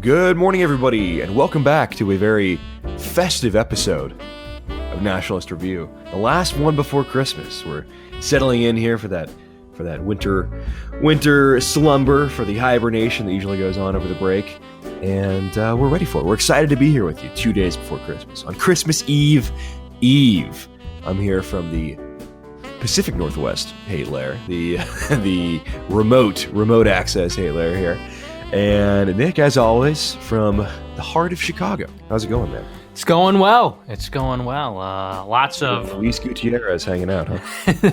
Good morning, everybody, and welcome back to a very festive episode of Nationalist Review. The last one before Christmas. We're settling in here for that winter slumber, for the hibernation that usually goes on over the break, and we're ready for it. We're excited to be here with you 2 days before Christmas. On Christmas Eve, I'm here from the Pacific Northwest hate lair, the remote access hate lair here. And Nick, as always, from the heart of Chicago. How's it going, man? It's going well. Lots of Luis Gutierrez hanging out, huh?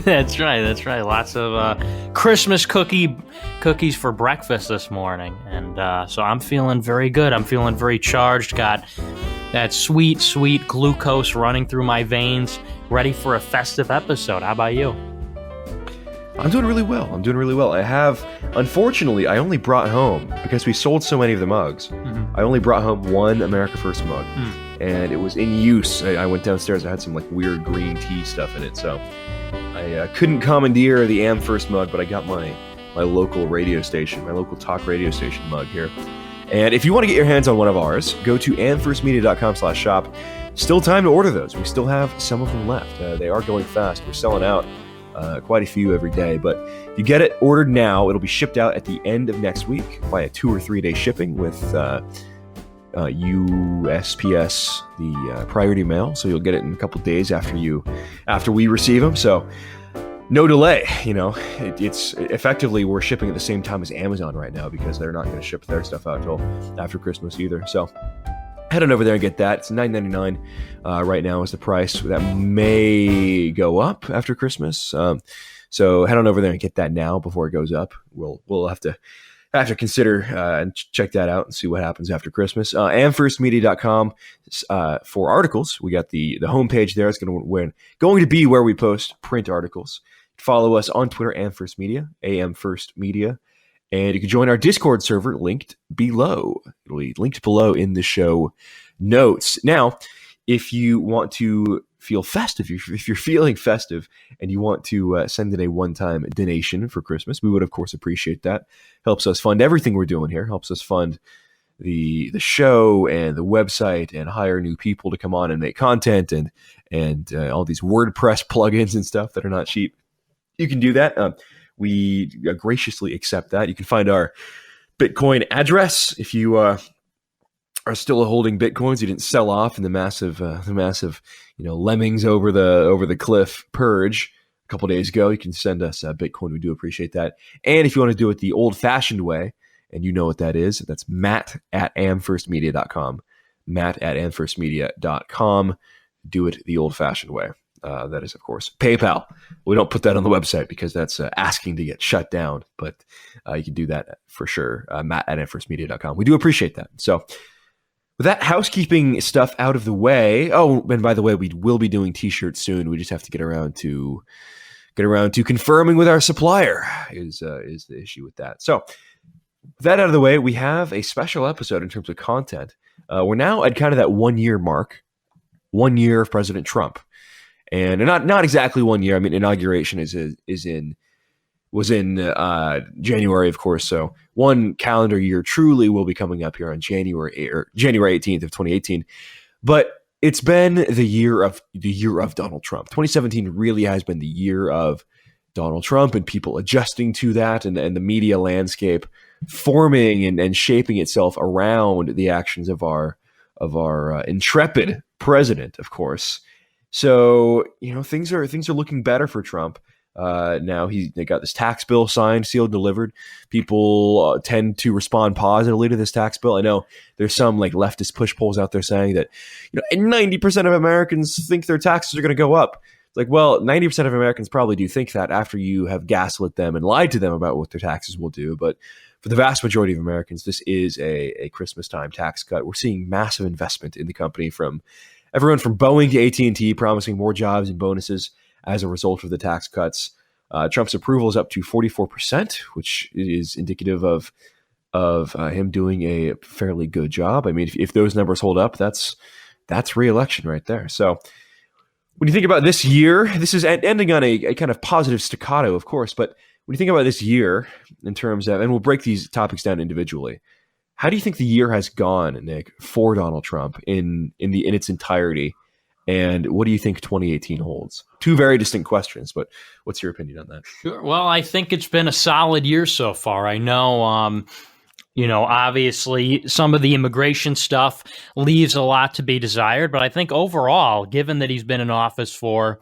That's right. Lots of Christmas cookies for breakfast this morning, and so I'm feeling very good. I'm feeling very charged. Got that sweet glucose running through my veins, ready for a festive episode. How about you? I'm doing really well. Unfortunately, I only brought home, because we sold so many of the mugs, I only brought home one America First mug, and it was in use. I went downstairs, I had some weird green tea stuff in it, so I couldn't commandeer the Am First mug, but I got my local radio station, my local talk radio station mug here. And if you want to get your hands on one of ours, go to amfirstmedia.com/shop. Still time to order those. We still have some of them left. They are going fast. We're selling out quite a few every day, but if you get it ordered now, it'll be shipped out at the end of next week via 2 or 3 day shipping with USPS, the priority mail. So you'll get it in a couple days after we receive them. So no delay. It's effectively we're shipping at the same time as Amazon right now, because they're not going to ship their stuff out until after Christmas either. So head on over there and get that. It's $9.99 right now is the price. That may go up after Christmas. So head on over there and get that now before it goes up. We'll have to consider and check that out and see what happens after Christmas. Amfirstmedia.com for articles. We got the homepage there. It's going to be where we post print articles. Follow us on Twitter, AmFirstMedia, AmFirstMedia. And you can join our Discord server linked below. It'll be linked below in the show notes. Now, if you want to feel festive, if you're feeling festive and you want to send in a one-time donation for Christmas, we would, of course, appreciate that. Helps us fund everything we're doing here. Helps us fund the show and the website and hire new people to come on and make content and all these WordPress plugins and stuff that are not cheap. You can do that. We graciously accept that. You can find our Bitcoin address if you are still holding Bitcoins. You didn't sell off in the massive lemmings over the cliff purge a couple days ago. You can send us Bitcoin. We do appreciate that. And if you want to do it the old-fashioned way, and you know what that is, that's Matt@amfirstmedia.com. Matt@amfirstmedia.com. Do it the old-fashioned way. That is, of course, PayPal. We don't put that on the website because that's asking to get shut down, but you can do that for sure. Matt@amfirstmedia.com. We do appreciate that. So with that housekeeping stuff out of the way, and by the way, we will be doing t-shirts soon. We just have to get around to confirming with our supplier is the issue with that. So with that out of the way, we have a special episode in terms of content. We're now at kind of that 1 year mark, 1 year of President Trump. And not exactly 1 year. I mean, inauguration was in January, of course. So one calendar year truly will be coming up here on January 18th of 2018. But it's been the year of Donald Trump. 2017 really has been the year of Donald Trump and people adjusting to that, and the media landscape forming and shaping itself around the actions of our intrepid president, of course. So, things are looking better for Trump. Now they got this tax bill signed, sealed, delivered. People tend to respond positively to this tax bill. I know there's some leftist push polls out there saying that 90% of Americans think their taxes are going to go up. It's well, 90% of Americans probably do think that after you have gaslit them and lied to them about what their taxes will do. But for the vast majority of Americans, this is a Christmas time tax cut. We're seeing massive investment in the company from everyone from Boeing to AT&T, promising more jobs and bonuses as a result of the tax cuts. Trump's approval is up to 44%, which is indicative of him doing a fairly good job. I mean, if those numbers hold up, that's re-election right there. So when you think about this year, this is ending on a kind of positive staccato, of course, but when you think about this year in terms of, and we'll break these topics down individually, How do you think the year has gone, Nick, for Donald Trump in its entirety? And what do you think 2018 holds? Two very distinct questions, but what's your opinion on that? Sure. Well, I think it's been a solid year so far. I know, obviously some of the immigration stuff leaves a lot to be desired, but I think overall, given that he's been in office for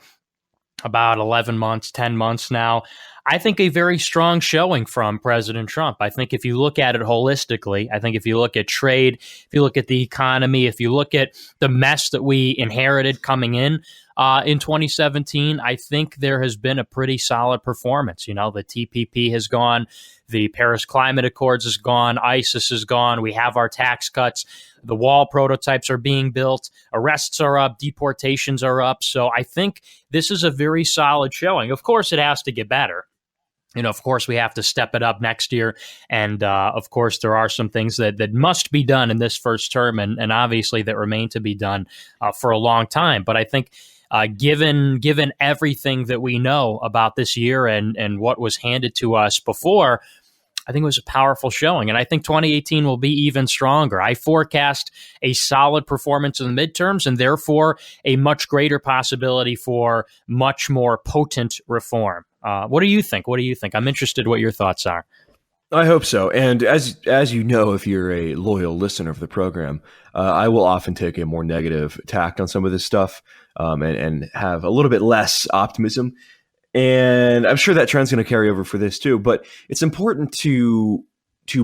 about 11 months, 10 months now, I think a very strong showing from President Trump. I think if you look at it holistically, I think if you look at trade, if you look at the economy, if you look at the mess that we inherited coming in 2017, I think there has been a pretty solid performance. The TPP has gone, the Paris Climate Accords is gone, ISIS is gone, we have our tax cuts, the wall prototypes are being built, arrests are up, deportations are up. So I think this is a very solid showing. Of course, it has to get better. Of course, we have to step it up next year. And of course, there are some things that must be done in this first term and obviously that remain to be done for a long time. But I think given everything that we know about this year and what was handed to us before, I think it was a powerful showing. And I think 2018 will be even stronger. I forecast a solid performance in the midterms and therefore a much greater possibility for much more potent reform. What do you think? I'm interested what your thoughts are. I hope so. And as you know, if you're a loyal listener of the program, I will often take a more negative tack on some of this stuff and have a little bit less optimism. And I'm sure that trend's going to carry over for this too. But it's important to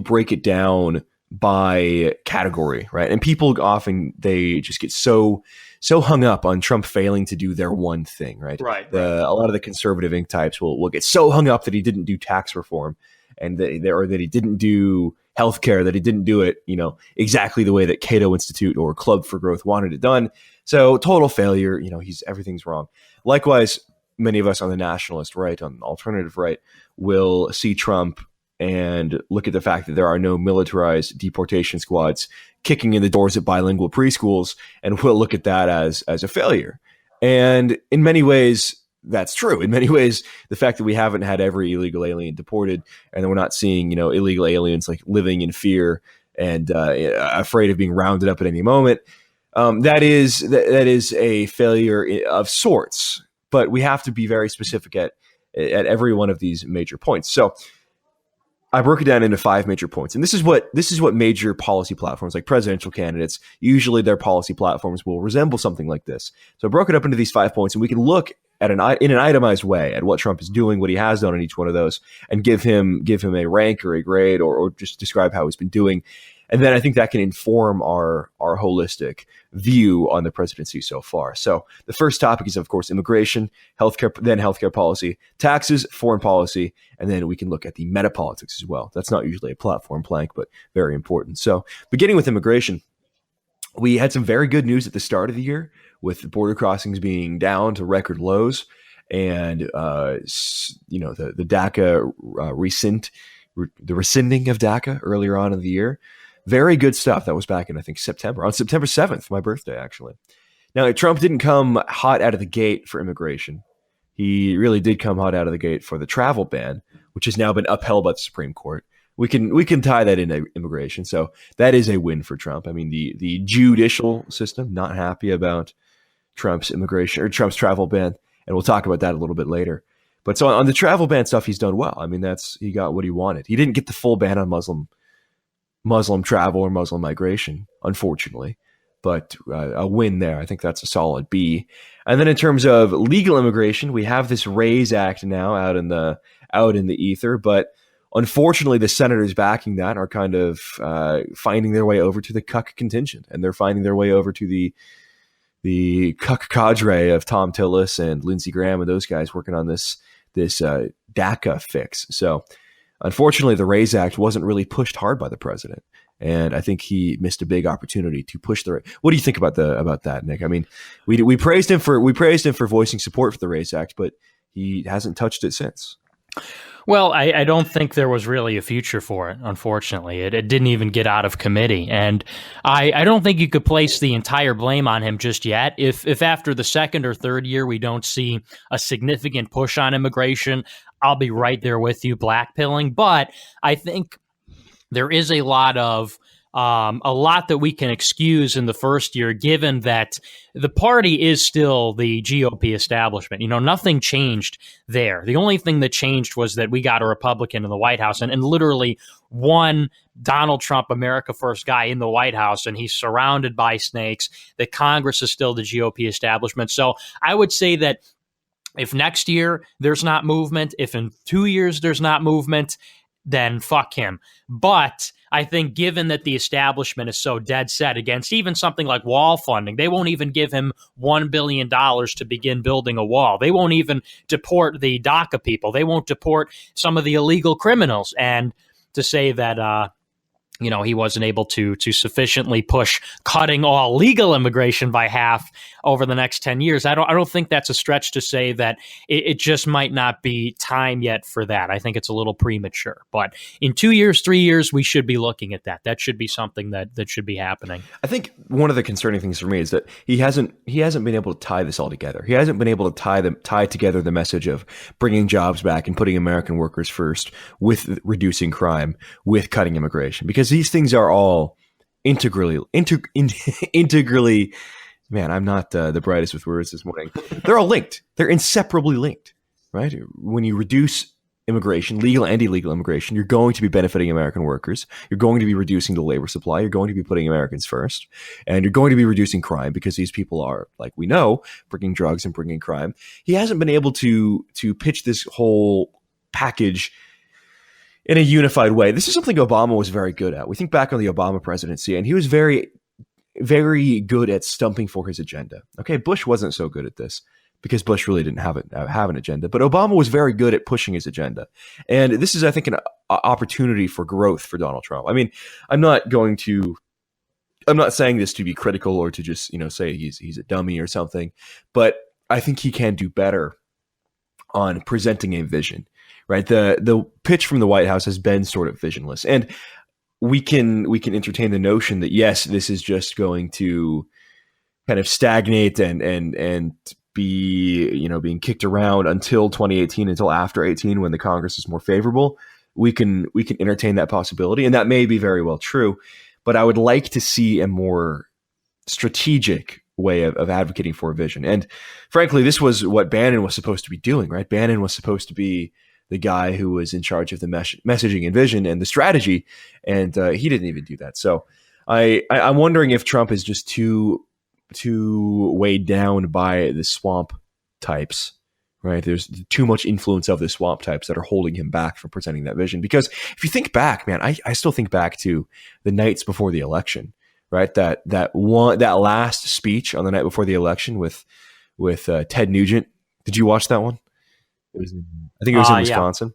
break it down by category, right? And people often, they just get so hung up on Trump failing to do their one thing, right? Right. A lot of the conservative ink types will get so hung up that he didn't do tax reform and that he didn't do healthcare, that he didn't do it, exactly the way that Cato Institute or Club for Growth wanted it done. So total failure, everything's wrong. Likewise, many of us on the nationalist right, on the alternative right, will see Trump and look at the fact that there are no militarized deportation squads kicking in the doors at bilingual preschools, and we'll look at that as a failure. And in many ways, that's true. In many ways, the fact that we haven't had every illegal alien deported, and we're not seeing, illegal aliens like living in fear and afraid of being rounded up at any moment, that is a failure of sorts. But we have to be very specific at every one of these major points. So I broke it down into 5 major points. And this is what major policy platforms like presidential candidates, usually their policy platforms will resemble something like this. So I broke it up into these 5 points, and we can look at in an itemized way at what Trump is doing, what he has done on each one of those, and give him a rank or a grade or just describe how he's been doing. And then I think that can inform our holistic view on the presidency so far. So the first topic is, of course, immigration, healthcare, then healthcare policy, taxes, foreign policy, and then we can look at the meta politics as well. That's not usually a platform plank, but very important. So beginning with immigration, we had some very good news at the start of the year with border crossings being down to record lows, and the DACA the rescinding of DACA earlier on in the year. Very good stuff. That was back in, I think, September. On September 7th, my birthday, actually. Now, Trump didn't come hot out of the gate for immigration. He really did come hot out of the gate for the travel ban, which has now been upheld by the Supreme Court. We can tie that into immigration. So that is a win for Trump. I mean, the judicial system not happy about Trump's immigration or Trump's travel ban, and we'll talk about that a little bit later. But so on the travel ban stuff, he's done well. I mean, he got what he wanted. He didn't get the full ban on Muslim travel or Muslim migration, unfortunately, but a win there. I think that's a solid B. And then in terms of legal immigration, we have this RAISE Act now out in the ether, but unfortunately, the senators backing that are kind of finding their way over to the cuck contingent, and they're finding their way over to the cuck cadre of Tom Tillis and Lindsey Graham and those guys working on this DACA fix. So unfortunately, the RAISE Act wasn't really pushed hard by the president, and I think he missed a big opportunity to push the. What do you think about that, Nick? I mean, we praised him for voicing support for the RAISE Act, but he hasn't touched it since. Well, I don't think there was really a future for it, unfortunately. It didn't even get out of committee. And I don't think you could place the entire blame on him just yet. If after the second or third year we don't see a significant push on immigration, I'll be right there with you blackpilling. But I think there is a lot of a lot that we can excuse in the first year, given that the party is still the GOP establishment. Nothing changed there. The only thing that changed was that we got a Republican in the White House and literally one Donald Trump, America First guy in the White House, and he's surrounded by snakes. The Congress is still the GOP establishment. So I would say that if next year there's not movement, if in 2 years there's not movement, then fuck him. But I think given that the establishment is so dead set against even something like wall funding, they won't even give him $1 billion to begin building a wall. They won't even deport the DACA people. They won't deport some of the illegal criminals. And to say that, he wasn't able to sufficiently push cutting all legal immigration by half over the next 10 years. I don't think that's a stretch to say that it just might not be time yet for that. I think it's a little premature. But in 2 years, 3 years, we should be looking at that. That should be something that should be happening. I think one of the concerning things for me is that he hasn't been able to tie this all together. He hasn't been able to tie together the message of bringing jobs back and putting American workers first with reducing crime, with cutting immigration, because these things are all integrally. Man, I'm not the brightest with words this morning. They're all linked. They're inseparably linked, right? When you reduce immigration, legal and illegal immigration, you're going to be benefiting American workers. You're going to be reducing the labor supply. You're going to be putting Americans first. And you're going to be reducing crime because these people are, like we know, bringing drugs and bringing crime. He hasn't been able to pitch this whole package in a unified way. This is something Obama was very good at. We think back on the Obama presidency, and he was very, very good at stumping for his agenda. Okay, Bush wasn't so good at this because Bush really didn't have an agenda, but Obama was very good at pushing his agenda. And this is, I think, an opportunity for growth for Donald Trump. I mean, I'm not saying this to be critical or to just, say he's a dummy or something, but I think he can do better on presenting a vision. Right, the pitch from the White House has been sort of visionless, and we can entertain the notion that yes, this is just going to kind of stagnate and be being kicked around until 2018, until after 18 when the Congress is more favorable. We can entertain that possibility, and that may be very well true. But I would like to see a more strategic way of advocating for a vision. And frankly, this was what Bannon was supposed to be doing. Right, Bannon was supposed to be the guy who was in charge of the messaging and vision and the strategy, and he didn't even do that. So I'm wondering if Trump is just too weighed down by the swamp types, right? There's too much influence of the swamp types that are holding him back from presenting that vision. Because if you think back, man, I still think back to the nights before the election, right? That last speech on the night before the election with Ted Nugent. Did you watch that one? I think it was in Wisconsin,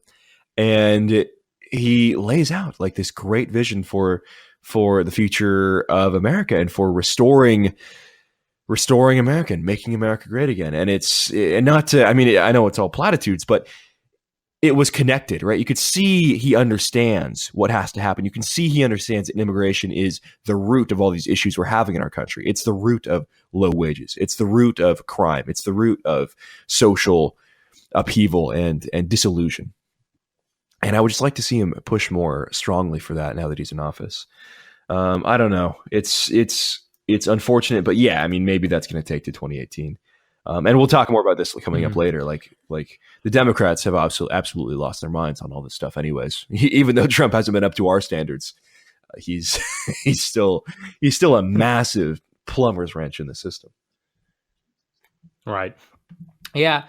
and he lays out like this great vision for the future of America and for restoring America and making America great again. And I know it's all platitudes, but it was connected, right? You could see he understands what has to happen. You can see he understands that immigration is the root of all these issues we're having in our country. It's the root of low wages. It's the root of crime. It's the root of social upheaval and disillusion. And I would just like to see him push more strongly for that now that he's in office. I don't know. It's unfortunate, but yeah, I mean, maybe that's going to take to 2018. And we'll talk more about this coming up later. Like the Democrats have absolutely lost their minds on all this stuff anyways. Even though Trump hasn't been up to our standards, he's still a massive plumber's wrench in the system. Right. Yeah.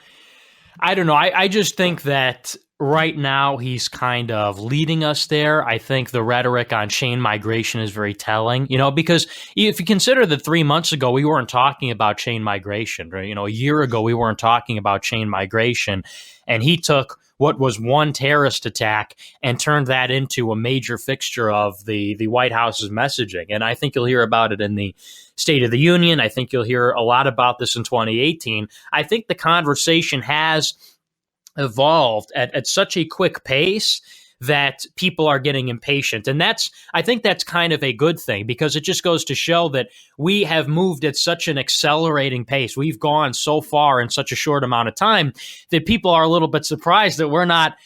I don't know. I just think that right now he's kind of leading us there. I think the rhetoric on chain migration is very telling, because if you consider that 3 months ago, we weren't talking about chain migration, right? A year ago, we weren't talking about chain migration, and he took what was one terrorist attack and turned that into a major fixture of the White House's messaging. And I think you'll hear about it in the State of the Union. I think you'll hear a lot about this in 2018. I think the conversation has evolved at such a quick pace that people are getting impatient. And I think that's kind of a good thing, because it just goes to show that we have moved at such an accelerating pace. We've gone so far in such a short amount of time that people are a little bit surprised that we're not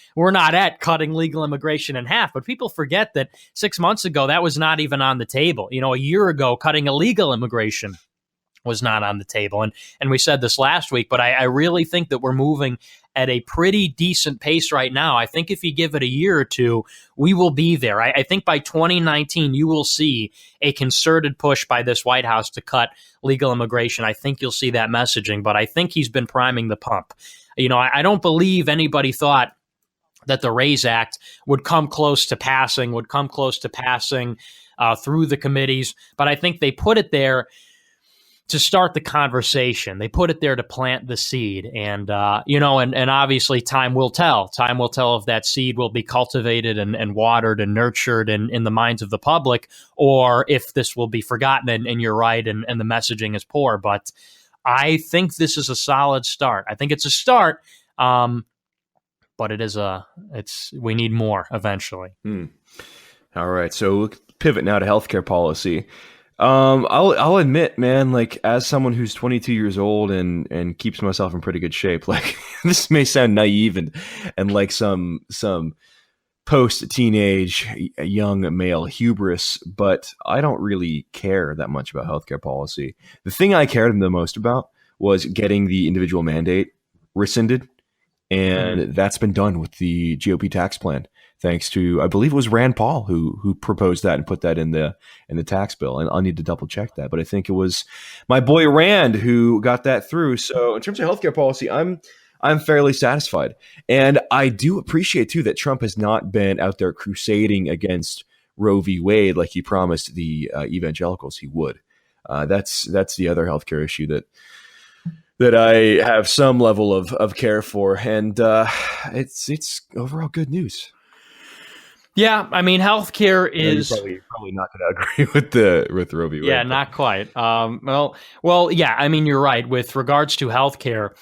at cutting legal immigration in half. But people forget that 6 months ago, that was not even on the table. A year ago, cutting illegal immigration was not on the table. And we said this last week, but I really think that we're moving at a pretty decent pace right now. I think if you give it a year or two, we will be there. I think by 2019, you will see a concerted push by this White House to cut legal immigration. I think you'll see that messaging, but I think he's been priming the pump. I don't believe anybody thought that the RAISE Act would come close to passing through the committees, but I think they put it there to start the conversation. They put it there to plant the seed. And, and obviously time will tell. Time will tell if that seed will be cultivated and watered and nurtured in the minds of the public, or if this will be forgotten and you're right and the messaging is poor. But I think this is a solid start. I think it's a start, but we need more eventually. All right. So we'll pivot now to healthcare policy. I'll admit, man, like, as someone who's 22 years old and keeps myself in pretty good shape, like, this may sound naive and like some post-teenage young male hubris, but I don't really care that much about healthcare policy. The thing I cared the most about was getting the individual mandate rescinded, and that's been done with the GOP tax plan, thanks to, I believe it was Rand Paul who proposed that and put that in the tax bill. And I'll need to double check that, but I think it was my boy Rand who got that through. So in terms of healthcare policy, I'm fairly satisfied. And I do appreciate too that Trump has not been out there crusading against Roe v. Wade like he promised the evangelicals he would. That's the other healthcare issue that I have some level of care for, and it's overall good news. Yeah, I mean, healthcare is you're probably not going to agree with Roe v. Wade. Yeah, not quite. Well, yeah. I mean, you're right. With regards to healthcare,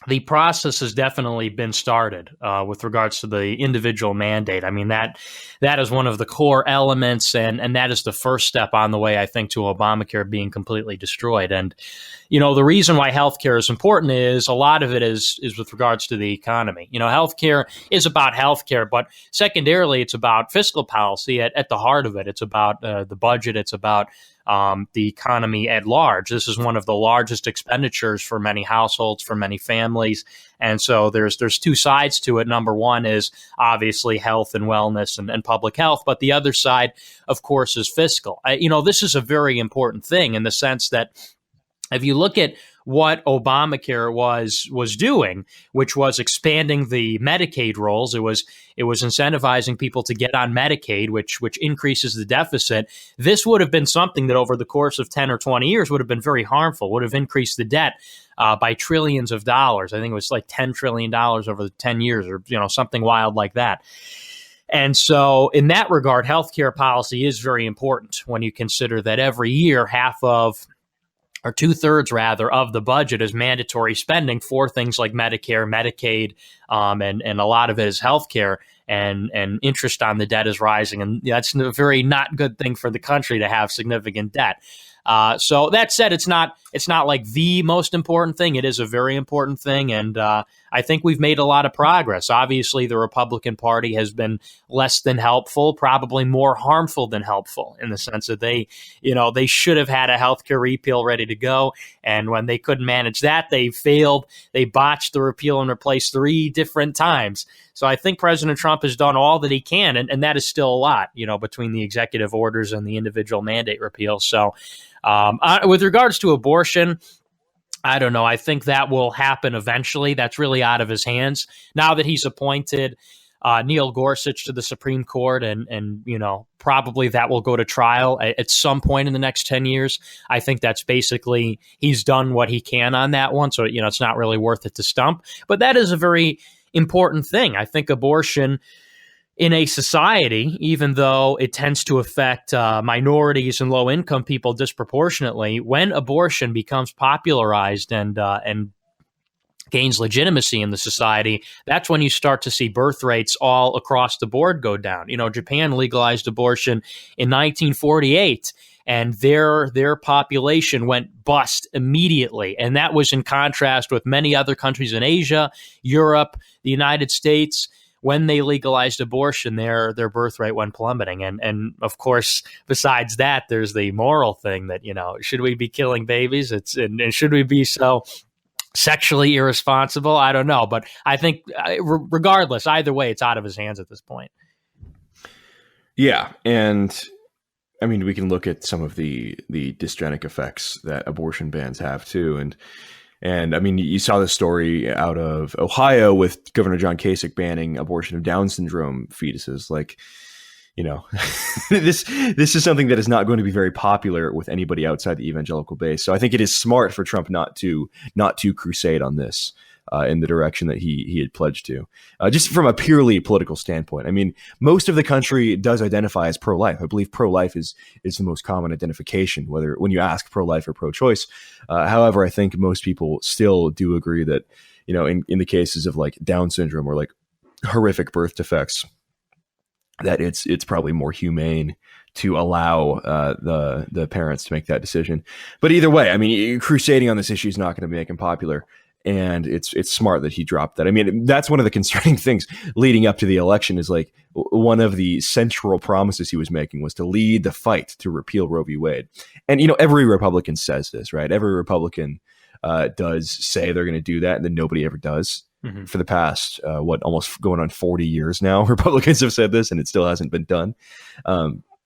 the process has definitely been started with regards to the individual mandate. I mean, that is one of the core elements, and that is the first step on the way, I think, to Obamacare being completely destroyed. And the reason why healthcare is important is a lot of it is with regards to the economy. Healthcare is about healthcare, but secondarily, it's about fiscal policy at the heart of it. It's about the budget. It's about the economy at large. This is one of the largest expenditures for many households, for many families. And so there's two sides to it. Number one is obviously health and wellness and public health. But the other side, of course, is fiscal. This is a very important thing in the sense that if you look at what Obamacare was doing, which was expanding the Medicaid rolls, it was incentivizing people to get on Medicaid, which increases the deficit. This would have been something that over the course of 10 or 20 years would have been very harmful, would have increased the debt by trillions of dollars. I think it was like $10 trillion over the 10 years or something wild like that. And so in that regard, healthcare policy is very important when you consider that every year half of or 2/3 rather of the budget is mandatory spending for things like Medicare, Medicaid, and a lot of it is healthcare, and interest on the debt is rising, and that's a very not good thing for the country to have significant debt. So that said, it's not like the most important thing. It is a very important thing, and I think we've made a lot of progress. Obviously, the Republican Party has been less than helpful, probably more harmful than helpful, in the sense that they should have had a healthcare repeal ready to go, and when they couldn't manage that, they failed. They botched the repeal and replace 3 different times. So I think President Trump has done all that he can, and that is still a lot, between the executive orders and the individual mandate repeal. So with regards to abortion, I don't know. I think that will happen eventually. That's really out of his hands. Now that he's appointed Neil Gorsuch to the Supreme Court, and probably that will go to trial at some point in the next 10 years. I think that's basically, he's done what he can on that one. So, it's not really worth it to stump. But that is a very important thing. I think abortion in a society, even though it tends to affect minorities and low-income people disproportionately, when abortion becomes popularized and gains legitimacy in the society, that's when you start to see birth rates all across the board go down. Japan legalized abortion in 1948, and their population went bust immediately. And that was in contrast with many other countries in Asia, Europe, the United States. When they legalized abortion, their birth rate went plummeting. And of course, besides that, there's the moral thing that, should we be killing babies? And should we be so sexually irresponsible? I don't know. But I think regardless, either way, it's out of his hands at this point. Yeah. And I mean, we can look at some of the dystgenic effects that abortion bans have too. And I mean, you saw this story out of Ohio with Governor John Kasich banning abortion of Down syndrome fetuses. Like, this is something that is not going to be very popular with anybody outside the evangelical base. So I think it is smart for Trump not to crusade on this in the direction that he had pledged to, just from a purely political standpoint. I mean, most of the country does identify as pro-life. I believe pro-life is the most common identification, whether when you ask pro-life or pro-choice. However, I think most people still do agree that, in the cases of like Down syndrome or like horrific birth defects, that it's probably more humane to allow the parents to make that decision. But either way, I mean, crusading on this issue is not going to make him popular. And it's smart that he dropped that. I mean, that's one of the concerning things leading up to the election is like one of the central promises he was making was to lead the fight to repeal Roe v. Wade. And, every Republican says this, right? Every Republican does say they're going to do that, and then nobody ever does. Mm-hmm. For the past, almost going on 40 years now, Republicans have said this, and it still hasn't been done.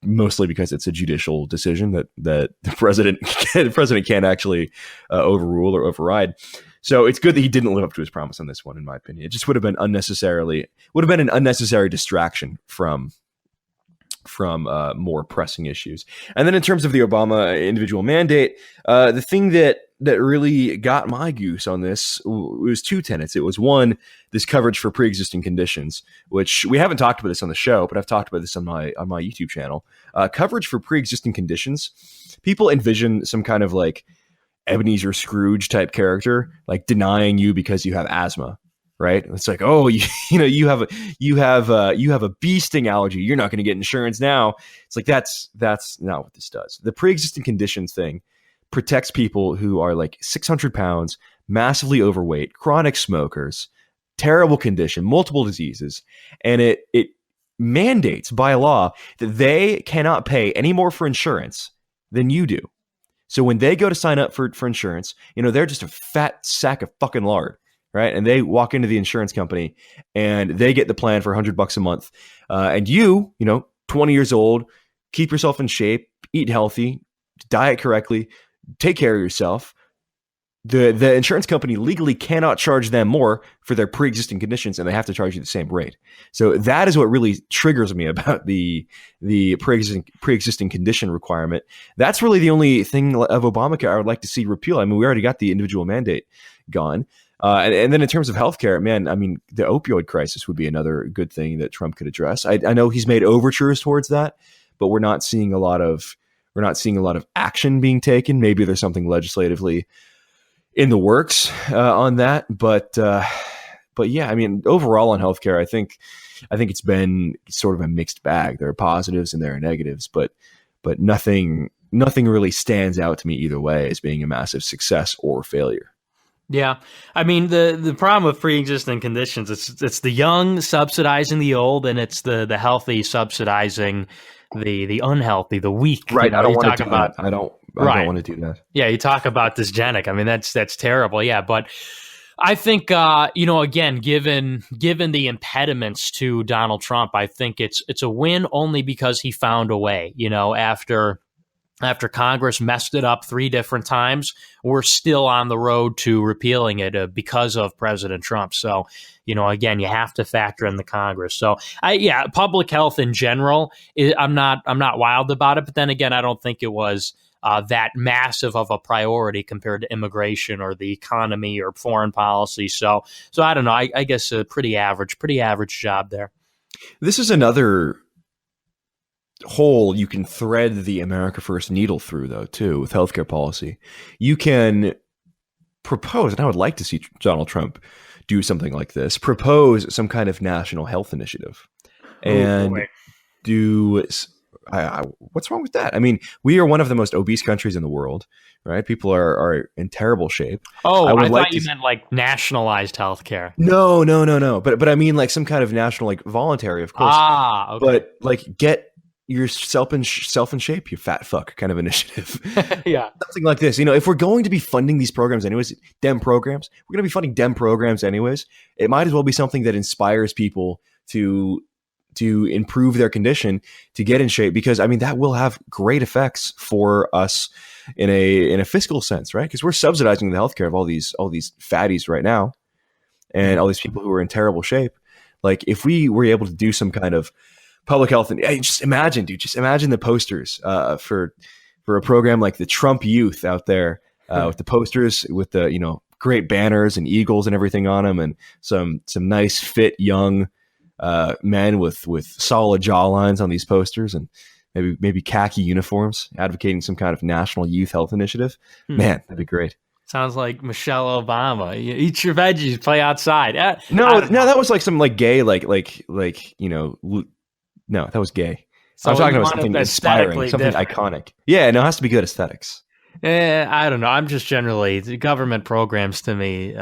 Mostly because it's a judicial decision that the president can't actually overrule or override. So it's good that he didn't live up to his promise on this one, in my opinion. It just would have been an unnecessary distraction from more pressing issues. And then in terms of the Obama individual mandate, the thing that really got my goose on this was two tenets. It was one, this coverage for pre-existing conditions, which we haven't talked about this on the show, but I've talked about this on my YouTube channel. Coverage for pre-existing conditions. People envision some kind of like Ebenezer Scrooge type character, like denying you because you have asthma. Right? It's like, oh, you have a bee sting allergy. You're not going to get insurance now. It's like that's not what this does. The pre-existing conditions thing protects people who are like 600 pounds, massively overweight, chronic smokers, terrible condition, multiple diseases, and it mandates by law that they cannot pay any more for insurance than you do. So when they go to sign up for insurance, they're just a fat sack of fucking lard. Right. And they walk into the insurance company and they get the plan for $100 a month. And 20 years old, keep yourself in shape, eat healthy, diet correctly, take care of yourself. The insurance company legally cannot charge them more for their pre-existing conditions, and they have to charge you the same rate. So that is what really triggers me about the pre-existing condition requirement. That's really the only thing of Obamacare I would like to see repeal. I mean, we already got the individual mandate gone. And then in terms of healthcare, man, I mean, the opioid crisis would be another good thing that Trump could address. I know he's made overtures towards that, but we're not seeing a lot of action being taken. Maybe there's something legislatively in the works on that, but yeah, I mean, overall on healthcare, I think it's been sort of a mixed bag. There are positives and there are negatives, but nothing really stands out to me either way as being a massive success or failure. Yeah. I mean, the problem with pre-existing conditions, it's the young subsidizing the old, and it's the healthy subsidizing the unhealthy, the weak. Right. I don't want to do that. I don't want to do that. Yeah. You talk about dysgenic. I mean, that's terrible. Yeah. But I think, again, given the impediments to Donald Trump, I think it's a win only because he found a way, after Congress messed it up 3 different times, we're still on the road to repealing it because of President Trump. So, again, you have to factor in the Congress. So, public health in general, I'm not wild about it. But then again, I don't think it was that massive of a priority compared to immigration or the economy or foreign policy. So I don't know. I guess a pretty average job there. This is another hole you can thread the America First needle through, though, too, with healthcare policy. You can propose, and I would like to see Donald Trump do something like this, propose some kind of national health initiative. And do what's wrong with that? I mean, we are one of the most obese countries in the world, right? People are in terrible shape. Oh, I thought you meant like nationalized healthcare. No. But I mean like some kind of national, like voluntary, of course. Okay. But like get yourself in shape, you fat fuck kind of initiative. Yeah. Something like this. If we're going to be funding these programs anyways, Dem programs, we're going to be funding Dem programs anyways. It might as well be something that inspires people to improve their condition, to get in shape, because I mean that will have great effects for us in a fiscal sense, right? Because we're subsidizing the healthcare of all these fatties right now, and all these people who are in terrible shape. Like if we were able to do some kind of public health, and just imagine the posters for a program like the Trump Youth out there with the posters with the great banners and eagles and everything on them, and some nice fit young men with solid jawlines on these posters, and maybe khaki uniforms, advocating some kind of national youth health initiative. Man, that'd be great. Sounds like Michelle Obama. You eat your veggies, play outside. No, that was like some like gay, like no, that was gay. So I was talking about something inspiring, something iconic. Yeah, no, it has to be good aesthetics. I don't know. I'm just generally, the government programs to me,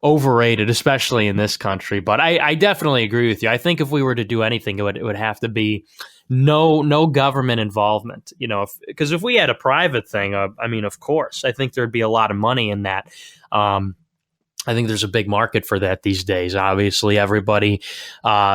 overrated, especially in this country. But I definitely agree with you. I think if we were to do anything, it would have to be no government involvement. Because if we had a private thing, I mean, of course, I think there'd be a lot of money in that. I think there's a big market for that these days. Obviously, everybody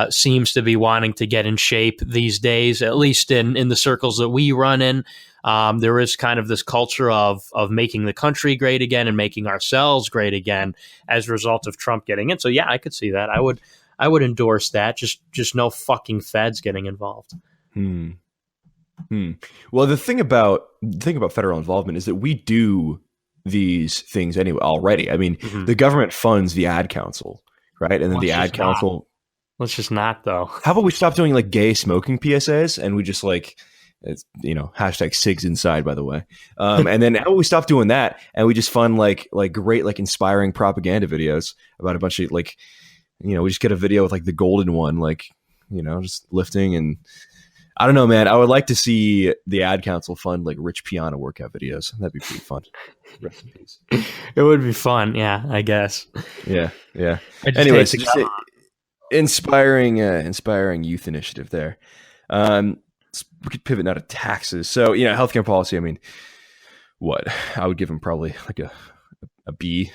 seems to be wanting to get in shape these days, at least in the circles that we run in. There is kind of this culture of making the country great again and making ourselves great again as a result of Trump getting in. So yeah, I could see that. I would endorse that. Just no fucking feds getting involved. Well, the thing about federal involvement is that we do these things anyway already. I mean, the government funds the ad council, right? And then the ad council. Let's just not, though. How about we stop doing like gay smoking PSAs and we just like, it's, hashtag SIGs inside, by the way. And then how about we stop doing that and we just fund like great, like inspiring propaganda videos about a bunch of like, we just get a video with like the golden one, like, just lifting. And I don't know, man, I would like to see the ad council fund like Rich Piana workout videos. That'd be pretty fun. Rest in peace. It would be fun. Yeah, I guess. Yeah. Anyway, so just inspiring youth initiative there. We could pivot now to taxes. So, healthcare policy, I mean, what? I would give him probably like a B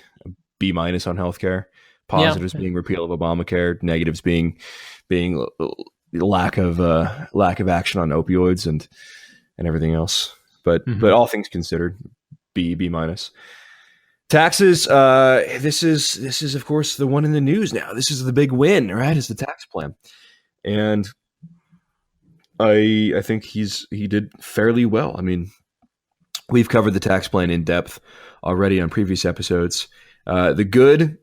minus on healthcare. Positives being repeal of Obamacare, negatives being lack of action on opioids and everything else. But all things considered, B minus. Taxes. This is of course the one in the news now. This is the big win, right? Is the tax plan, and I think he did fairly well. I mean, we've covered the tax plan in depth already on previous episodes. The good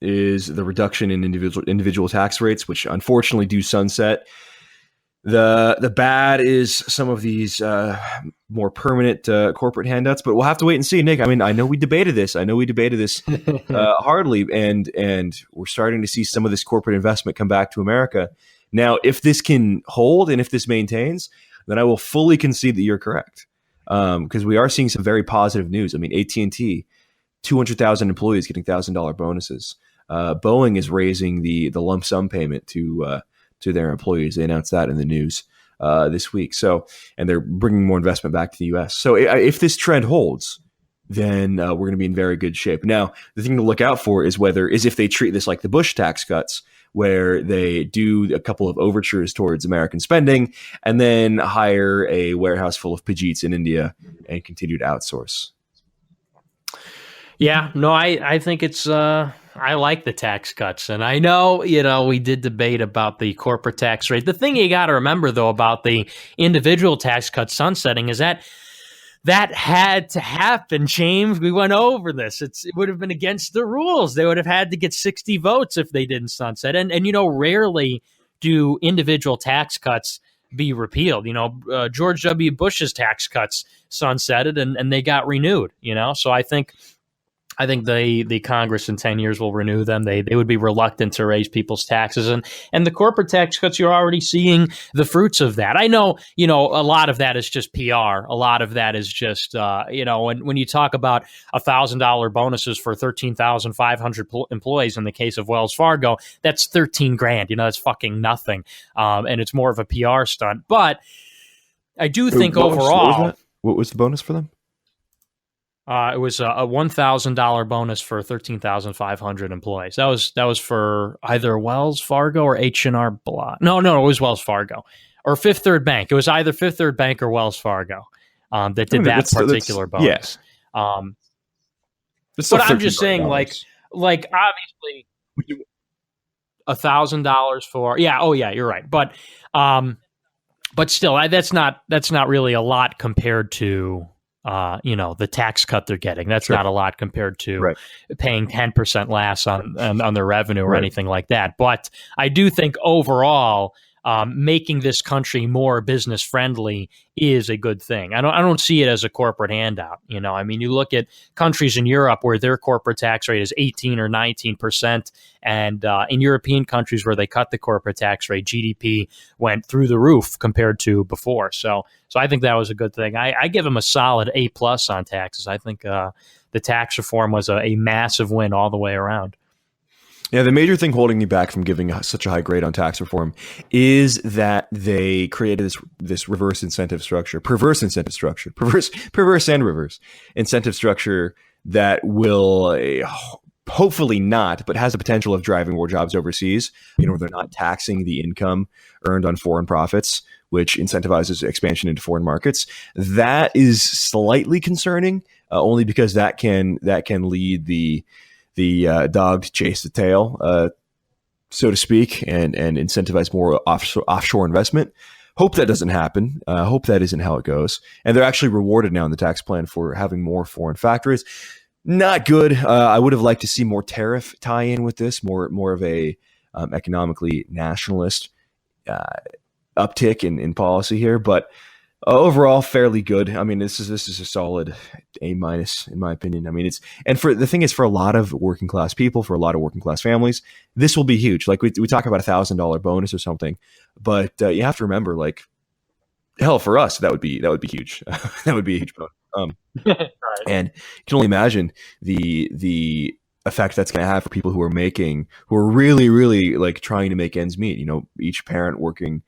is the reduction in individual tax rates, which unfortunately do sunset. The bad is some of these more permanent corporate handouts, but we'll have to wait and see, Nick. I mean, I know we debated this hardly, and we're starting to see some of this corporate investment come back to America. Now, if this can hold and if this maintains, then I will fully concede that you're correct, because we are seeing some very positive news. I mean, AT&T, 200,000 employees getting $1,000 bonuses. Boeing is raising the lump sum payment to their employees. They announced that in the news this week. So, and they're bringing more investment back to the U.S. So, if this trend holds, then we're going to be in very good shape. Now, the thing to look out for is if they treat this like the Bush tax cuts, where they do a couple of overtures towards American spending and then hire a warehouse full of Pajeets in India and continue to outsource. Yeah, no, I think it's I like the tax cuts, and I know we did debate about the corporate tax rate. The thing you got to remember though about the individual tax cuts sunsetting is that had to happen, James. We went over this. It would have been against the rules. They would have had to get 60 votes if they didn't sunset. And rarely do individual tax cuts be repealed. George W. Bush's tax cuts sunsetted and they got renewed, So I think I think the Congress in 10 years will renew them. They would be reluctant to raise people's taxes. And the corporate tax cuts, you're already seeing the fruits of that. I know, a lot of that is just PR. A lot of that is just, when you talk about $1,000 bonuses for 13,500 employees in the case of Wells Fargo, that's 13 grand. That's fucking nothing. And it's more of a PR stunt. But I do think overall. What was the bonus for them? It was a $1,000 bonus for 13,500 employees. That was for either Wells Fargo or H&R Block. No, it was Wells Fargo or Fifth Third Bank. It was either Fifth Third Bank or Wells Fargo that did that particular bonus. Yes. But I'm just saying, like obviously, $1,000 for you're right. But still, that's not really a lot compared to. The tax cut they're getting. That's not a lot compared to paying 10% less on their revenue or anything like that. But I do think overall, making this country more business friendly is a good thing. I don't see it as a corporate handout. You look at countries in Europe where their corporate tax rate is 18 or 19%, and in European countries where they cut the corporate tax rate, GDP went through the roof compared to before. So I think that was a good thing. I give them a solid A+ on taxes. I think the tax reform was a massive win all the way around. Yeah, the major thing holding me back from giving such a high grade on tax reform is that they created this perverse incentive structure that will hopefully not, but has the potential of driving more jobs overseas. They're not taxing the income earned on foreign profits, which incentivizes expansion into foreign markets. That is slightly concerning, only because that can lead the dog to chase the tail, so to speak, and incentivize more offshore investment. Hope that doesn't happen. Hope that isn't how it goes. And they're actually rewarded now in the tax plan for having more foreign factories. Not good. I would have liked to see more tariff tie-in with this, more of a economically nationalist uptick in policy here, but overall fairly good. This is a solid A- in my opinion. The thing is, for a lot of working class people, for a lot of working class families, this will be huge. Like we talk about $1,000 bonus or something, but you have to remember, like, hell, for us that would be huge. That would be a huge bonus. Right. And you can only imagine the effect that's going to have for people who are really, really like trying to make ends meet. Each parent working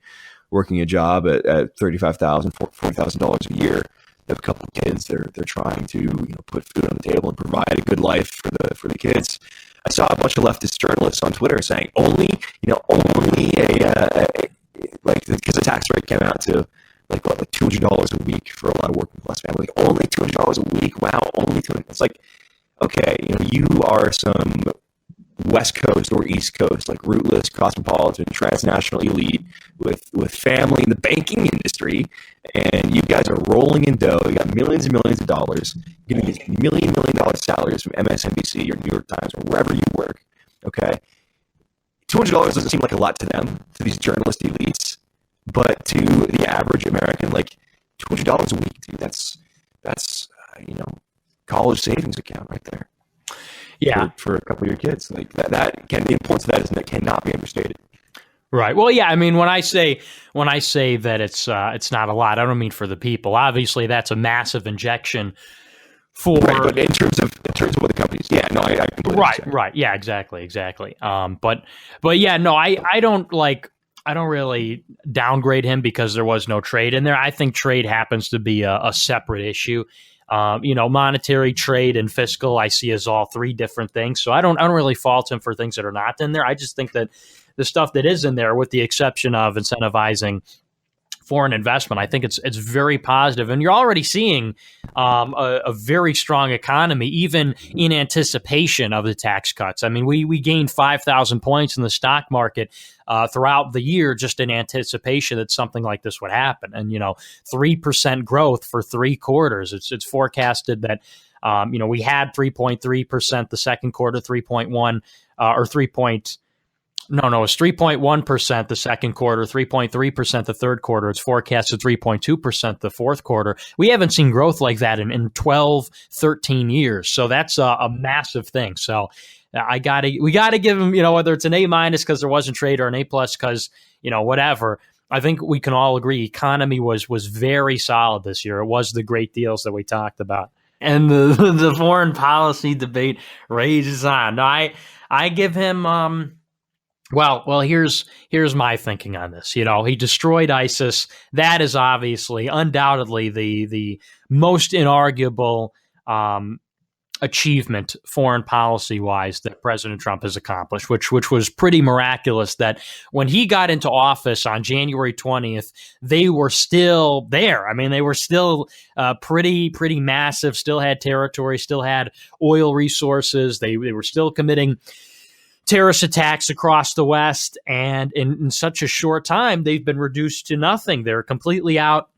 a job at $35,000, $40,000 a year. They have a couple of kids. They're trying to put food on the table and provide a good life for the kids. I saw a bunch of leftist journalists on Twitter saying only because the tax rate came out to like $200 a week for a lot of working class families. Like, only $200 a week. Wow, only $200. It's like, okay, you are some West Coast or East Coast, like rootless, cosmopolitan, transnational elite with family in the banking industry, and you guys are rolling in dough. You got millions and millions of dollars, getting these $1 million salaries from MSNBC or New York Times or wherever you work. Okay, $200 doesn't seem like a lot to them, to these journalist elites, but to the average American, like $200 a week, dude, that's college savings account right there. Yeah, for a couple of your kids, like that can, the importance of that cannot be understated. Right. Well, yeah. When I say that it's not a lot, I don't mean for the people. Obviously, that's a massive injection for. Right, but in terms of what the companies, yeah, no, I completely understand. Right. Yeah. Exactly. But yeah, no, I don't really downgrade him because there was no trade in there. I think trade happens to be a separate issue. Monetary, trade, and fiscal, I see as all three different things. So I don't really fault him for things that are not in there. I just think that the stuff that is in there, with the exception of incentivizing foreign investment, I think it's very positive. And you're already seeing a very strong economy, even in anticipation of the tax cuts. We gained 5,000 points in the stock market throughout the year just in anticipation that something like this would happen. And 3% growth for 3 quarters. It's forecasted that we had 3.3% the second quarter, 3.1 or 3. No, it's 3.1% the second quarter, 3.3% the third quarter. It's forecasted 3.2% the fourth quarter. We haven't seen growth like that in 12, 13 years. So that's a massive thing. So we got to give him, whether it's an A- because there wasn't trade or an A+ because, whatever. I think we can all agree economy was very solid this year. It was the great deals that we talked about. And the foreign policy debate rages on. No, I give him Well, here's my thinking on this. He destroyed ISIS. That is obviously, undoubtedly, the most inarguable achievement, foreign policy wise, that President Trump has accomplished, which was pretty miraculous. That when he got into office on January 20th, they were still there. I mean, they were still pretty massive. Still had territory. Still had oil resources. They were still committing terrorist attacks across the West, and in such a short time, they've been reduced to nothing. They're completely out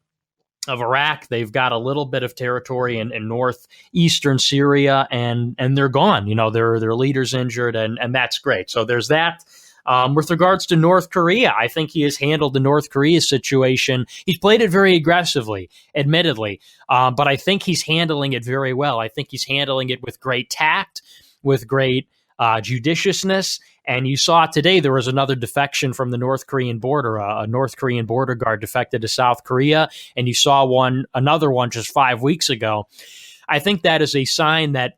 of Iraq. They've got a little bit of territory in northeastern Syria, and they're gone. Their leader's injured, and that's great. So there's that. With regards to North Korea, I think he has handled the North Korea situation. He's played it very aggressively, admittedly, but I think he's handling it very well. I think he's handling it with great tact, with great judiciousness. And you saw today there was another defection from the North Korean border. A North Korean border guard defected to South Korea, and you saw another one just 5 weeks ago. I think that is a sign that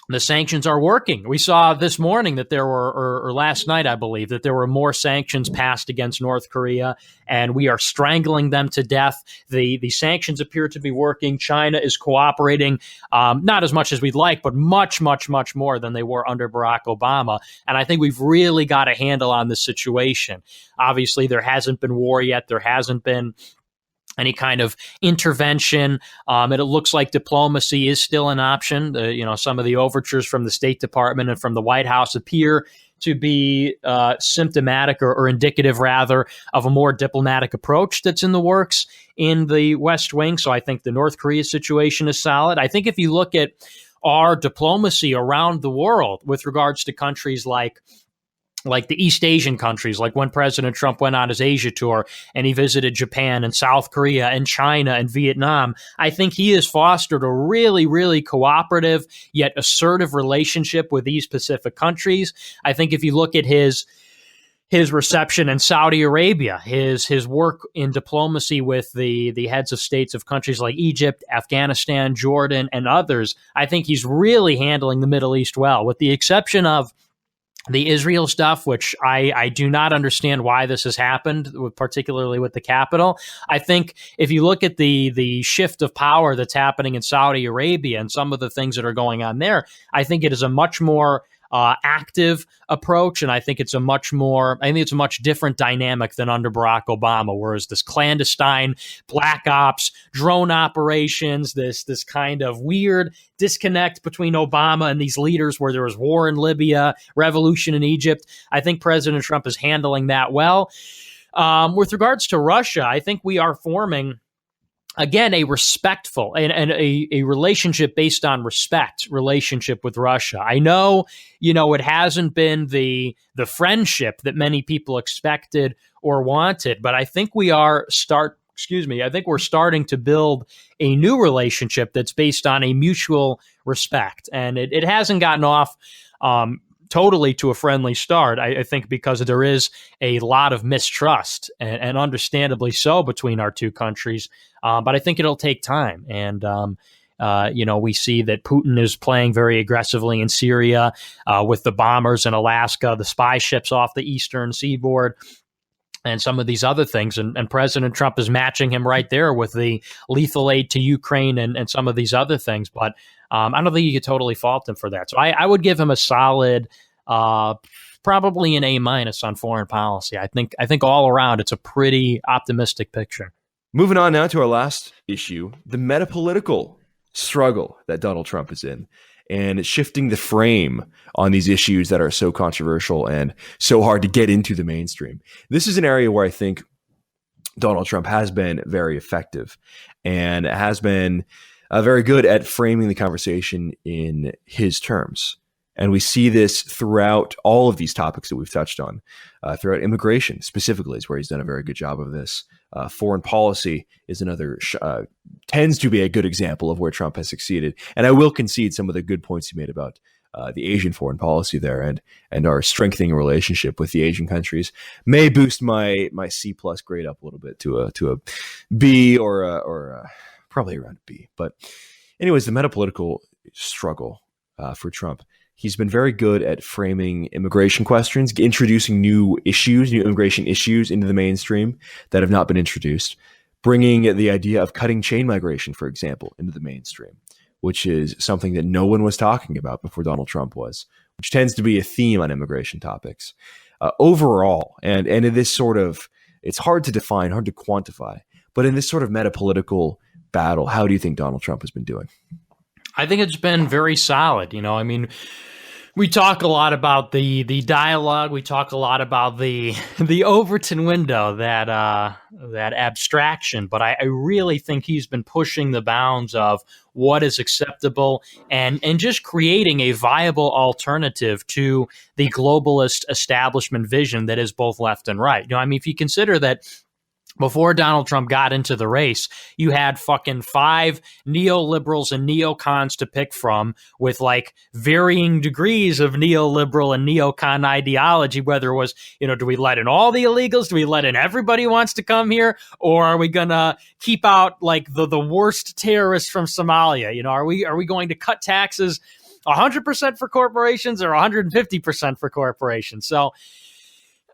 the sanctions are working. We saw this morning that there were, or last night, I believe, that there were more sanctions passed against North Korea, and we are strangling them to death. The sanctions appear to be working. China is cooperating, not as much as we'd like, but much, much, much more than they were under Barack Obama. And I think we've really got a handle on this situation. Obviously, there hasn't been war yet. There hasn't been any kind of intervention. It looks like diplomacy is still an option. Some of the overtures from the State Department and from the White House appear to be symptomatic or indicative, rather, of a more diplomatic approach that's in the works in the West Wing. So I think the North Korea situation is solid. I think if you look at our diplomacy around the world with regards to countries like the East Asian countries, like when President Trump went on his Asia tour and he visited Japan and South Korea and China and Vietnam, I think he has fostered a really, really cooperative yet assertive relationship with these Pacific countries. I think if you look at his reception in Saudi Arabia, his work in diplomacy with the heads of states of countries like Egypt, Afghanistan, Jordan, and others, I think he's really handling the Middle East well, with the exception of the Israel stuff, which I do not understand why this has happened, particularly with the capital. I think if you look at the shift of power that's happening in Saudi Arabia and some of the things that are going on there, I think it is a much more active approach, and I think it's a much different dynamic than under Barack Obama, whereas this clandestine black ops, drone operations, this kind of weird disconnect between Obama and these leaders, where there was war in Libya, revolution in Egypt. I think President Trump is handling that well. With regards to Russia, I think we are forming, again, a respectful and a relationship based on respect relationship with Russia. I know, it hasn't been the friendship that many people expected or wanted, but I think we're starting to build a new relationship that's based on a mutual respect. And it hasn't gotten off totally to a friendly start, I think, because there is a lot of mistrust, and understandably so, between our two countries. But I think it'll take time. And, we see that Putin is playing very aggressively in Syria with the bombers in Alaska, the spy ships off the eastern seaboard, and some of these other things. And President Trump is matching him right there with the lethal aid to Ukraine and some of these other things. But I don't think you could totally fault him for that. So I would give him a solid, probably an A- on foreign policy. I think all around it's a pretty optimistic picture. Moving on now to our last issue, the metapolitical struggle that Donald Trump is in, and shifting the frame on these issues that are so controversial and so hard to get into the mainstream. This is an area where I think Donald Trump has been very effective and has been very good at framing the conversation in his terms. And we see this throughout all of these topics that we've touched on. Throughout immigration specifically is where he's done a very good job of this. Foreign policy is another, tends to be a good example of where Trump has succeeded. And I will concede some of the good points he made about the Asian foreign policy there, and our strengthening relationship with the Asian countries may boost my C+ grade up a little bit to a B or probably around a B. But anyways, the metapolitical struggle for Trump. He's been very good at framing immigration questions, introducing new immigration issues into the mainstream that have not been introduced, bringing the idea of cutting chain migration, for example, into the mainstream, which is something that no one was talking about before Donald Trump was, which tends to be a theme on immigration topics. Overall, and in this sort of, it's hard to define, hard to quantify, but in this sort of metapolitical battle, how do you think Donald Trump has been doing? I think it's been very solid. I mean, we talk a lot about the dialogue. We talk a lot about the Overton window, that abstraction. But I really think he's been pushing the bounds of what is acceptable and just creating a viable alternative to the globalist establishment vision that is both left and right. I mean, if you consider that before Donald Trump got into the race, you had fucking 5 neoliberals and neocons to pick from with like varying degrees of neoliberal and neocon ideology, whether it was, do we let in all the illegals? Do we let in everybody who wants to come here? Or are we going to keep out like the worst terrorists from Somalia? Are we going to cut taxes 100% for corporations or 150% for corporations? So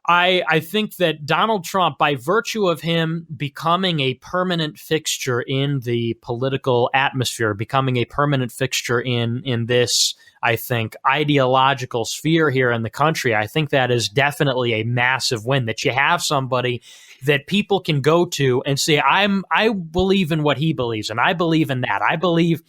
I think that Donald Trump, by virtue of him becoming a permanent fixture in the political atmosphere, becoming a permanent fixture in this, I think, ideological sphere here in the country, I think that is definitely a massive win, that you have somebody that people can go to and say, I believe in what he believes, and I believe in that. I believe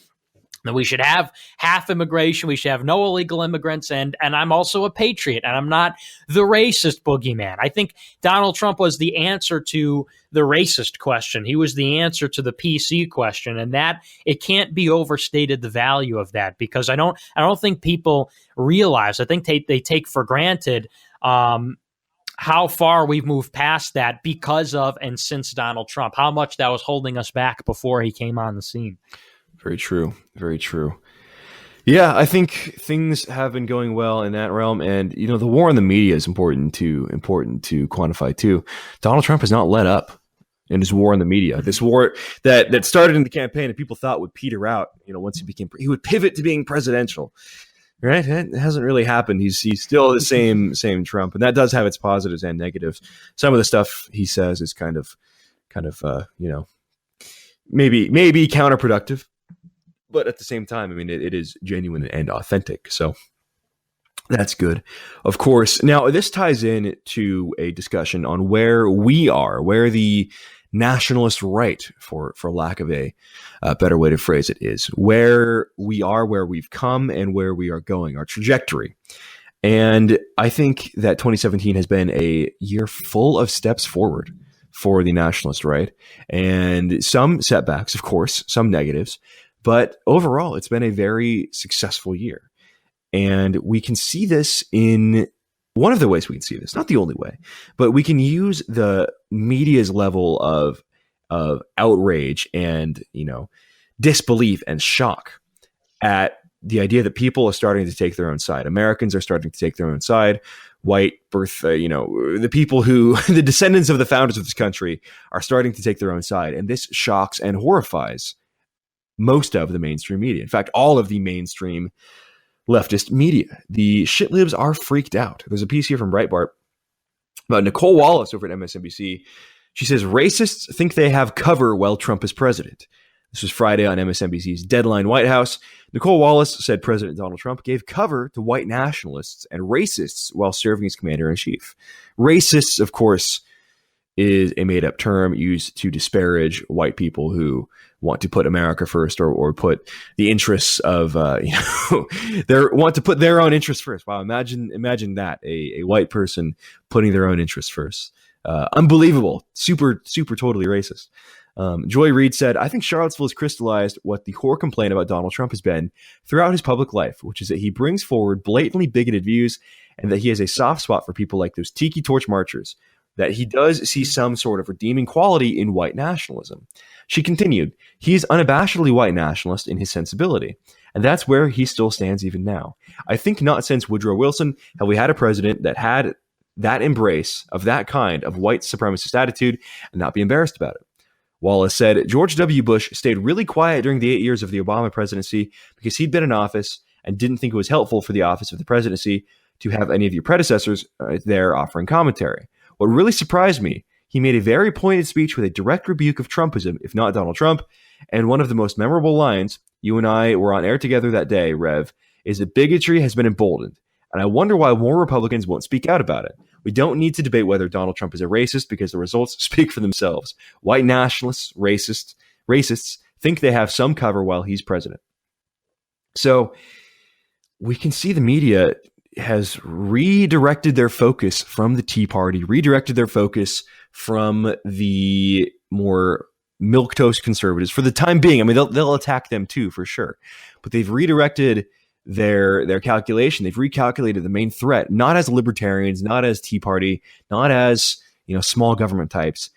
that we should have half immigration, we should have no illegal immigrants, and I'm also a patriot, and I'm not the racist boogeyman. I think Donald Trump was the answer to the racist question. He was the answer to the PC question, and that it can't be overstated, the value of that, because I don't think people realize. I think they take for granted how far we've moved past that because of and since Donald Trump, how much that was holding us back before he came on the scene. Very true. Very true. Yeah, I think things have been going well in that realm, and the war in the media is important to quantify too. Donald Trump has not let up in his war in the media. This war that started in the campaign and people thought would peter out. Once he would pivot to being presidential. Right? It hasn't really happened. He's still the same Trump, and that does have its positives and negatives. Some of the stuff he says is kind of maybe counterproductive. But at the same time, I mean, it is genuine and authentic. So that's good. Of course. Now, this ties in to a discussion on where the nationalist right, for lack of a better way to phrase it, is where we are, where we've come, and where we are going, our trajectory. And I think that 2017 has been a year full of steps forward for the nationalist right, and some setbacks, of course, some negatives. But overall, it's been a very successful year. And we can see this in one of the ways we can see this, not the only way, but we can use the media's level of outrage and, disbelief and shock at the idea that people are starting to take their own side. Americans are starting to take their own side. White the people the descendants of the founders of this country are starting to take their own side. And this shocks and horrifies most of the mainstream media. In fact, all of the mainstream leftist media. The shitlibs are freaked out. There's a piece here from Breitbart about Nicole Wallace over at MSNBC. She says, racists think they have cover while Trump is president. This was Friday on MSNBC's Deadline White House. Nicole Wallace said President Donald Trump gave cover to white nationalists and racists while serving as commander-in-chief. Racists, of course, is a made-up term used to disparage white people who want to put America first or put the interests of, they want to put their own interests first. Wow, imagine that, a white person putting their own interests first. Unbelievable. Super, super totally racist. Joy Reid said, I think Charlottesville has crystallized what the core complaint about Donald Trump has been throughout his public life, which is that he brings forward blatantly bigoted views and that he has a soft spot for people like those tiki torch marchers, that he does see some sort of redeeming quality in white nationalism. She continued, he is unabashedly white nationalist in his sensibility, and that's where he still stands even now. I think not since Woodrow Wilson have we had a president that had that embrace of that kind of white supremacist attitude and not be embarrassed about it. Wallace said George W. Bush stayed really quiet during the 8 years of the Obama presidency because he'd been in office and didn't think it was helpful for the office of the presidency to have any of your predecessors there offering commentary. What really surprised me, he made a very pointed speech with a direct rebuke of Trumpism, if not Donald Trump, and one of the most memorable lines, you and I were on air together that day, Rev, is that bigotry has been emboldened, and I wonder why more Republicans won't speak out about it. We don't need to debate whether Donald Trump is a racist because the results speak for themselves. White nationalists, racists think they have some cover while he's president. So we can see the media has redirected their focus from the Tea Party, redirected their focus from the more milquetoast conservatives for the time being. I mean, they'll attack them too, for sure. But they've redirected their calculation. They've recalculated the main threat, not as libertarians, not as Tea Party, not as, small government types.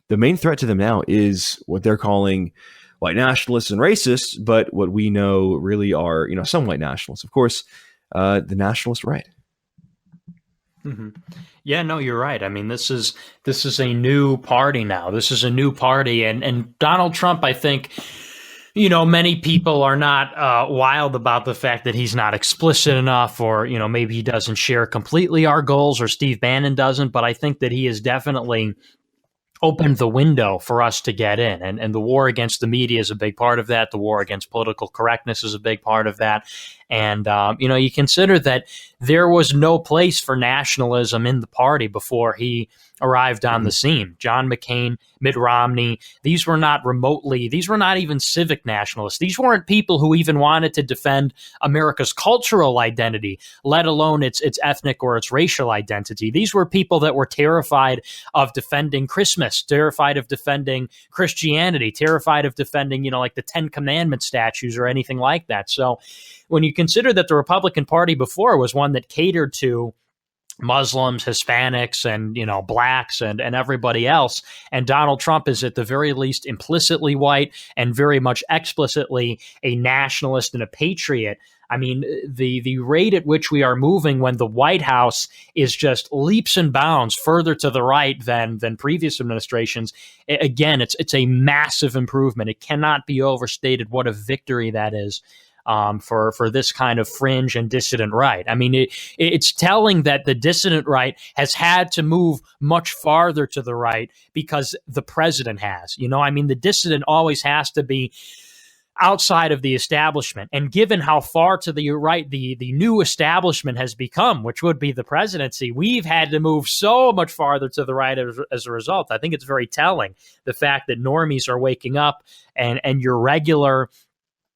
The main threat to them now is what they're calling white nationalists and racists, but what we know really are, some white nationalists. Of course, the nationalist right. Mm-hmm. Yeah, no, you're right. I mean, this is a new party now. This is a new party, and Donald Trump, I think, many people are not wild about the fact that he's not explicit enough, or maybe he doesn't share completely our goals, or Steve Bannon doesn't. But I think that he has definitely opened the window for us to get in. And the war against the media is a big part of that. The war against political correctness is a big part of that. And, you consider that there was no place for nationalism in the party before he arrived on the scene. John McCain, Mitt Romney, these were not even civic nationalists. These weren't people who even wanted to defend America's cultural identity, let alone its ethnic or its racial identity. These were people that were terrified of defending Christmas, terrified of defending Christianity, terrified of defending, like the Ten Commandment statues or anything like that. So when you consider that the Republican Party before was one that catered to Muslims, Hispanics, and blacks and everybody else, and Donald Trump is at the very least implicitly white and very much explicitly a nationalist and a patriot. I mean, the rate at which we are moving when the White House is just leaps and bounds further to the right than previous administrations, again, it's a massive improvement. It cannot be overstated what a victory that is. For this kind of fringe and dissident right. I mean, it's telling that the dissident right has had to move much farther to the right because the president has. The dissident always has to be outside of the establishment. And given how far to the right the new establishment has become, which would be the presidency, we've had to move so much farther to the right as a result. I think it's very telling, the fact that normies are waking up and your regular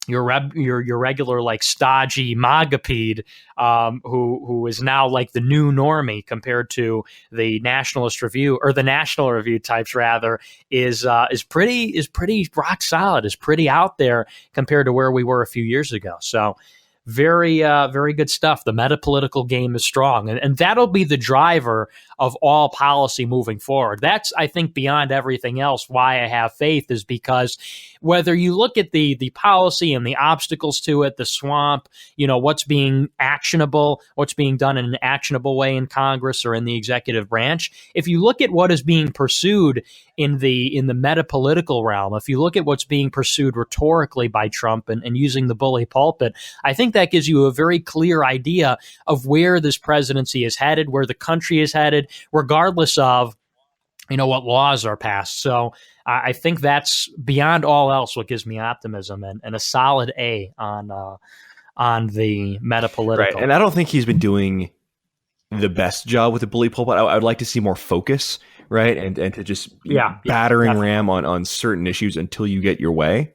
like stodgy MAGA-pede, who is now like the new normie compared to the Nationalist Review, or the National Review types rather, is pretty rock solid, is pretty out there compared to where we were a few years ago. So very good stuff. The metapolitical game is strong, and that'll be the driver of all policy moving forward. That's, I think, beyond everything else, why I have faith, is because whether you look at the policy and the obstacles to it, the swamp, what's being actionable, what's being done in an actionable way in Congress or in the executive branch, if you look at what is being pursued in the metapolitical realm, if you look at what's being pursued rhetorically by Trump and using the bully pulpit, I think that gives you a very clear idea of where this presidency is headed, where the country is headed, regardless of what laws are passed. So I think that's beyond all else what gives me optimism and a solid A on the metapolitical. Right, and I don't think he's been doing the best job with the bully pulpit. I would like to see more focus, right, and to just battering ram on certain issues until you get your way,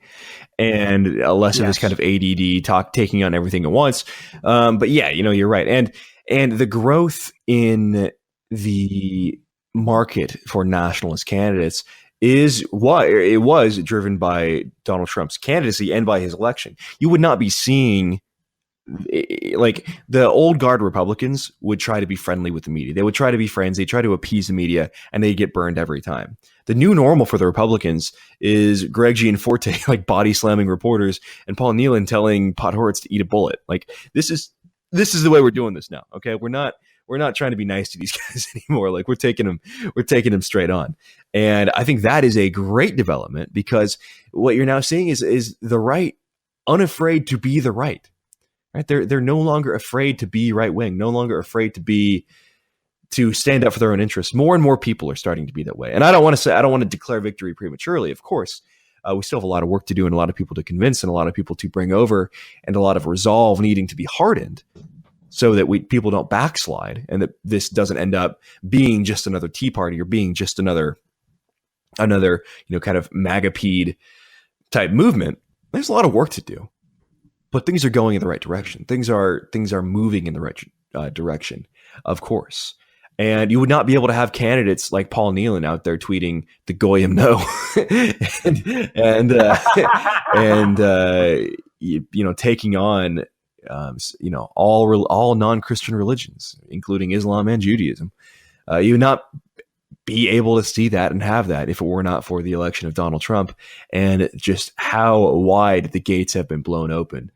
and less of this kind of ADD talk, taking on everything at once. But yeah, you're right, and the growth in the market for nationalist candidates was driven by Donald Trump's candidacy and by his election. You would not be seeing, like, the old guard Republicans would try to be friendly with the media. They would try to be friends. They try to appease the media, and they get burned every time. The new normal for the Republicans is Greg Gianforte like body slamming reporters and Paul Nehlen telling Podhoretz to eat a bullet. Like, this is the way we're doing this now. Okay, we're not trying to be nice to these guys anymore. Like, we're taking them straight on. And I think that is a great development, because what you're now seeing is the right unafraid to be the right. Right? They're no longer afraid to be right wing, no longer afraid to stand up for their own interests. More and more people are starting to be that way. And I don't want to declare victory prematurely. Of course, we still have a lot of work to do, and a lot of people to convince, and a lot of people to bring over, and a lot of resolve needing to be hardened, so that people don't backslide, and that this doesn't end up being just another Tea Party, or being just another kind of MAGA-peed type movement. There's a lot of work to do, but things are going in the right direction. Things are moving in the right direction, of course. And you would not be able to have candidates like Paul Nehlen out there tweeting the Goyim no, and taking on all non-Christian religions, including Islam and Judaism. You would not be able to see that and have that if it were not for the election of Donald Trump, and just how wide the gates have been blown open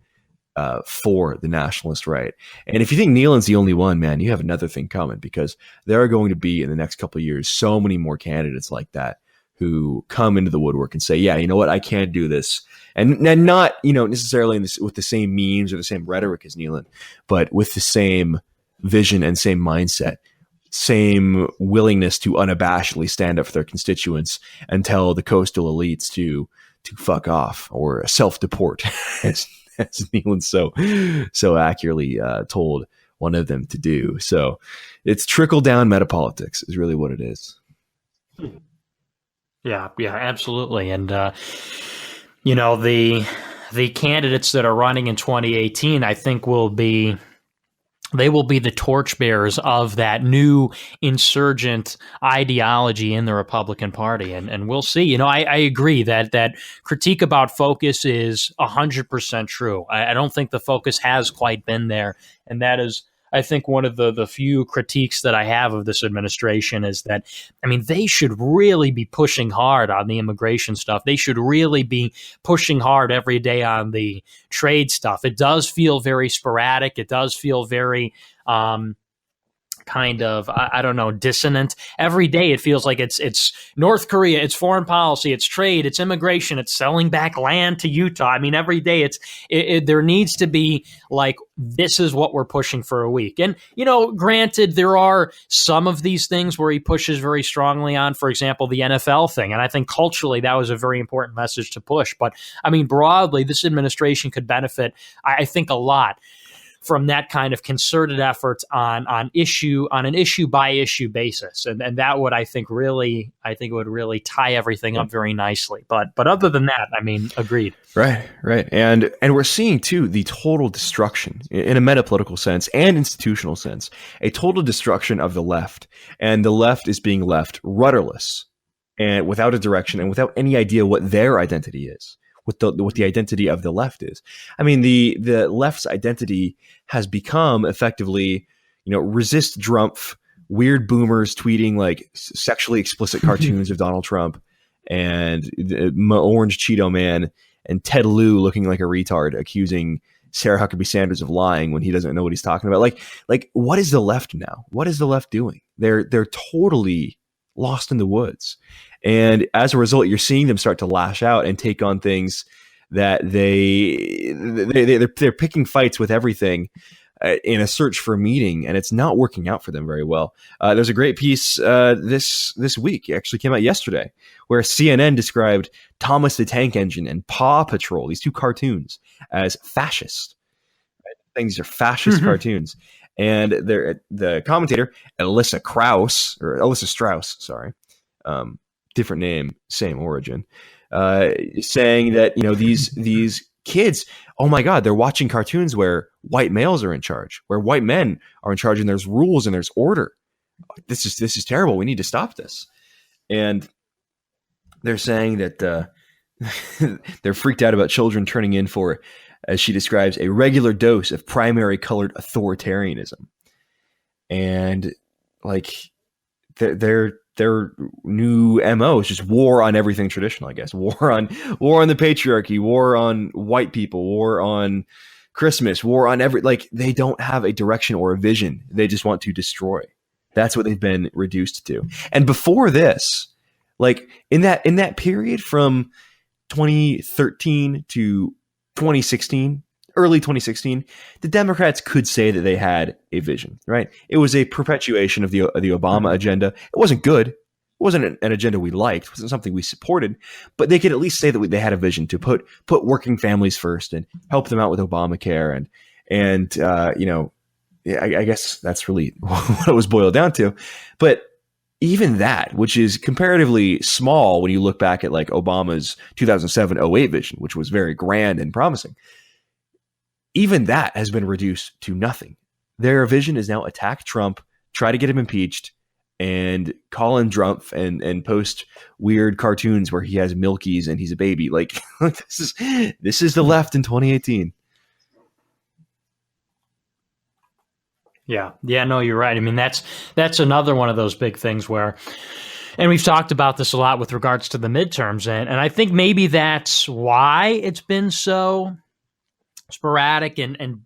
for the nationalist right. And if you think Nehlen's the only one, man, you have another thing coming, because there are going to be, in the next couple of years, so many more candidates like that who come into the woodwork and say, yeah, you know what, I can't do this. And not, necessarily with the same means or the same rhetoric as Nehlen, but with the same vision and same mindset, same willingness to unabashedly stand up for their constituents and tell the coastal elites to fuck off or self-deport, as Nehlen so accurately told one of them to do. So it's trickle-down metapolitics is really what it is. Yeah, absolutely. And, the candidates that are running in 2018, I think they will be the torchbearers of that new insurgent ideology in the Republican Party. And we'll see. I agree that critique about focus is 100% true. I don't think the focus has quite been there. And that is, I think, one of the few critiques that I have of this administration is that, they should really be pushing hard on the immigration stuff. They should really be pushing hard every day on the trade stuff. It does feel very sporadic. It does feel very kind of, I don't know, dissonant. Every day it feels like it's North Korea, it's foreign policy, it's trade, it's immigration, it's selling back land to Utah. Every day there needs to be like, this is what we're pushing for a week. And, granted, there are some of these things where he pushes very strongly on, for example, the NFL thing. And I think culturally that was a very important message to push. But broadly, this administration could benefit, I think, a lot from that kind of concerted effort on an issue by issue basis, and that would I think it would really tie everything up very nicely. But other than that, agreed. Right, and we're seeing too the total destruction in a metapolitical sense and institutional sense, a total destruction of the left, and the left is being left rudderless and without a direction and without any idea what their identity is. What the identity of the left is. The left's identity has become effectively, resist Drumpf, weird boomers tweeting like sexually explicit cartoons of Donald Trump, and Orange Cheeto Man, and Ted Lieu looking like a retard accusing Sarah Huckabee Sanders of lying when he doesn't know what he's talking about. Like what is the left now? What is the left doing? They're totally lost in the woods. And as a result, you're seeing them start to lash out and take on things that they're picking fights with everything in a search for a meeting, and it's not working out for them very well. There's a great piece this week, it actually came out yesterday, where CNN described Thomas the Tank Engine and Paw Patrol, these two cartoons, as fascist. Right? Things are fascist cartoons. And the commentator, Alyssa Strauss, sorry, different name, same origin, saying that these kids, oh my God, they're watching cartoons where white males are in charge, where white men are in charge, and there's rules and there's order. This is terrible. We need to stop this. And they're saying that they're freaked out about children turning in for, as she describes, a regular dose of primary colored authoritarianism. And like their new MO is just war on everything traditional, I guess. War on the patriarchy, war on white people, war on Christmas, war on like they don't have a direction or a vision. They just want to destroy. That's what they've been reduced to. And before this, like in that period from 2013 to 2016, early 2016, the Democrats could say that they had a vision, right? It was a perpetuation of the Obama agenda. It wasn't good. It wasn't an agenda we liked. It wasn't something we supported, but they could at least say that they had a vision to put working families first and help them out with Obamacare. And I guess that's really what it was boiled down to. But even that, which is comparatively small when you look back at like Obama's 2007-08 vision, which was very grand and promising, even that has been reduced to nothing. Their vision is now attack Trump, try to get him impeached, and call him Trump and post weird cartoons where he has milkies and he's a baby. Like this is the left in 2018. Yeah, no, you're right. I mean, that's another one of those big things where, and we've talked about this a lot with regards to the midterms, and I think maybe that's why it's been so sporadic and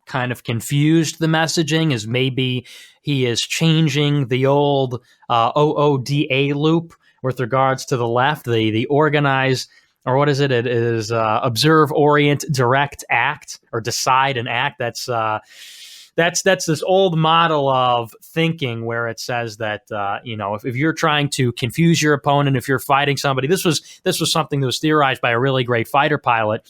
kind of confused. The messaging is maybe he is changing the old OODA loop with regards to the left, the organize, or what is it? It is observe, orient, direct, act, or decide and act. That's this old model of thinking where it says that if you're trying to confuse your opponent, if you're fighting somebody, this was something that was theorized by a really great fighter pilot,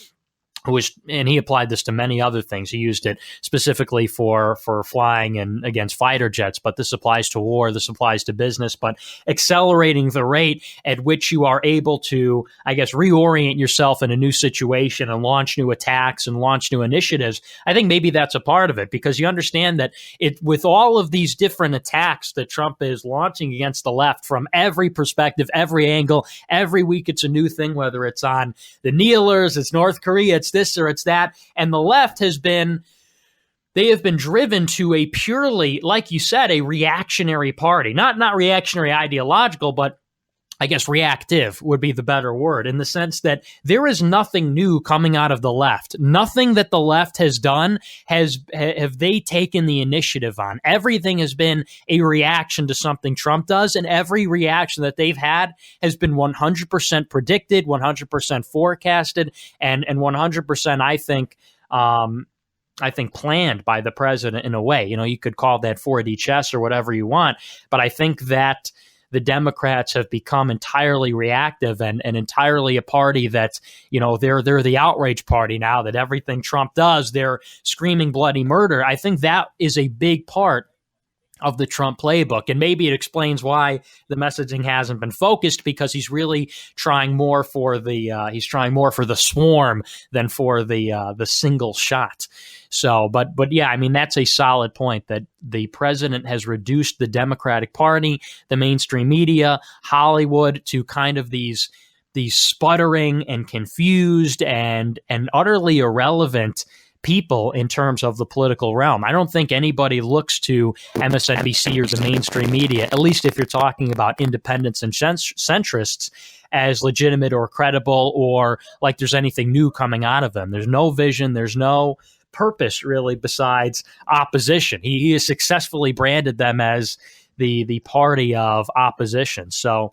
and he applied this to many other things. He used it specifically for flying and against fighter jets, but this applies to war, this applies to business, but accelerating the rate at which you are able to, I guess, reorient yourself in a new situation and launch new attacks and launch new initiatives. I think maybe that's a part of it, because you understand that with all of these different attacks that Trump is launching against the left from every perspective, every angle, every week it's a new thing, whether it's on the kneelers, it's North Korea, it's this or it's that. And the left have been driven to a purely, like you said, a reactionary party. Not reactionary ideological, but I guess reactive would be the better word, in the sense that there is nothing new coming out of the left. Nothing that the left has done have they taken the initiative on. Everything has been a reaction to something Trump does, and every reaction that they've had has been 100% predicted, 100% forecasted, and 100%, I think planned by the president in a way. You could call that 4D chess or whatever you want, but I think that the Democrats have become entirely reactive and entirely a party that, they're the outrage party now, that everything Trump does, they're screaming bloody murder. I think that is a big part of the Trump playbook. And maybe it explains why the messaging hasn't been focused, because he's really trying more for the swarm than for the single shot. So, but yeah, I mean, that's a solid point, that the president has reduced the Democratic Party, the mainstream media, Hollywood, to kind of these sputtering and confused and utterly irrelevant people in terms of the political realm. I don't think anybody looks to MSNBC or the mainstream media, at least if you're talking about independents and centrists, as legitimate or credible, or like there's anything new coming out of them. There's no vision. There's no purpose really besides opposition. He has successfully branded them as the party of opposition. So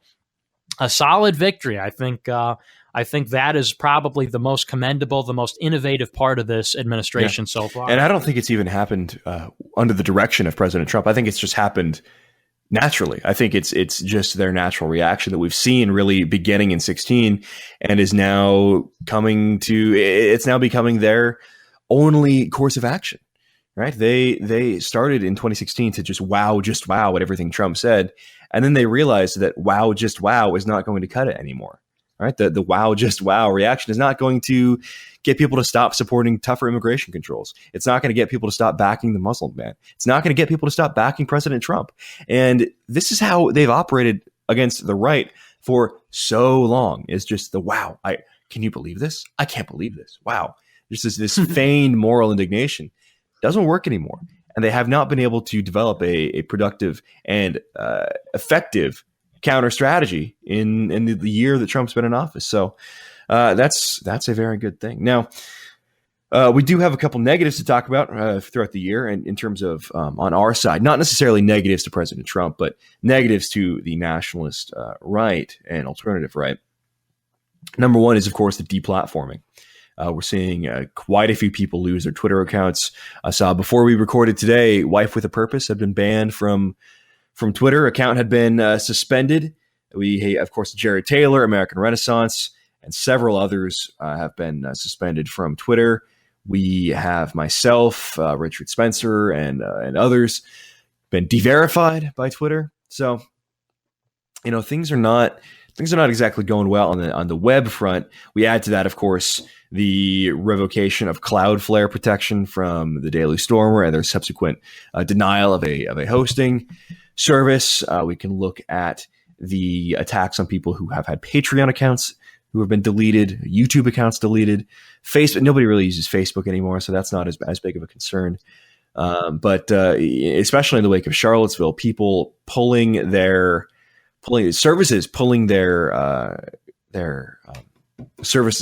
a solid victory. I think that is probably the most commendable, the most innovative part of this administration so far. And I don't think it's even happened under the direction of President Trump. I think it's just happened naturally. I think it's just their natural reaction that we've seen really beginning in 2016 and is now it's now becoming their only course of action, right? They started in 2016 to just wow at everything Trump said. And then they realized that wow is not going to cut it anymore. Right? The wow reaction is not going to get people to stop supporting tougher immigration controls. It's not going to get people to stop backing the Muslim ban. It's not going to get people to stop backing President Trump. And this is how they've operated against the right for so long is just the wow. Can you believe this? I can't believe this. Wow. Just this feigned moral indignation doesn't work anymore. And they have not been able to develop a productive and effective counter strategy in the year that Trump's been in office. So that's a very good thing. Now, we do have a couple negatives to talk about throughout the year, and in terms of on our side, not necessarily negatives to President Trump, but negatives to the nationalist right and alternative right. Number one is, of course, the deplatforming. We're seeing quite a few people lose their Twitter accounts. I saw before we recorded today, Wife with a Purpose had been banned from Twitter. Account had been suspended. We, of course, Jared Taylor, American Renaissance, and several others have been suspended from Twitter. We have myself, Richard Spencer, and others been de-verified by Twitter. So, things are not exactly going well on the web front. We add to that, of course, the revocation of Cloudflare protection from the Daily Stormer and their subsequent denial of a hosting service. We can look at the attacks on people who have had Patreon accounts who have been deleted, YouTube accounts deleted. Facebook, nobody really uses Facebook anymore, so that's not as big of a concern. But especially in the wake of Charlottesville, people pulling their services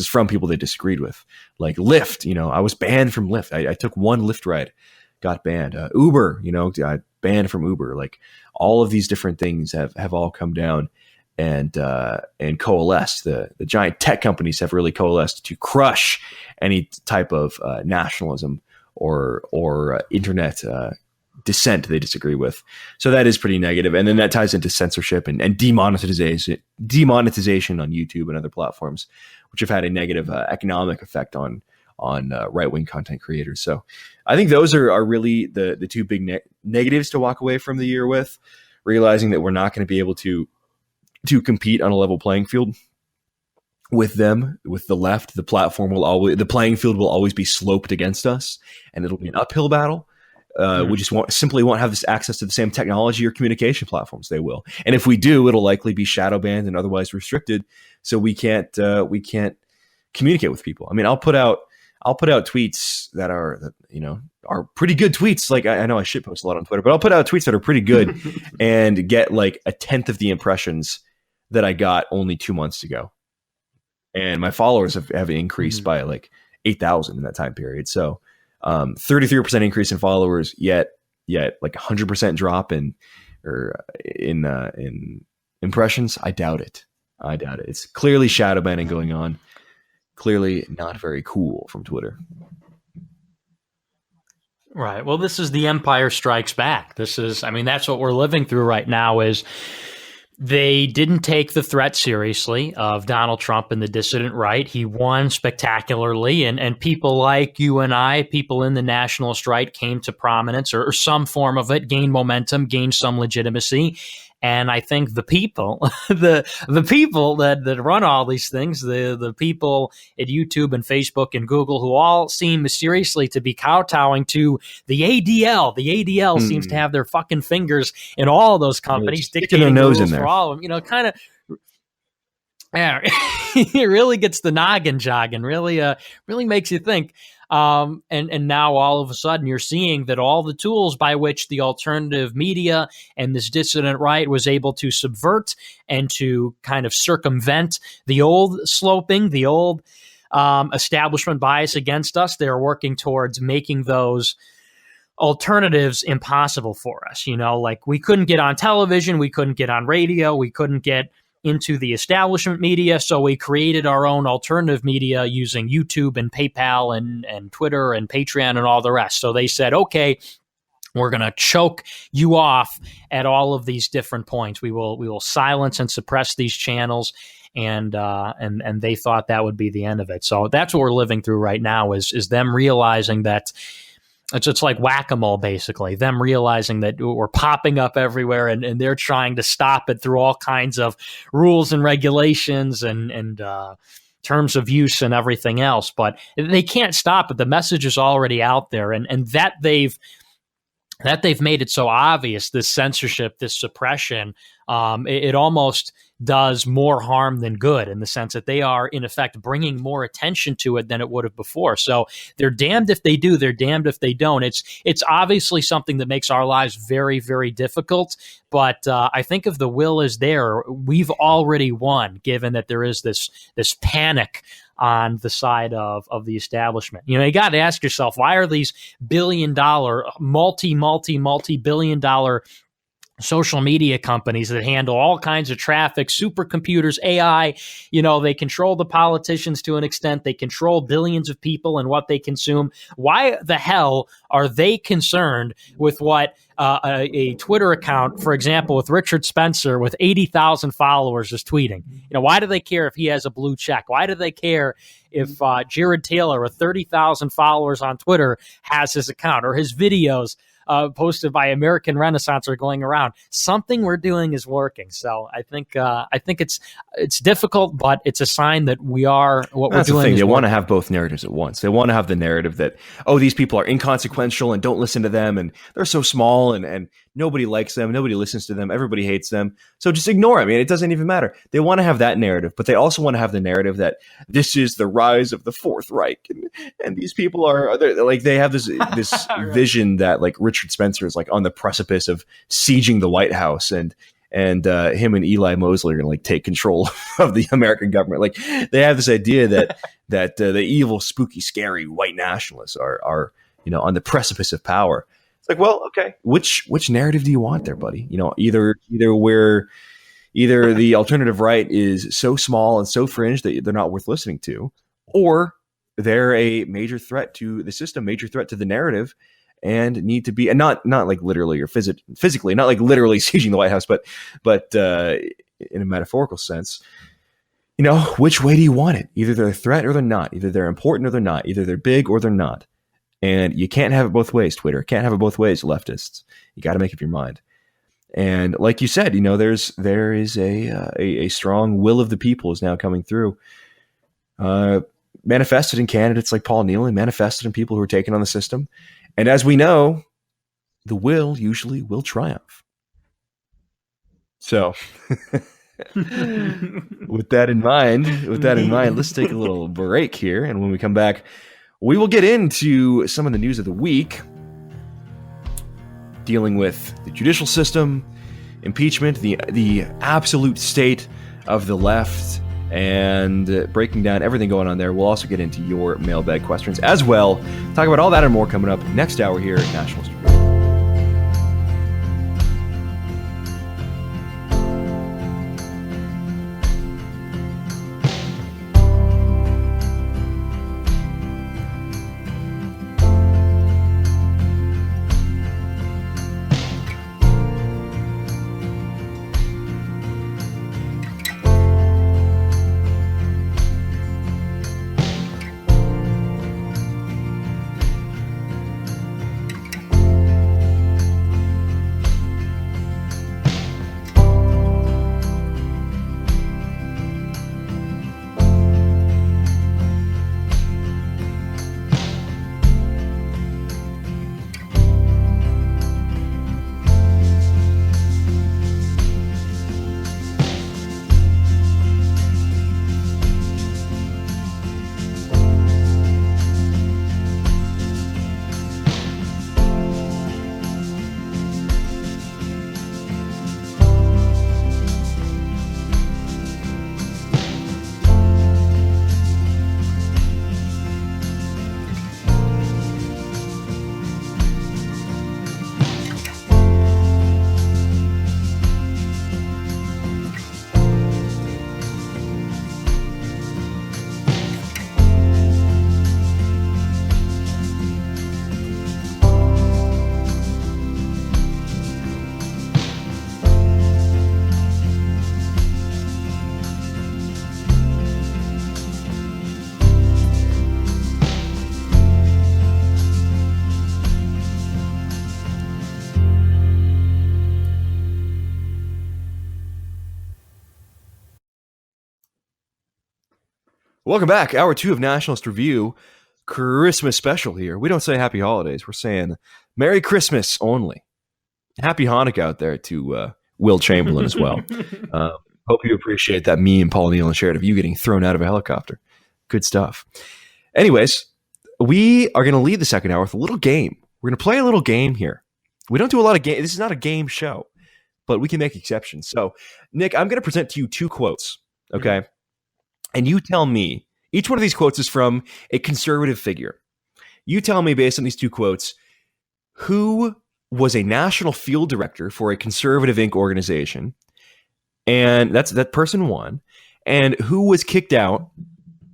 from people they disagreed with, like Lyft. I was banned from Lyft. I took one Lyft ride, got banned. Uber, I banned from Uber. Like all of these different things have all come down and coalesced. The giant tech companies have really coalesced to crush any type of nationalism or internet dissent they disagree with. So that is pretty negative. And then that ties into censorship and demonetization on YouTube and other platforms, which have had a negative economic effect on right-wing content creators. So I think those are really the two big negatives to walk away from the year with, realizing that we're not going to be able to compete on a level playing field with them, with the left. The playing field will always be sloped against us, and it'll be an uphill battle. We just won't have this access to the same technology or communication platforms they will. And if we do, it'll likely be shadow banned and otherwise restricted. So we can't communicate with people. I mean, I'll put out tweets that are pretty good tweets. Like I know I shitpost a lot on Twitter, but I'll put out tweets that are pretty good and get like a tenth of the impressions that I got only 2 months ago. And my followers have increased by like 8,000 in that time period. So 33% increase in followers, yet like 100% drop in impressions. I doubt it. It's clearly shadow banning going on. Clearly not very cool from Twitter. Right. Well, this is the Empire Strikes Back. That's what we're living through right now. Is they didn't take the threat seriously of Donald Trump and the dissident right. He won spectacularly, and people like you and I, people in the nationalist right, came to prominence or some form of it, gained momentum, gained some legitimacy. And I think the people, the people that run all these things, the people at YouTube and Facebook and Google, who all seem mysteriously to be kowtowing to the ADL. The ADL seems to have their fucking fingers in all of those companies, dictating their nose in there for all of them. Kind of. Yeah, it really gets the noggin jogging. Really makes you think. And now all of a sudden you're seeing that all the tools by which the alternative media and this dissident right was able to subvert and to kind of circumvent the old sloping, the old establishment bias against us, they're working towards making those alternatives impossible for us. Like we couldn't get on television, we couldn't get on radio, we couldn't get into the establishment media, so we created our own alternative media using YouTube and PayPal and Twitter and Patreon and all the rest. So they said, okay, we're going to choke you off at all of these different points. We will silence and suppress these channels, and they thought that would be the end of it. So that's what we're living through right now is them realizing that it's like whack-a-mole, basically, them realizing that we're popping up everywhere and they're trying to stop it through all kinds of rules and regulations and terms of use and everything else. But they can't stop it. The message is already out there, and that they've made it so obvious, this censorship, this suppression it almost does more harm than good, in the sense that they are, in effect, bringing more attention to it than it would have before. So they're damned if they do, they're damned if they don't. It's obviously something that makes our lives very, very difficult. But I think if the will is there, we've already won, given that there is this panic on the side of the establishment. You got to ask yourself, why are these billion-dollar, multi-billion-dollar social media companies that handle all kinds of traffic, supercomputers, AI, they control the politicians to an extent, they control billions of people and what they consume. Why the hell are they concerned with what a Twitter account, for example, with Richard Spencer with 80,000 followers is tweeting? Why do they care if he has a blue check? Why do they care if Jared Taylor with 30,000 followers on Twitter has his account, or his videos posted by American Renaissance are going around? Something we're doing is working. So I think it's difficult, but it's a sign that we're doing. That's the thing. They want to have both narratives at once. They want to have the narrative that, these people are inconsequential and don't listen to them, and they're so small, and nobody likes them, nobody listens to them, everybody hates them, so just ignore them. It doesn't even matter. They want to have that narrative, but they also want to have the narrative that this is the rise of the Fourth Reich, and these people are like, they have this right. vision that, like, Richard Spencer is, like, on the precipice of sieging the White House, and him and Eli Mosley are going to, like, take control of the American government. Like, they have this idea that the evil, spooky, scary white nationalists are on the precipice of power. It's like, well, okay, which narrative do you want there, buddy? Either the alternative right is so small and so fringe that they're not worth listening to, or they're a major threat to the system, major threat to the narrative, and need to be, and not like literally or physically, not like literally sieging the White House, but in a metaphorical sense. Which way do you want it? Either they're a threat or they're not. Either they're important or they're not. Either they're big or they're not. And you can't have it both ways, Twitter. Can't have it both ways, leftists. You got to make up your mind. And like you said, there is a strong will of the people is now coming through, manifested in candidates like Paul Neal, manifested in people who are taking on the system. And as we know, the will usually will triumph. So with that in mind, let's take a little break here. And when we come back, we will get into some of the news of the week, dealing with the judicial system, impeachment, the absolute state of the left, and breaking down everything going on there. We'll also get into your mailbag questions as well. Talk about all that and more coming up next hour here at Nationalist. Welcome back. Hour 2 of Nationalist Review, Christmas special here. We don't say Happy Holidays. We're saying Merry Christmas only. Happy Hanukkah out there to Will Chamberlain as well. Hope you appreciate that meme Paul Nealon shared of you getting thrown out of a helicopter. Good stuff. Anyways, we are going to lead the second hour with a little game. We're going to play a little game here. We don't do a lot of games. This is not a game show, but we can make exceptions. So, Nick, I'm going to present to you 2 quotes, okay? And you tell me, each one of these quotes is from a conservative figure. You tell me, based on these 2 quotes, who was a national field director for a conservative Inc. organization, and that's that person 1, and who was kicked out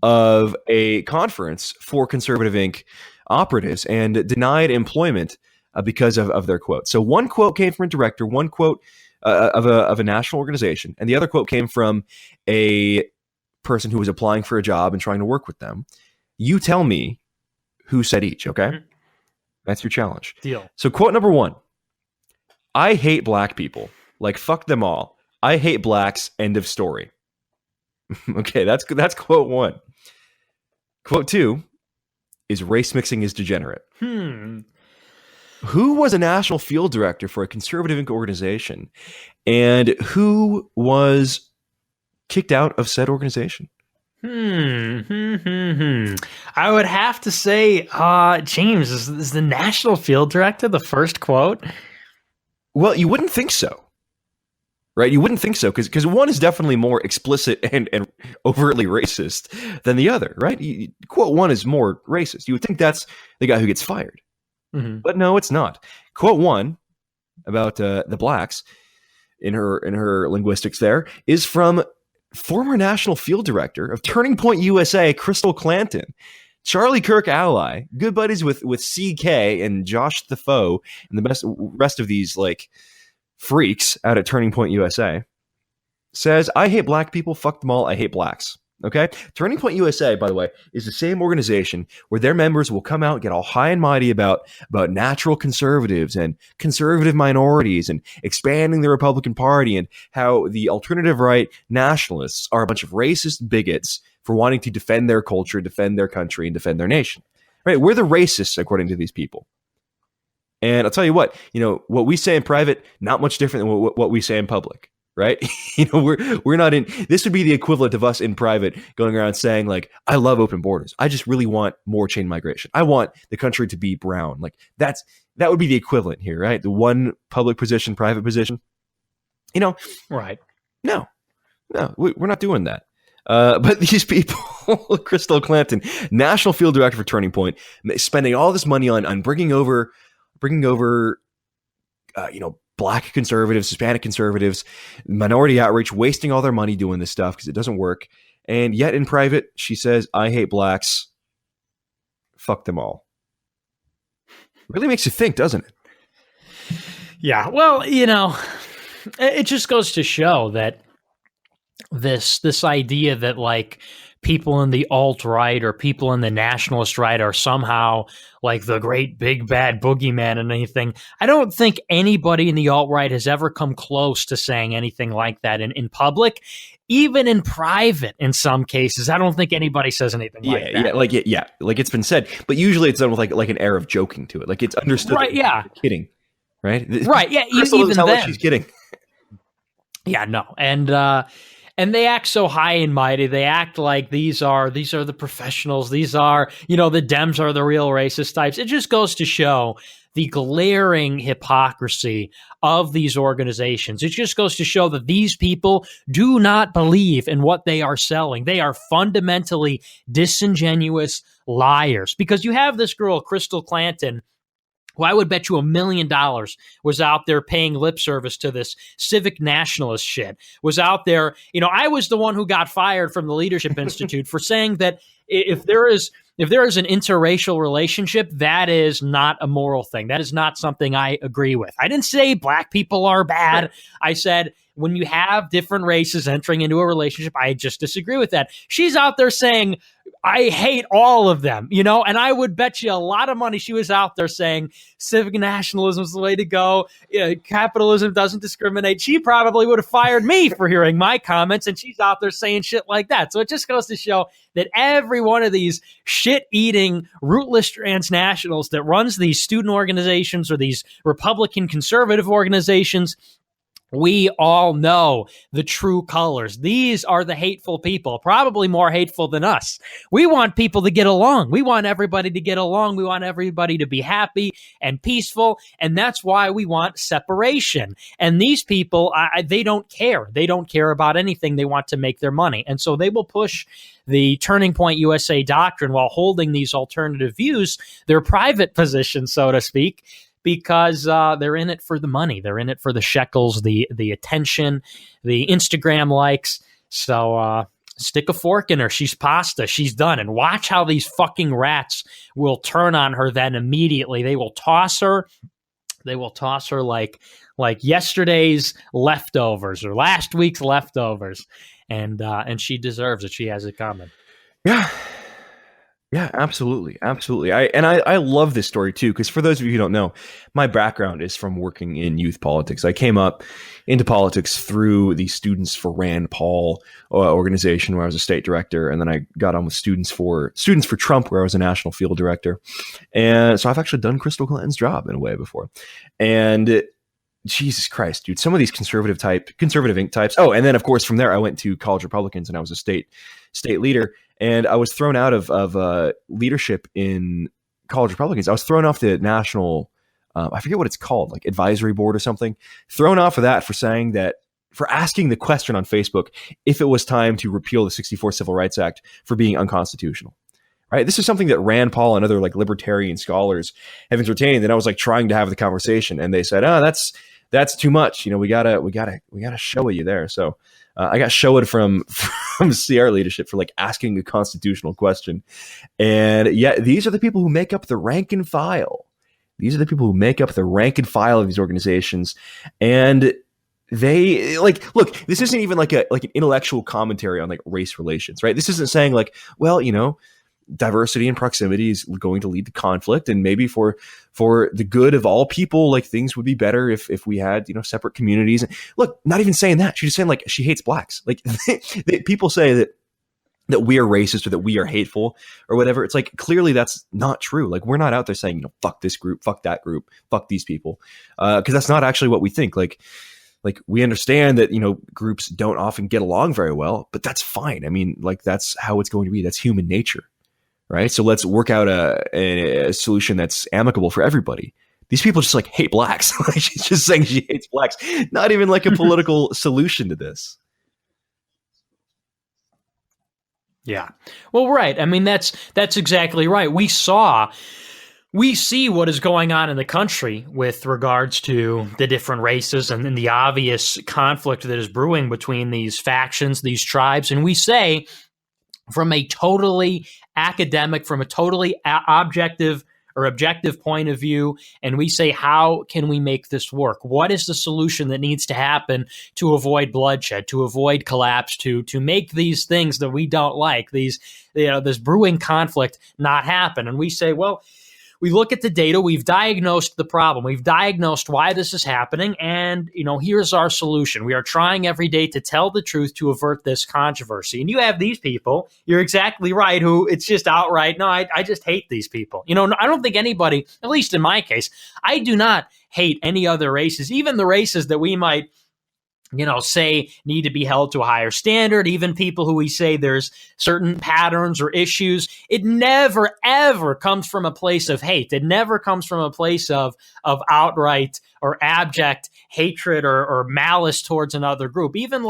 of a conference for conservative Inc. operatives and denied employment because of their quote. So one quote came from a director, one quote of a national organization, and the other quote came from a person who was applying for a job and trying to work with them. You tell me who said each, okay? Mm-hmm. That's your challenge. Deal. So quote number 1, I hate black people. Like, fuck them all. I hate blacks, end of story. Okay, that's quote 1. Quote 2 is race mixing is degenerate. Who was a national field director for a conservative Inc. organization, and who was kicked out of said organization? I would have to say, James, is the national field director the first quote? Well, you wouldn't think so. Right? You wouldn't think so, because one is definitely more explicit and overtly racist than the other, right? Quote 1 is more racist. You would think that's the guy who gets fired. Mm-hmm. But no, it's not. Quote 1 about the blacks in her linguistics there is from former national field director of Turning Point USA, Crystal Clanton. Charlie Kirk ally, good buddies with CK and Josh the Foe and the rest of these like freaks out at Turning Point USA, says, I hate black people, fuck them all, I hate blacks. Okay? Turning Point USA, by the way, is the same organization where their members will come out and get all high and mighty about natural conservatives and conservative minorities and expanding the Republican Party and how the alternative right nationalists are a bunch of racist bigots for wanting to defend their culture, defend their country, and defend their nation. Right? We're the racists, according to these people. And I'll tell you what we say in private, not much different than what we say in public, right? We're not in, this would be the equivalent of us in private going around saying like, I love open borders. I just really want more chain migration. I want the country to be brown. Like that would be the equivalent here, right? The one public position, private position, right. No, we're not doing that. But these people, Crystal Clanton, national field director for Turning Point, spending all this money on bringing over, black conservatives, Hispanic conservatives, minority outreach, wasting all their money doing this stuff because it doesn't work. And yet in private, she says, I hate blacks. Fuck them all. Really makes you think, doesn't it? Yeah. Well, it just goes to show that this idea that like people in the alt-right or people in the nationalist right are somehow like the great big bad boogeyman and anything. I don't think anybody in the alt-right has ever come close to saying anything like that in public, even in private in some cases. I don't think anybody says anything like that. Like it's been said, but usually it's done with like an air of joking to it. Like it's understood. Right, yeah. You're kidding. Right? Right, yeah, even then. She's kidding. Yeah, no. And they act so high and mighty. They act like these are the professionals. These are, the Dems are the real racist types. It just goes to show the glaring hypocrisy of these organizations. It just goes to show that these people do not believe in what they are selling. They are fundamentally disingenuous liars. Because you have this girl, Crystal Clanton, who I would bet you $1 million was out there paying lip service to this civic nationalist shit, was out there. I was the one who got fired from the Leadership Institute for saying that if there is an interracial relationship, that is not a moral thing. That is not something I agree with. I didn't say black people are bad. I said when you have different races entering into a relationship, I just disagree with that. She's out there saying, I hate all of them, and I would bet you a lot of money she was out there saying civic nationalism is the way to go. Capitalism doesn't discriminate. She probably would have fired me for hearing my comments, and she's out there saying shit like that. So it just goes to show that every one of these shit-eating, rootless transnationals that runs these student organizations or these Republican conservative organizations, We all know the true colors. These are the hateful people, probably more hateful than us. We want people to get along. We want everybody to get along. We want everybody to be happy and peaceful. And that's why we want separation. And these people, they don't care. They don't care about anything. They want to make their money. And so they will push the Turning Point USA doctrine while holding these alternative views, their private position, so to speak, because they're in it for the money. They're in it for the shekels, the attention, the Instagram likes. So stick a fork in her. She's pasta. She's done. And watch how these fucking rats will turn on her then immediately. They will toss her. They will toss her like yesterday's leftovers or last week's leftovers. And she deserves it. She has it coming. Yeah. Yeah, absolutely. Absolutely. I love this story too, because for those of you who don't know, my background is from working in youth politics. I came up into politics through the Students for Rand Paul organization, where I was a state director, and then I got on with Students for Trump, where I was a national field director. And so I've actually done Crystal Clinton's job in a way before. And Jesus Christ, dude, some of these conservative ink types. Oh, and then of course from there I went to college Republicans, and I was a state leader. And I was thrown out of leadership in college Republicans. I was thrown off the national, I forget what it's called, like advisory board or something. Thrown off of that for asking the question on Facebook if it was time to repeal the 64 Civil Rights Act for being unconstitutional. Right? This is something that Rand Paul and other like libertarian scholars have entertained. And I was like trying to have the conversation, and they said, "Oh, that's too much. You know, we gotta show you there." So I got showed from CR leadership for like asking a constitutional question. And yeah, these are the people who make up the rank and file. These are the people who make up the rank and file of these organizations. And they like, look, this isn't even like an intellectual commentary on like race relations, right? This isn't saying like, well, you know, diversity and proximity is going to lead to conflict, and maybe for the good of all people, like things would be better if we had, you know, separate communities. And look, not even saying that. She's just saying like she hates blacks. Like people say that we are racist or that we are hateful or whatever. It's like, clearly that's not true. Like, we're not out there saying, you know, fuck this group, fuck that group, fuck these people, because that's not actually what we think. Like we understand that, you know, groups don't often get along very well, but that's fine. I mean, like, that's how it's going to be. That's human nature. Right. So let's work out a solution that's amicable for everybody. These people just like hate blacks. She's just saying she hates blacks. Not even like a political solution to this. Yeah. Well, right. I mean, that's exactly right. We see what is going on in the country with regards to the different races and then the obvious conflict that is brewing between these factions, these tribes. And we say, from a totally academic, from a totally objective point of view, and we say, how can we make this work? What is the solution that needs to happen to avoid bloodshed, to avoid collapse, to make these things that we don't like, these, you know, this brewing conflict not happen? And we say, well, we look at the data, we've diagnosed the problem, we've diagnosed why this is happening, and, you know, here's our solution. We are trying every day to tell the truth to avert this controversy. And you have these people, you're exactly right, who it's just outright, no, I just hate these people. You know, I don't think anybody, at least in my case, I do not hate any other races, even the races that we might, you know, say need to be held to a higher standard, even people who we say there's certain patterns or issues. It never, ever comes from a place of hate. It never comes from a place of outright or abject hatred or malice towards another group. Even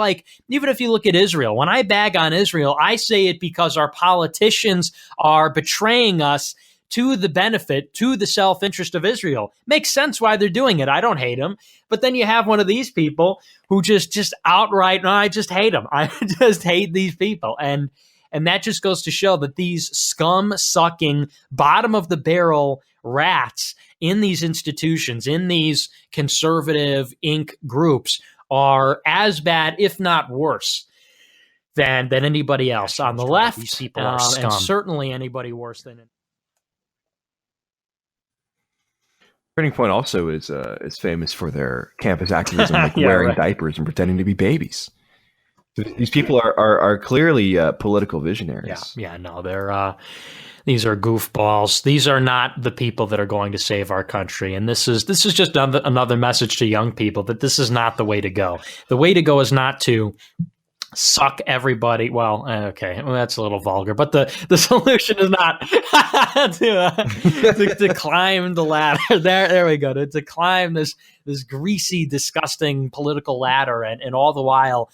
if you look at Israel, when I bag on Israel, I say it because our politicians are betraying us to the benefit, to the self-interest of Israel. Makes sense why they're doing it. I don't hate them. But then you have one of these people who just outright, no, I just hate them. I just hate these people. And that just goes to show that these scum-sucking, bottom-of-the-barrel rats in these institutions, in these conservative ink groups, are as bad, if not worse, than anybody else on the left. These people are scum. And certainly anybody worse than it. Turning Point also is famous for their campus activism, like wearing diapers and pretending to be babies. These people are clearly political visionaries. Yeah, no, these are goofballs. These are not the people that are going to save our country. And this is just another message to young people that this is not the way to go. The way to go is not to suck everybody. Well, okay, well, that's a little vulgar, but the solution is not to climb the ladder. There we go. To climb this greasy, disgusting political ladder, and all the while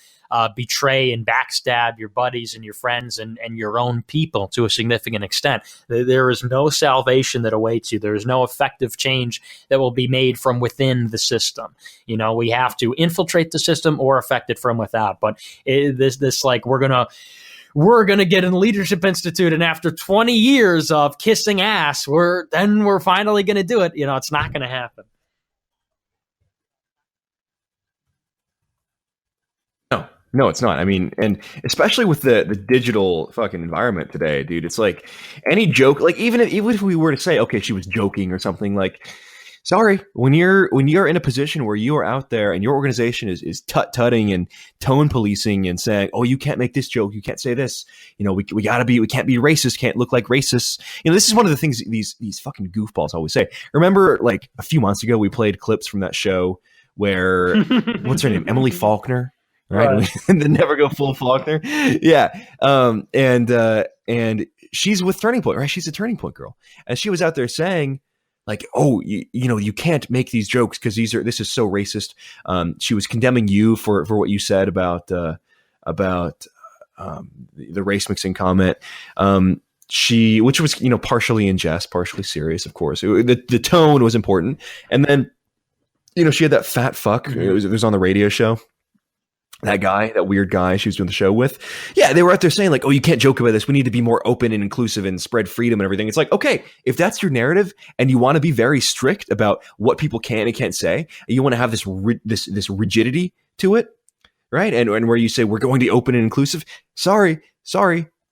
betray and backstab your buddies and your friends and your own people to a significant extent. There is no salvation that awaits you. There is no effective change that will be made from within the system. We have to infiltrate the system or affect it from without. But this like we're gonna get in the Leadership Institute, and after 20 years of kissing ass, we're finally gonna do it. It's not gonna happen. No, it's not. I mean, and especially with the digital fucking environment today, dude, it's like any joke, like even if we were to say, okay, she was joking or something, like, sorry, when you're in a position where you are out there and your organization is tut-tutting and tone policing and saying, oh, you can't make this joke, you can't say this, we can't be racist, can't look like racists. This is one of the things these fucking goofballs always say. Remember, like a few months ago, we played clips from that show where what's her name, Emily Faulkner. Right. And then never go full Faulkner. Yeah. And she's with Turning Point, right? She's a Turning Point girl. And she was out there saying, like, oh, you can't make these jokes because this is so racist. She was condemning you for what you said about the race mixing comment. Which was, partially in jest, partially serious, of course. The tone was important. And then, she had that fat fuck. It was on the radio show. That weird guy she was doing the show with. Yeah, they were out there saying like, oh, you can't joke about this. We need to be more open and inclusive and spread freedom and everything. It's like, okay, if that's your narrative and you want to be very strict about what people can and can't say, and you want to have this rigidity to it, right? And where you say we're going to be open and inclusive. Sorry,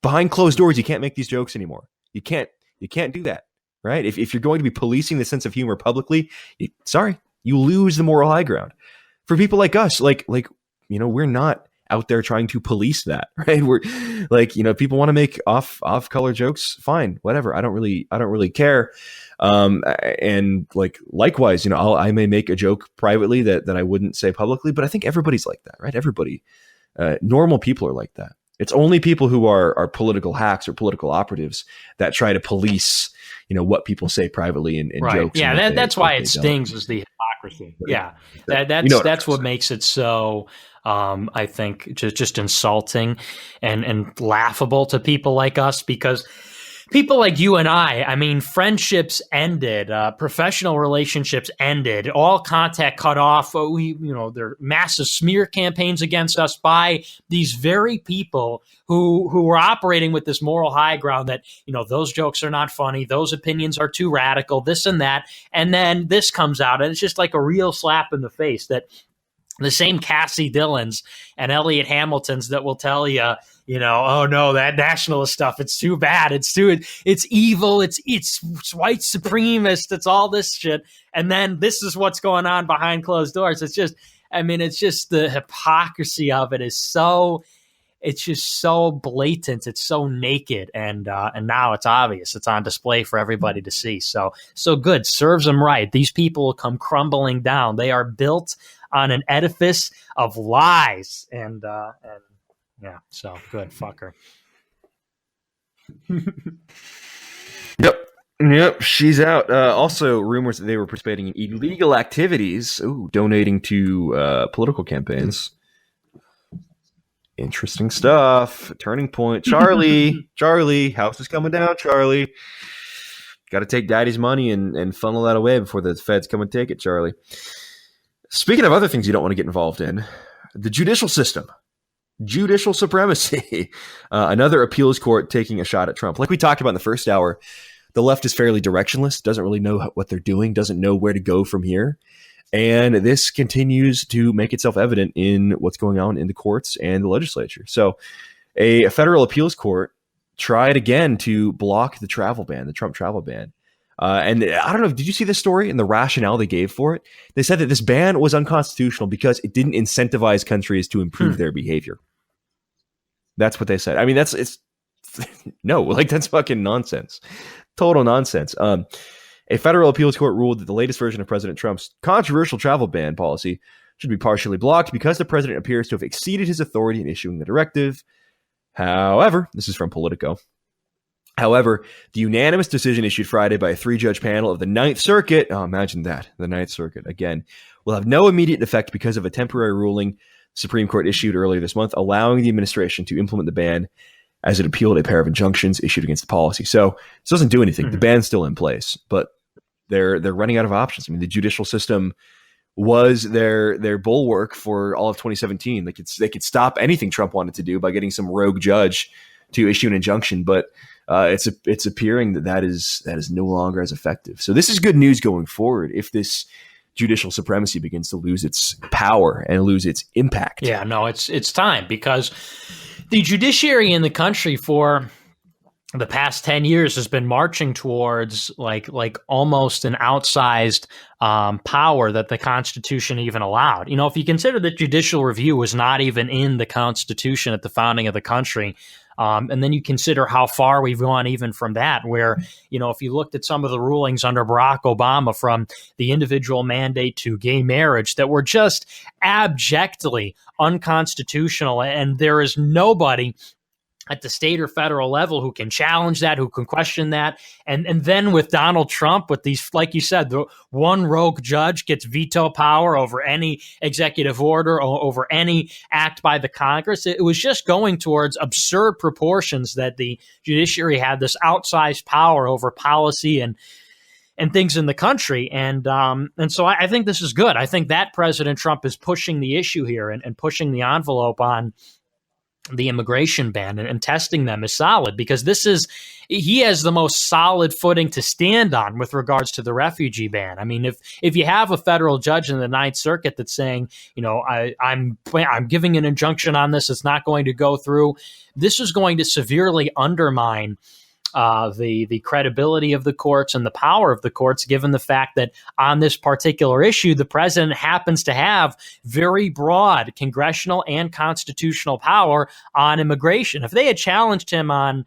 behind closed doors, you can't make these jokes anymore. You can't do that, right? If you're going to be policing the sense of humor publicly, you lose the moral high ground. For people like us, like. We're not out there trying to police that, right? We're like, people want to make off color jokes, fine, whatever. I don't really care. And like, likewise, I may make a joke privately that I wouldn't say publicly, but I think everybody's like that, right? Everybody, normal people are like that. It's only people who are political hacks or political operatives that try to police, what people say privately in right. jokes. Yeah, that's why it stings is the hypocrisy. Yeah, that's what makes it so. I think just insulting and laughable to people like us, because people like you and I mean, friendships ended, professional relationships ended, all contact cut off. There are massive smear campaigns against us by these very people who were operating with this moral high ground that, those jokes are not funny, those opinions are too radical, this and that. And then this comes out and it's just like a real slap in the face that the same Cassie Dillons and Elliot Hamiltons that will tell you, oh no, that nationalist stuff, it's too bad. It's evil. It's white supremacist. It's all this shit. And then this is what's going on behind closed doors. It's just the hypocrisy of it is so, it's just so blatant. It's so naked. And now it's obvious. It's on display for everybody to see. So good. Serves them right. These people will come crumbling down. They are built on an edifice of lies. And yeah, so good. Fucker. Yep, she's out. Also, rumors that they were participating in illegal activities, donating to political campaigns. Interesting stuff. Turning Point. Charlie, house is coming down, Charlie. Got to take daddy's money and funnel that away before the feds come and take it, Charlie. Speaking of other things you don't want to get involved in, the judicial system. Judicial supremacy. Another appeals court taking a shot at Trump. Like we talked about in the first hour, the left is fairly directionless, doesn't really know what they're doing, doesn't know where to go from here. And this continues to make itself evident in what's going on in the courts and the legislature. So a federal appeals court tried again to block the travel ban, the Trump travel ban. And I don't know, did you see this story and the rationale they gave for it? They said that this ban was unconstitutional because it didn't incentivize countries to improve their behavior. That's what they said. I mean, it's no, like that's fucking nonsense. Total nonsense. A federal appeals court ruled that the latest version of President Trump's controversial travel ban policy should be partially blocked because the president appears to have exceeded his authority in issuing the directive. However, this is from Politico. However, the unanimous decision issued Friday by a 3-judge panel of the Ninth Circuit, imagine that, the Ninth Circuit, again, will have no immediate effect because of a temporary ruling the Supreme Court issued earlier this month, allowing the administration to implement the ban as it appealed a pair of injunctions issued against the policy. So this doesn't do anything. The ban's still in place, but they're running out of options. I mean, the judicial system was their bulwark for all of 2017. They could stop anything Trump wanted to do by getting some rogue judge to issue an injunction, but it's appearing that is no longer as effective. So this is good news going forward if this judicial supremacy begins to lose its power and lose its impact. Yeah, no, it's time, because the judiciary in the country for the past 10 years has been marching towards like almost an outsized power that the Constitution even allowed. You know, if you consider that judicial review was not even in the Constitution at the founding of the country, and then you consider how far we've gone even from that, where, you know, if you looked at some of the rulings under Barack Obama, from the individual mandate to gay marriage, that were just abjectly unconstitutional, and there is nobody at the state or federal level who can challenge that, who can question that. And then with Donald Trump, with these, like you said, the one rogue judge gets veto power over any executive order or over any act by the Congress. It was just going towards absurd proportions that the judiciary had this outsized power over policy and things in the country. And so I think this is good. I think that President Trump is pushing the issue here and pushing the envelope on the immigration ban and testing them is solid, because he has the most solid footing to stand on with regards to the refugee ban. I mean, if you have a federal judge in the Ninth Circuit that's saying, you know, I'm giving an injunction on this, it's not going to go through, this is going to severely undermine the credibility of the courts and the power of the courts, given the fact that on this particular issue, the president happens to have very broad congressional and constitutional power on immigration. If they had challenged him on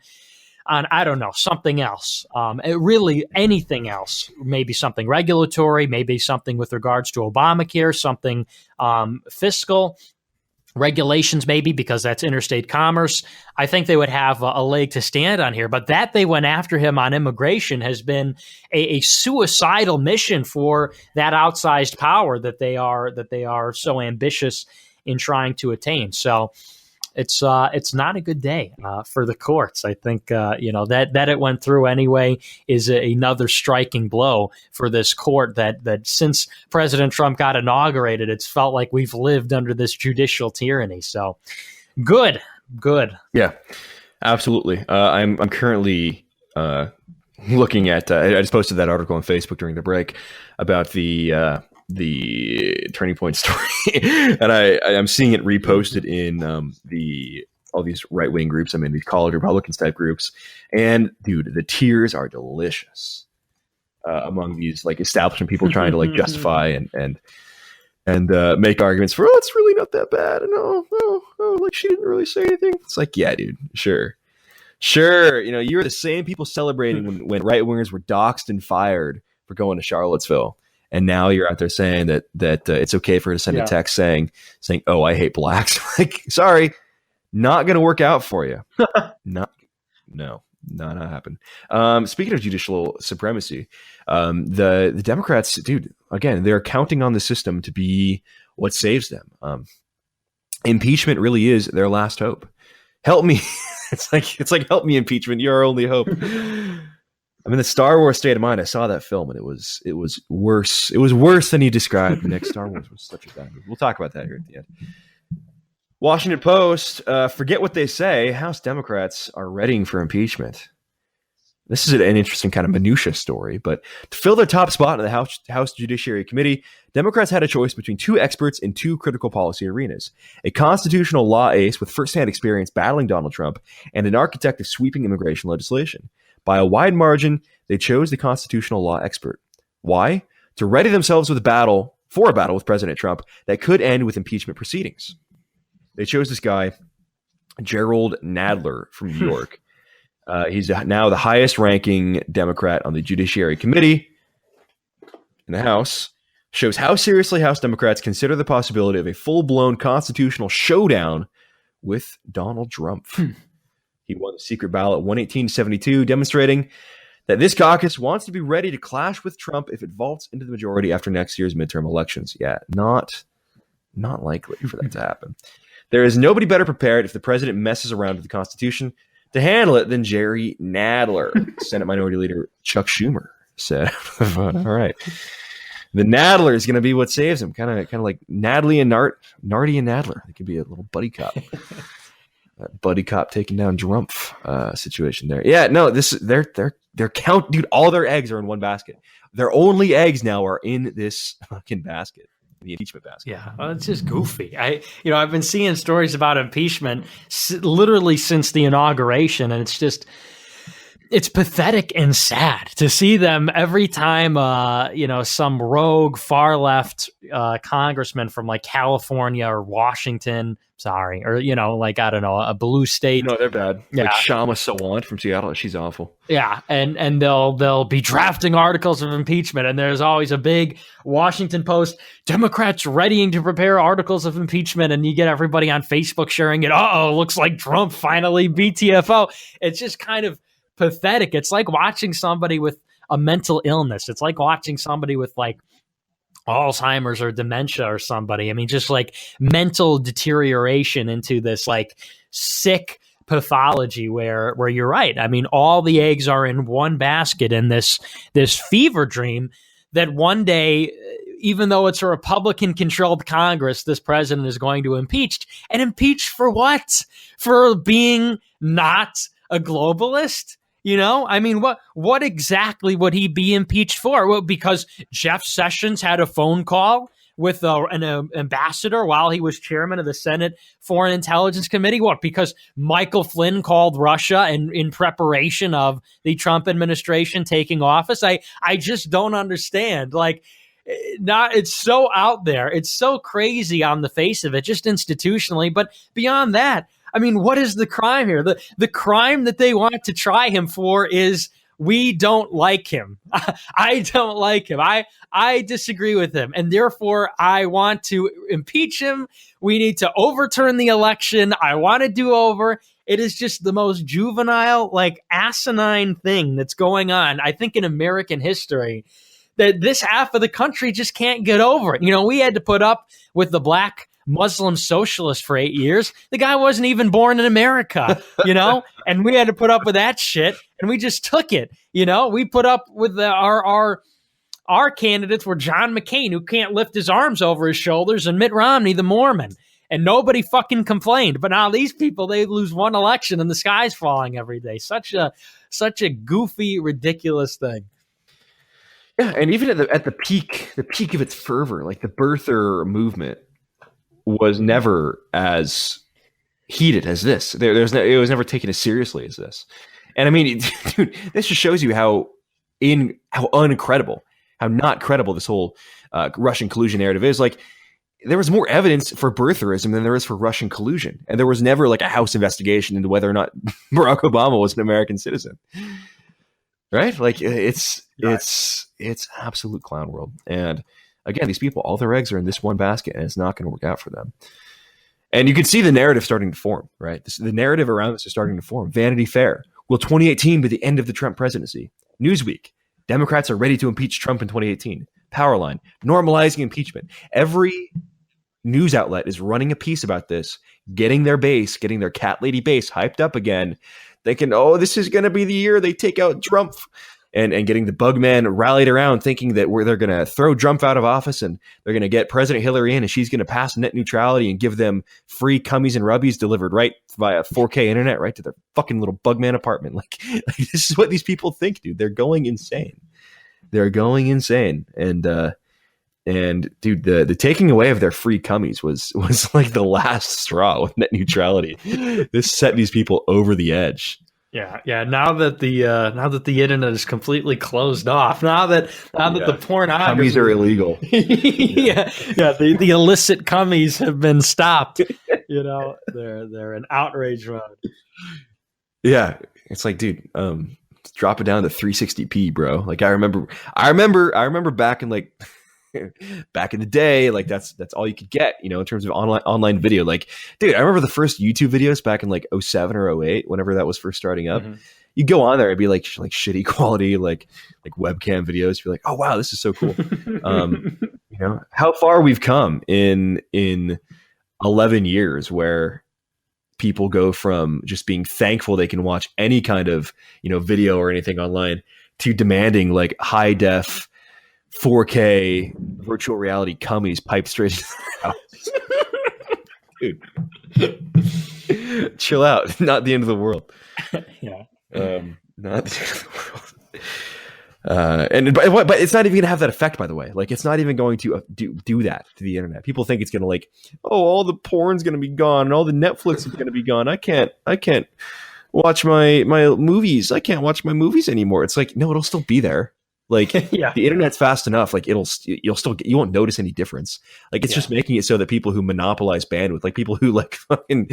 I don't know, something else, really anything else, maybe something regulatory, maybe something with regards to Obamacare, something fiscal, regulations maybe, because that's interstate commerce, I think they would have a leg to stand on here. But that they went after him on immigration has been a suicidal mission for that outsized power that they are so ambitious in trying to attain. So it's not a good day for the courts. I think that it went through anyway is another striking blow for this court that since President Trump got inaugurated, it's felt like we've lived under this judicial tyranny. So good. Yeah, absolutely. I'm currently looking at. I just posted that article on Facebook during the break about the Turning Point story, and I'm seeing it reposted in all these right-wing groups. I'm in these college Republicans type groups, and dude, the tears are delicious among these like establishment people trying to like justify and make arguments for, it's really not that bad, and like she didn't really say anything. It's like, yeah, dude, sure. You know, you're the same people celebrating when right-wingers were doxxed and fired for going to Charlottesville. And now you're out there saying that it's okay for her to send a text saying, "Oh, I hate blacks." Like, sorry, not going to work out for you. Not happen. Speaking of judicial supremacy, the Democrats, dude, again, they're counting on the system to be what saves them. Impeachment really is their last hope. Help me. It's like help me, impeachment. You're our only hope. I'm in the Star Wars state of mind. I saw that film and it was worse. It was worse than you described. The next Star Wars was such a bad movie. We'll talk about that here at the end. Washington Post, forget what they say. House Democrats are readying for impeachment. This is an interesting kind of minutia story, but to fill their top spot in the House Judiciary Committee, Democrats had a choice between two experts in two critical policy arenas: a constitutional law ace with firsthand experience battling Donald Trump, and an architect of sweeping immigration legislation. By a wide margin, they chose the constitutional law expert. Why? To ready themselves for a battle with President Trump that could end with impeachment proceedings. They chose this guy, Gerald Nadler from New York. He's now the highest-ranking Democrat on the Judiciary Committee in the House. Shows how seriously House Democrats consider the possibility of a full-blown constitutional showdown with Donald Trump. He won the secret ballot 118-72, demonstrating that this caucus wants to be ready to clash with Trump if it vaults into the majority after next year's midterm elections. Yeah, not likely for that to happen. There is nobody better prepared if the president messes around with the Constitution to handle it than Jerry Nadler, Senate Minority Leader Chuck Schumer said. All right. The Nadler is going to be what saves him. Kind of like Natalie and Nardi and Nadler. It could be a little buddy cop. Buddy cop taking down Drumpf situation there. Yeah, no, they're count, dude. All their eggs are in one basket. Their only eggs now are in this fucking basket, the impeachment basket. Yeah, well, it's just goofy. I've been seeing stories about impeachment literally since the inauguration, and it's pathetic and sad to see them every time, some rogue far left congressman from like California or Washington, or, I don't know, a blue state. No, they're bad. Yeah. Like Shama Sawant from Seattle. She's awful. Yeah. And they'll be drafting articles of impeachment. And there's always a big Washington Post, Democrats readying to prepare articles of impeachment. And you get everybody on Facebook sharing it. Looks like Trump finally BTFO. It's just kind of pathetic. It's like watching somebody with a mental illness. It's like watching somebody with like Alzheimer's or dementia or somebody. I mean, just like mental deterioration into this like sick pathology where you're right. I mean, all the eggs are in one basket in this fever dream that one day, even though it's a Republican controlled Congress, this president is going to impeach. And impeach for what? For being not a globalist? I mean, what exactly would he be impeached for? Well, because Jeff Sessions had a phone call with an ambassador while he was chairman of the Senate Foreign Intelligence Committee? What? Because Michael Flynn called Russia in preparation of the Trump administration taking office? I just don't understand. Like, it's so out there. It's so crazy on the face of it, just institutionally. But beyond that, I mean, what is the crime here? The crime that they want to try him for is we don't like him. I don't like him. I disagree with him. And therefore, I want to impeach him. We need to overturn the election. I want to do over. It is just the most juvenile, like asinine thing that's going on, I think, in American history, that this half of the country just can't get over it. We had to put up with the black Muslim socialist for 8 years. The guy wasn't even born in America, and we had to put up with that shit, and we just took it. We put up with our candidates were John McCain, who can't lift his arms over his shoulders, and Mitt Romney, the Mormon, and nobody fucking complained. But now these people, they lose one election and the sky's falling every day. Such a goofy, ridiculous thing. Yeah, and even at the peak of its fervor, like the birther movement was never as heated as this. It was never taken as seriously as this. And I mean, dude, this just shows you how uncredible, how not credible this whole Russian collusion narrative is. Like, there was more evidence for birtherism than there is for Russian collusion. And there was never like a House investigation into whether or not Barack Obama was an American citizen. Right? Like, it's absolute clown world. And again, these people, all their eggs are in this one basket, and it's not going to work out for them. And you can see the narrative starting to form, right? The narrative around this is starting to form. Vanity Fair. Will 2018 be the end of the Trump presidency? Newsweek. Democrats are ready to impeach Trump in 2018. Powerline. Normalizing impeachment. Every news outlet is running a piece about this, getting their cat lady base hyped up again, thinking, this is going to be the year they take out Trump. And getting the bugman rallied around, thinking that they're going to throw Trump out of office and they're going to get President Hillary in, and she's going to pass net neutrality and give them free cummies and rubbies delivered right via 4K internet right to their fucking little bugman apartment. Like this is what these people think, dude. They're going insane. And dude, the taking away of their free cummies was like the last straw with net neutrality. This set these people over the edge. Yeah. Now that the internet is completely closed off, now that the pornography Cummies are illegal. the illicit cummies have been stopped. They're in outrage mode. Yeah, it's like, dude, drop it down to 360p, bro. Like I remember back in like back in the day, like that's all you could get, in terms of online video. Like, dude, I remember the first YouTube videos back in like 07 or 08, whenever that was first starting up. Mm-hmm. You go on there, it'd be like shitty quality, like webcam videos. You're like, oh wow, this is so cool. How far we've come in 11 years, where people go from just being thankful they can watch any kind of video or anything online to demanding like high def 4K virtual reality cummies piped straight into their house. Dude, chill out. Not the end of the world. Yeah. Not the end of the world. But it's not even going to have that effect, by the way. Like, it's not even going to do that to the internet. People think it's going to like, oh, all the porn's going to be gone and all the Netflix is going to be gone. I can't watch my movies. I can't watch my movies anymore. It's like, no, it'll still be there. Like, The internet's you won't notice any difference. Like, it's just making it so that people who monopolize bandwidth, like people who like fucking,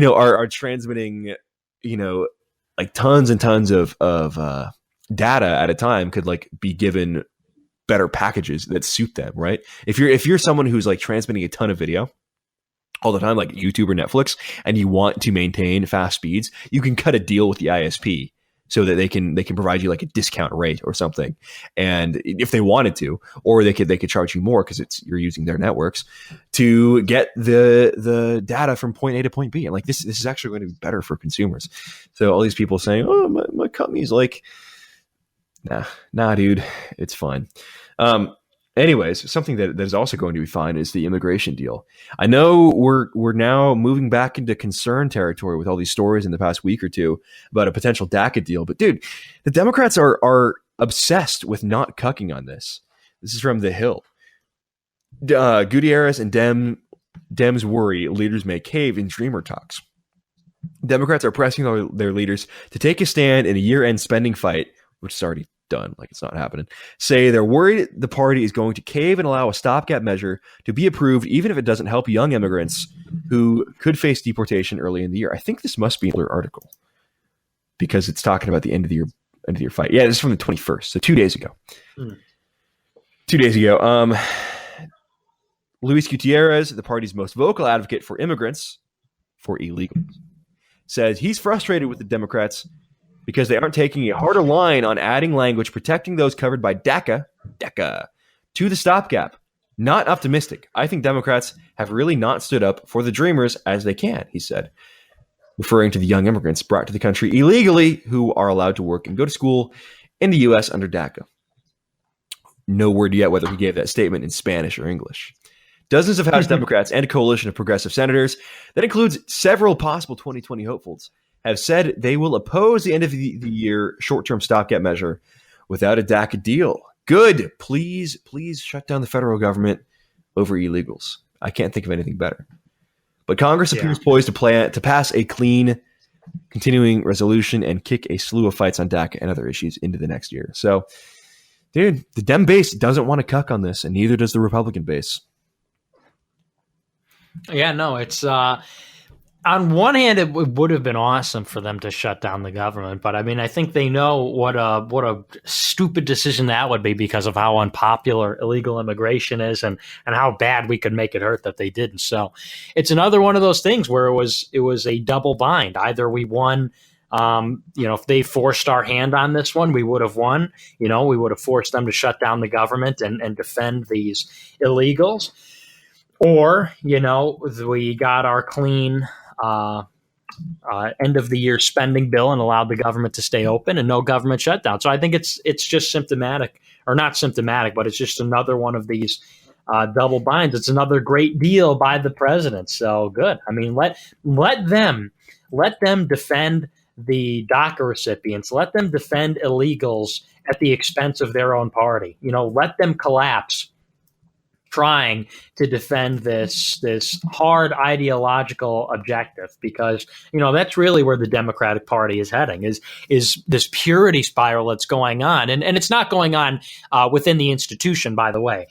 are transmitting, like tons and tons of data at a time, could like be given better packages that suit them, right? If you're someone who's like transmitting a ton of video all the time, like YouTube or Netflix, and you want to maintain fast speeds, you can cut a deal with the ISP so that they can provide you like a discount rate or something. And if they wanted to, or they could charge you more because you're using their networks to get the data from point A to point B. And like this is actually going to be better for consumers. So all these people saying, oh, my company's like, nah, dude, it's fine. Anyways, something that is also going to be fine is the immigration deal. I know we're now moving back into concern territory with all these stories in the past week or two about a potential DACA deal. But dude, the Democrats are obsessed with not cucking on this. This is from The Hill. Gutierrez and Dems worry leaders may cave in dreamer talks. Democrats are pressing their leaders to take a stand in a year-end spending fight, which is already done, like it's not happening. Say they're worried the party is going to cave and allow a stopgap measure to be approved, even if it doesn't help young immigrants who could face deportation early in the year. I think this must be an article because it's talking about the end of the year fight. Yeah, this is from the 21st, so 2 days ago. 2 days ago. Luis Gutierrez, the party's most vocal advocate for immigrants, for illegals, says he's frustrated with the Democrats because they aren't taking a harder line on adding language protecting those covered by DACA to the stopgap. Not optimistic. I think Democrats have really not stood up for the dreamers as they can, he said, referring to the young immigrants brought to the country illegally who are allowed to work and go to school in the U.S. under DACA. No word yet whether he gave that statement in Spanish or English. Dozens of House Democrats and a coalition of progressive senators that includes several possible 2020 hopefuls have said they will oppose the end of the year short-term stopgap measure without a DACA deal. Good. Please shut down the federal government over illegals. I can't think of anything better. But Congress appears poised to pass a clean, continuing resolution and kick a slew of fights on DACA and other issues into the next year. So, dude, the Dem base doesn't want to cuck on this, and neither does the Republican base. Yeah, no, it's on one hand, it would have been awesome for them to shut down the government, but I mean, I think they know what a stupid decision that would be because of how unpopular illegal immigration is and how bad we could make it hurt that they didn't. So it's another one of those things where it was a double bind. Either we won, if they forced our hand on this one, we would have won. We would have forced them to shut down the government and defend these illegals. Or, we got our clean end of the year spending bill and allowed the government to stay open and no government shutdown. So I think it's just symptomatic, or not symptomatic, but it's just another one of these double binds. It's another great deal by the president. So good. I mean, let them defend the DACA recipients. Let them defend illegals at the expense of their own party. Let them collapse trying to defend this hard ideological objective, because that's really where the Democratic Party is heading, is this purity spiral that's going on, and it's not going on within the institution, by the way.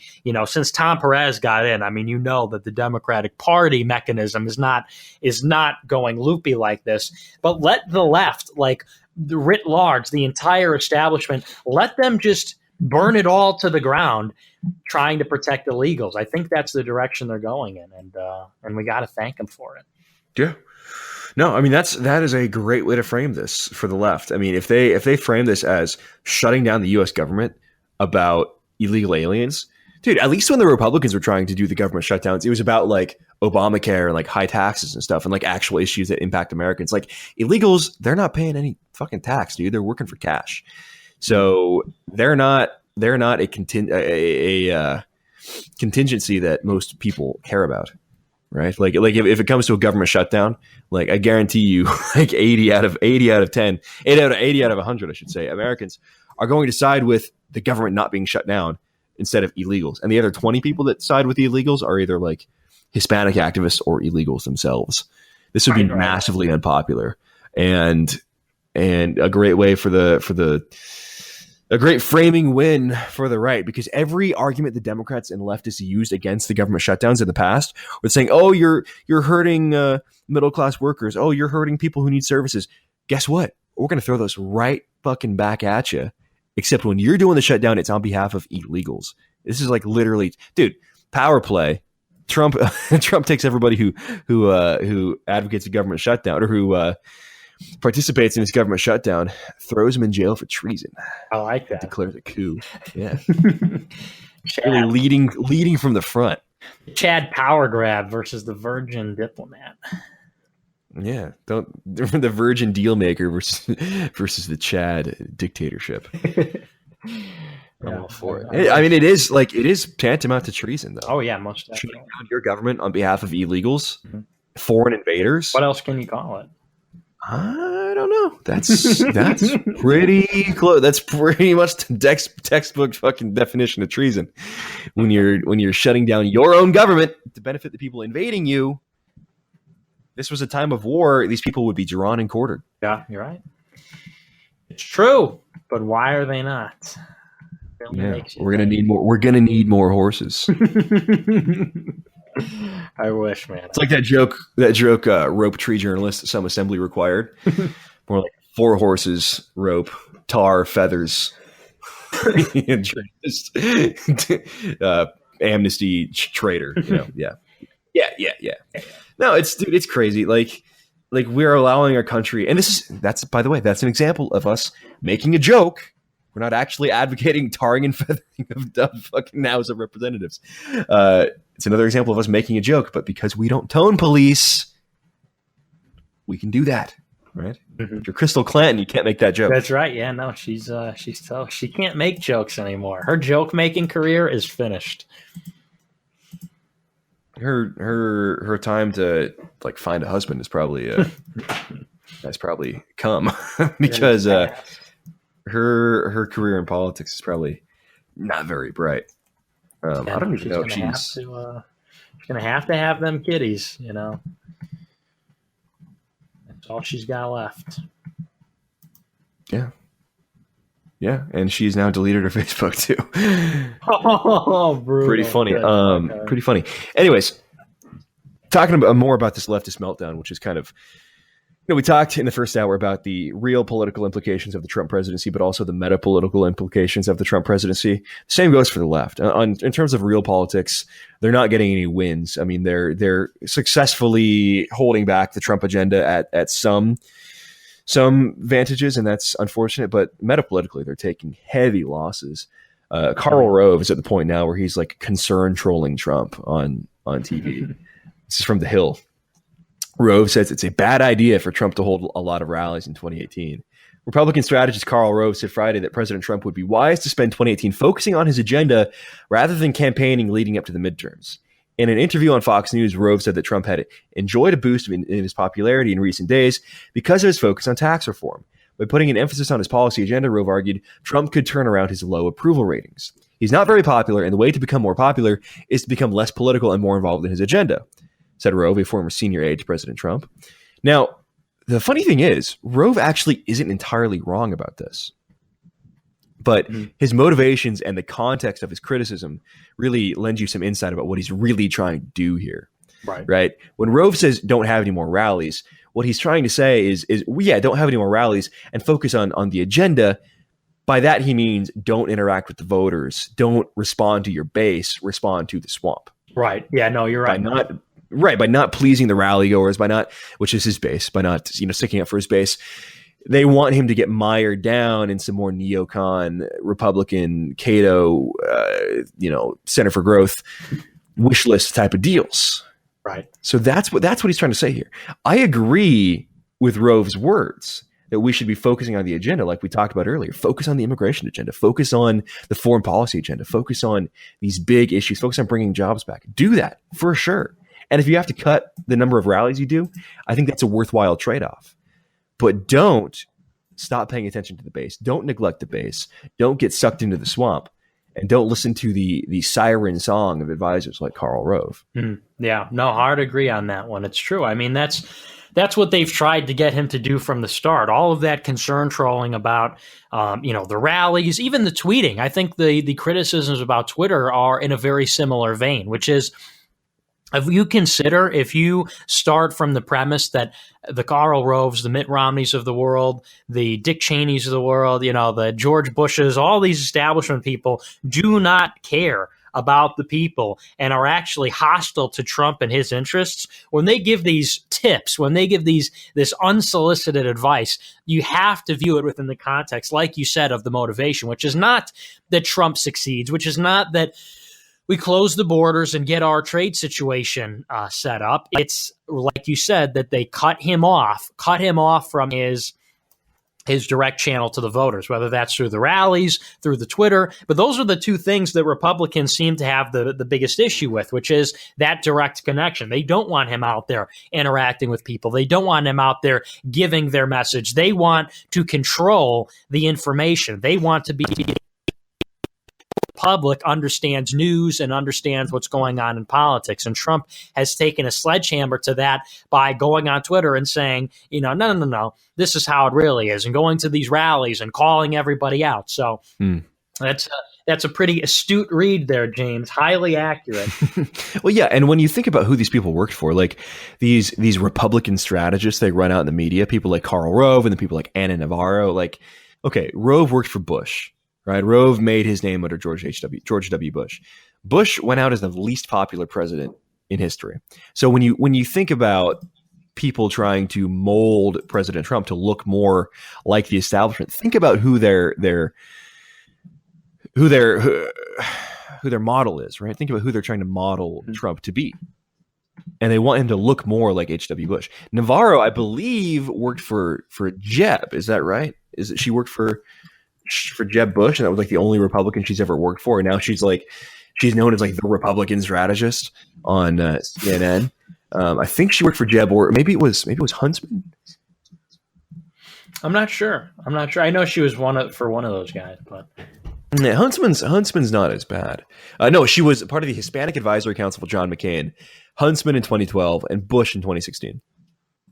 Since Tom Perez got in, I mean, that the Democratic Party mechanism is not going loopy like this. But let the left, like the writ large, the entire establishment, let them just burn it all to the ground, trying to protect illegals. I think that's the direction they're going in, and we got to thank them for it. Yeah. No, I mean that is a great way to frame this for the left. I mean, if they frame this as shutting down the U.S. government about illegal aliens, dude, at least when the Republicans were trying to do the government shutdowns, it was about like Obamacare and like high taxes and stuff and like actual issues that impact Americans. Like illegals, they're not paying any fucking tax, dude. They're working for cash. So they're not a contingency that most people care about, right? Like if it comes to a government shutdown, like I guarantee you, like 80 out of 100, I should say, Americans are going to side with the government not being shut down instead of illegals. And the other 20 people that side with the illegals are either like Hispanic activists or illegals themselves. This would be massively unpopular, and a great way a great framing win for the right, because every argument the Democrats and leftists used against the government shutdowns in the past was saying, oh, you're hurting middle-class workers. Oh, you're hurting people who need services. Guess what? We're going to throw those right fucking back at you. Except when you're doing the shutdown, it's on behalf of illegals. This is like literally, dude, power play. Trump takes everybody who advocates a government shutdown or who participates in this government shutdown, throws him in jail for treason. I like that. Declares a coup. Yeah. Really leading from the front. Chad power grab versus the virgin diplomat. Yeah. The virgin deal maker versus the Chad dictatorship. I'm all for it. I mean, it is tantamount to treason, though. Oh yeah, most definitely. Shutting down your government on behalf of illegals, foreign invaders. What else can you call it? I don't know. That's pretty close. That's pretty much the textbook fucking definition of treason. When you're shutting down your own government to benefit the people invading you. This was a time of war. These people would be drawn and quartered. Yeah, you're right. It's true, but why are they not? Yeah, we're gonna need more. We're gonna need more horses. I wish, man. It's like that joke. Rope tree journalist. Some assembly required. More like 4 horses, rope, tar, feathers, amnesty, traitor. Yeah. No, it's crazy. Like we're allowing our country, and that's by the way, that's an example of us making a joke. We're not actually advocating tarring and feathering of fucking House of Representatives. It's another example of us making a joke, but because we don't tone police, we can do that, right? Mm-hmm. If you're Crystal Clanton, you can't make that joke. That's right. Yeah, no, she's tough. She can't make jokes anymore. Her joke making career is finished. Her time to like find a husband is probably has probably come because her career in politics is probably not very bright. I don't even know if she's gonna have to have them kiddies. That's all she's got left. Yeah, and she's now deleted her Facebook too. Oh, brutal. Pretty funny. Pretty funny. Anyways, talking about more about this leftist meltdown, which is kind of, we talked in the first hour about the real political implications of the Trump presidency, but also the meta-political implications of the Trump presidency. Same goes for the left. In terms of real politics, they're not getting any wins. I mean, they're successfully holding back the Trump agenda at some vantages, and that's unfortunate. But meta-politically, they're taking heavy losses. Karl Rove is at the point now where he's like concern trolling Trump on TV. This is from The Hill. Rove says it's a bad idea for Trump to hold a lot of rallies in 2018. Republican strategist Karl Rove said Friday that President Trump would be wise to spend 2018 focusing on his agenda rather than campaigning leading up to the midterms. In an interview on Fox News, Rove said that Trump had enjoyed a boost in his popularity in recent days because of his focus on tax reform. By putting an emphasis on his policy agenda, Rove argued Trump could turn around his low approval ratings. He's not very popular, and the way to become more popular is to become less political and more involved in his agenda, said Rove, a former senior aide to President Trump. Now, the funny thing is, Rove actually isn't entirely wrong about this. But his motivations and the context of his criticism really lend you some insight about what he's really trying to do here. Right? When Rove says don't have any more rallies, what he's trying to say is don't have any more rallies and focus on the agenda. By that, he means don't interact with the voters. Don't respond to your base. Respond to the swamp. Right. Yeah, no, you're right. By not pleasing the rally goers, which is his base, by not sticking up for his base. They want him to get mired down in some more neocon, Republican, Cato, Center for Growth wish list type of deals. Right. So that's what he's trying to say here. I agree with Rove's words that we should be focusing on the agenda, like we talked about earlier. Focus on the immigration agenda. Focus on the foreign policy agenda. Focus on these big issues. Focus on bringing jobs back. Do that for sure. And if you have to cut the number of rallies you do, I think that's a worthwhile trade-off. But don't stop paying attention to the base. Don't neglect the base. Don't get sucked into the swamp. And don't listen to the siren song of advisors like Karl Rove. Yeah, no, hard to agree on that one. It's true. I mean, that's what they've tried to get him to do from the start. All of that concern trolling about, the rallies, even the tweeting. I think the criticisms about Twitter are in a very similar vein, which is, if you start from the premise that the Karl Roves, the Mitt Romneys of the world, the Dick Cheneys of the world, the George Bushes, all these establishment people do not care about the people and are actually hostile to Trump and his interests, when they give these tips, when they give this unsolicited advice, you have to view it within the context, like you said, of the motivation, which is not that Trump succeeds, which is not that we close the borders and get our trade situation set up. It's, like you said, that they cut him off from his direct channel to the voters, whether that's through the rallies, through the Twitter. But those are the two things that Republicans seem to have the biggest issue with, which is that direct connection. They don't want him out there interacting with people. They don't want him out there giving their message. They want to control the information. They want to be public understands news and understands what's going on in politics. And Trump has taken a sledgehammer to that by going on Twitter and saying, no, this is how it really is, and going to these rallies and calling everybody out. So that's a pretty astute read there, James. Highly accurate. Well, yeah. And when you think about who these people worked for, like these Republican strategists they run out in the media, people like Karl Rove and the people like Anna Navarro, Rove worked for Bush. Right, Rove made his name under George W. Bush. Bush went out as the least popular president in history. So when you think about people trying to mold President Trump to look more like the establishment, think about who their model is. Right, think about who they're trying to model Trump to be, and they want him to look more like H.W. Bush. Navarro, I believe, worked for Jeb. Is that right? Is it she worked for Jeb Bush, and that was like the only Republican she's ever worked for. And now she's known as like the Republican strategist on CNN. I think she worked for Jeb, or maybe it was Huntsman. I'm not sure. I know she was one of those guys, but yeah, Huntsman's not as bad. No, she was part of the Hispanic Advisory Council for John McCain, Huntsman in 2012, and Bush in 2016.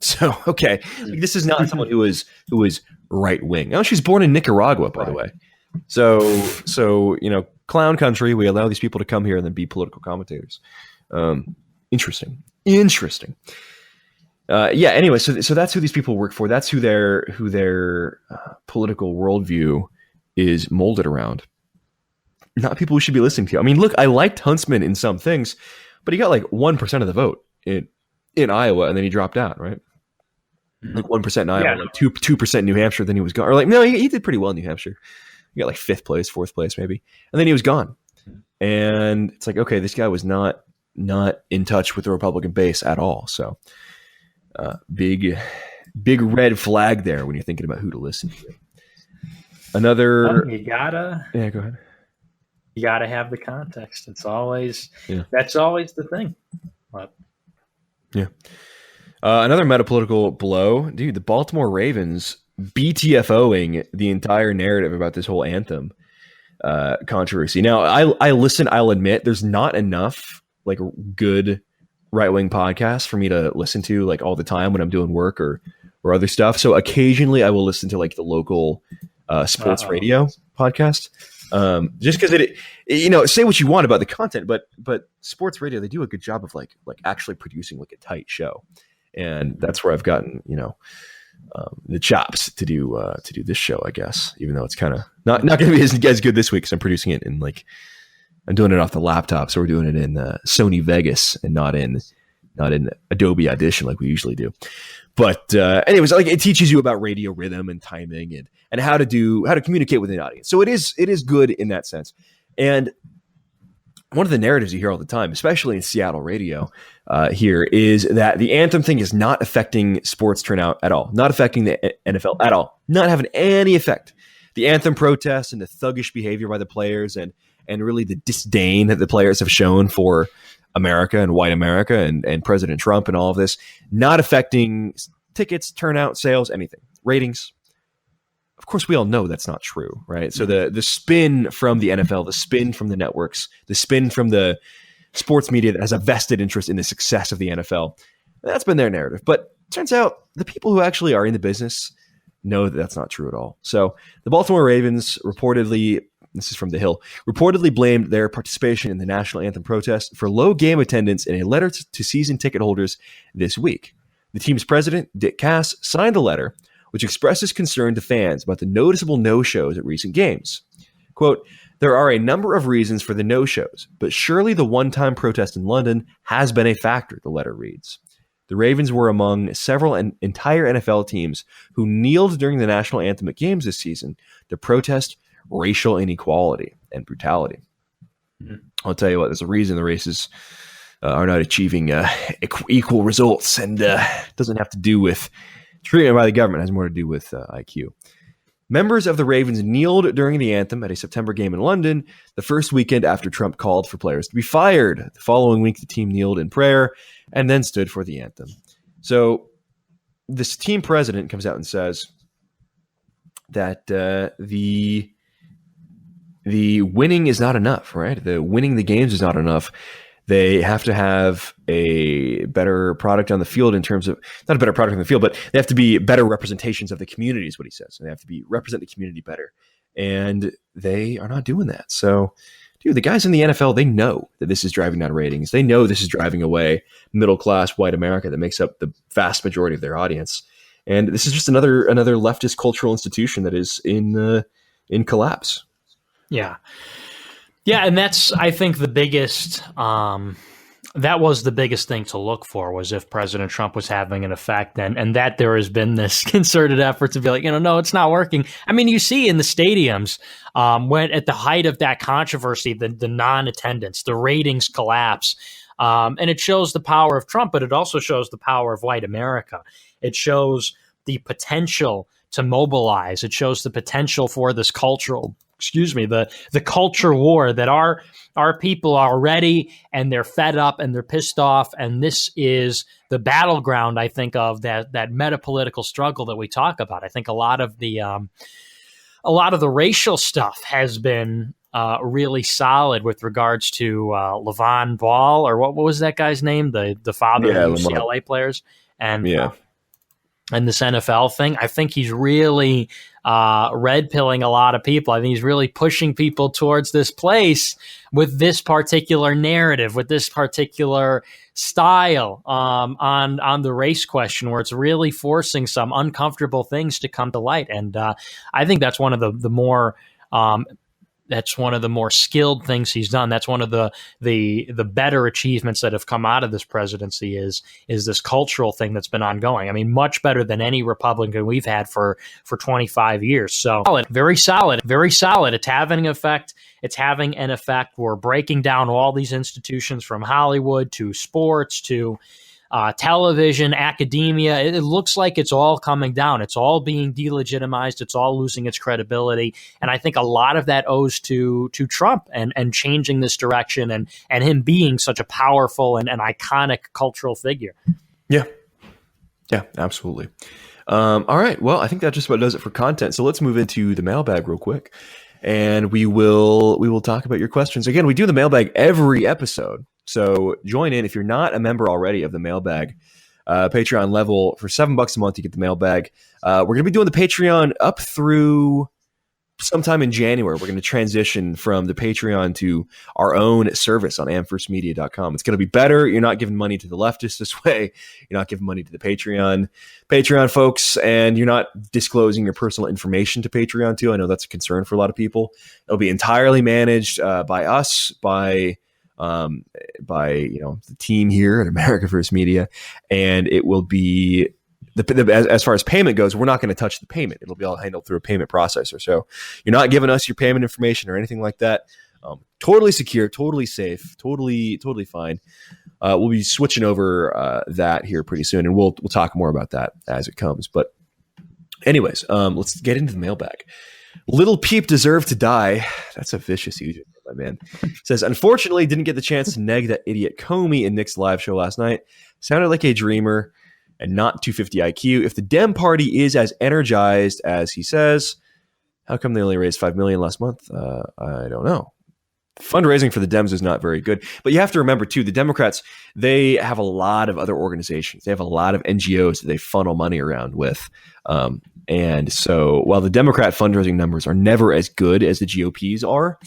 So, okay, this is not someone who was right wing. Oh, she's born in Nicaragua, by the way. So clown country. We allow these people to come here and then be political commentators. Interesting. Yeah. Anyway, so that's who these people work for. That's who their political worldview is molded around. Not people we should be listening to. I mean, look, I liked Huntsman in some things, but he got like 1% of the vote in Iowa, and then he dropped out, right? Like 1% in Iowa, like 2% in New Hampshire, then he was gone. Or like, no, he did pretty well in New Hampshire. He got like 5th place, 4th place maybe. And then he was gone. And it's like, okay, this guy was not in touch with the Republican base at all. So big red flag there when you're thinking about who to listen to. Go ahead. You gotta have the context. That's always the thing. But yeah. Another metapolitical blow, dude, the Baltimore Ravens BTFOing the entire narrative about this whole anthem. controversy. Now, I listen. I'll admit there's not enough like good right-wing podcasts for me to listen to like all the time when I'm doing work or other stuff. So occasionally I will listen to like the local sports radio podcast. Just because say what you want about the content, but sports radio, they do a good job of like actually producing like a tight show. And that's where I've gotten, the chops to do this show, I guess, even though it's kind of not going to be as good this week because I'm producing it in I'm doing it off the laptop. So we're doing it in Sony Vegas and not in Adobe Audition like we usually do. But anyways, like it teaches you about radio rhythm and timing and how to communicate with an audience. So it is good in that sense. And one of the narratives you hear all the time, especially in Seattle radio here, is that the anthem thing is not affecting sports turnout at all, not affecting the NFL at all, not having any effect. The anthem protests and the thuggish behavior by the players and really the disdain that the players have shown for America and white America and President Trump and all of this, not affecting tickets, turnout, sales, anything, ratings. Of course, we all know that's not true, right? So the spin from the NFL, the spin from the networks, the spin from the sports media that has a vested interest in the success of the NFL, that's been their narrative. But it turns out the people who actually are in the business know that that's not true at all. So the Baltimore Ravens reportedly, this is from The Hill, reportedly blamed their participation in the national anthem protest for low game attendance in a letter to season ticket holders this week. The team's president, Dick Cass, signed the letter, which expresses concern to fans about the noticeable no-shows at recent games. Quote, "There are a number of reasons for the no-shows, but surely the one-time protest in London has been a factor," the letter reads. The Ravens were among several entire NFL teams who kneeled during the national anthem at games this season to protest racial inequality and brutality. Mm-hmm. I'll tell you what, there's a reason the races are not achieving equal results, and it doesn't have to do with treatment by the government. It has more to do with IQ. Members of the Ravens kneeled during the anthem at a September game in London, the first weekend after Trump called for players to be fired. The following week, the team kneeled in prayer and then stood for the anthem. So this team president comes out and says that the winning is not enough, right? The winning the games is not enough. They have to have a better product on the field in terms of, not a better product on the field, but they have to be better representations of the community is what he says. And they have to represent the community better. And they are not doing that. So, dude, the guys in the NFL, they know that this is driving down ratings. They know this is driving away middle-class white America that makes up the vast majority of their audience. And this is just another leftist cultural institution that is in collapse. Yeah. Yeah, and that's, I think, the biggest, that was the biggest thing to look for, was if President Trump was having an effect, and that there has been this concerted effort to be like, no, it's not working. I mean, you see in the stadiums, when at the height of that controversy, the non-attendance, the ratings collapse, and it shows the power of Trump, but it also shows the power of white America. It shows the potential to mobilize. It shows the potential for this the culture war that our people are ready, and they're fed up and they're pissed off. And this is the battleground, I think, of that metapolitical struggle that we talk about. I think a lot of the racial stuff has been really solid with regards to Levon Ball, or what was that guy's name? The father of the UCLA players. And and this NFL thing, I think he's really red-pilling a lot of people. I think he's really pushing people towards this place with this particular narrative, with this particular style on the race question, where it's really forcing some uncomfortable things to come to light. And I think that's one of the more that's one of the more skilled things he's done. That's one of the better achievements that have come out of this presidency is this cultural thing that's been ongoing. I mean, much better than any Republican we've had for 25 years. So very solid. It's having an effect. It's having an effect. We're breaking down all these institutions, from Hollywood to sports to television, academia. It looks like it's all coming down. It's all being delegitimized. It's all losing its credibility. And I think a lot of that owes to Trump and changing this direction and him being such a powerful and an iconic cultural figure. Yeah, absolutely. All right. Well, I think that just about does it for content. So let's move into the mailbag real quick. and we will talk about your questions. Again, we do the mailbag every episode, so join in if you're not a member already of the mailbag. Patreon level for $7 a month, you get the mailbag. We're going to be doing the Patreon up through sometime in January. We're going to transition from the Patreon to our own service on amfirstmedia.com. It's going to be better. You're not giving money to the leftists this way. You're not giving money to the Patreon folks, and you're not disclosing your personal information to Patreon too. I know that's a concern for a lot of people. It'll be entirely managed by us, by the team here at America First Media, and it will be as far as payment goes, we're not going to touch the payment. It'll be all handled through a payment processor. So you're not giving us your payment information or anything like that. Totally secure, totally safe, totally fine. We'll be switching over that here pretty soon, and we'll talk more about that as it comes. But anyways, let's get into the mailbag. Little Peep deserved to die. That's a vicious username, my man. Says, unfortunately, didn't get the chance to neg that idiot Comey in Nick's live show last night. Sounded like a dreamer and not 250 IQ. If the Dem Party is as energized as he says, how come they only raised $5 million last month? I don't know. Fundraising for the Dems is not very good. But you have to remember, too, the Democrats, they have a lot of other organizations. They have a lot of NGOs that they funnel money around with. And so while the Democrat fundraising numbers are never as good as the GOP's are,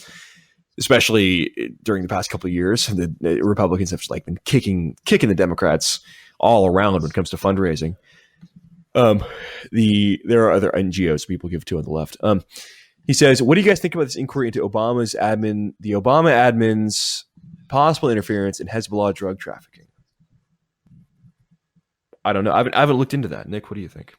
especially during the past couple of years, the Republicans have been kicking the Democrats all around when it comes to fundraising. There are other NGOs people give to on the left. He says, what do you guys think about this inquiry into the Obama admin's possible interference in Hezbollah drug trafficking? I don't know. I haven't looked into that. Nick, what do you think?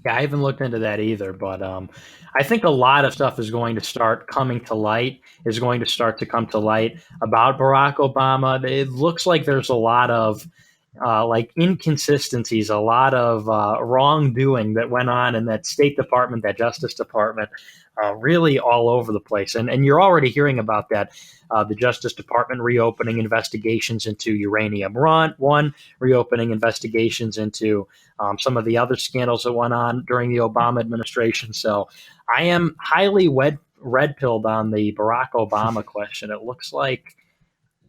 Yeah, I haven't looked into that either, but I think a lot of stuff is going to start coming to light, come to light about Barack Obama. It looks like there's a lot of inconsistencies, a lot of wrongdoing that went on in that State Department, that Justice Department, really all over the place. And you're already hearing about that. The Justice Department reopening investigations into Uranium One, reopening investigations into some of the other scandals that went on during the Obama administration. So I am highly red-pilled on the Barack Obama question. It looks like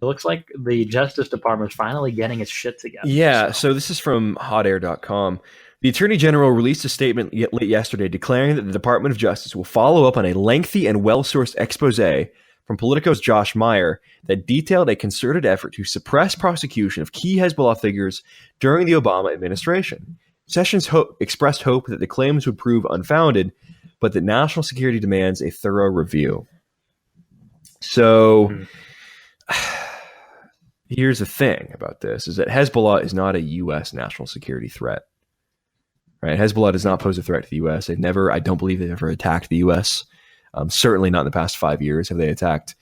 the Justice Department is finally getting its shit together. Yeah, so this is from hotair.com. The Attorney General released a statement late yesterday declaring that the Department of Justice will follow up on a lengthy and well-sourced expose from Politico's Josh Meyer that detailed a concerted effort to suppress prosecution of key Hezbollah figures during the Obama administration. Sessions expressed hope that the claims would prove unfounded, but that national security demands a thorough review. So here's the thing about this, is that Hezbollah is not a U.S. national security threat. Right? Hezbollah does not pose a threat to the U.S. I don't believe they've ever attacked the U.S. Certainly not in the past 5 years have they attacked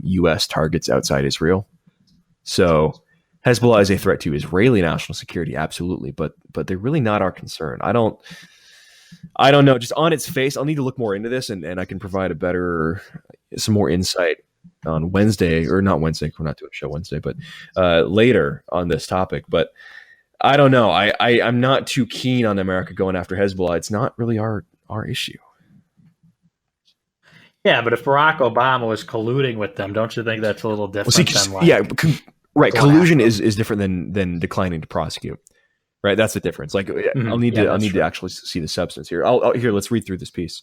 U.S. targets outside Israel. So Hezbollah is a threat to Israeli national security, absolutely, but they're really not our concern. I don't know. Just on its face, I'll need to look more into this, and I can provide some more insight on Wednesday, or not Wednesday. We're not doing a show Wednesday, but later on this topic. But I don't know. I'm not too keen on America going after Hezbollah. It's not really our issue. Yeah, but if Barack Obama was colluding with them, don't you think that's a little different? Right. Collusion is different than declining to prosecute. Right. That's the difference. I'll need to actually see the substance here. Let's read through this piece.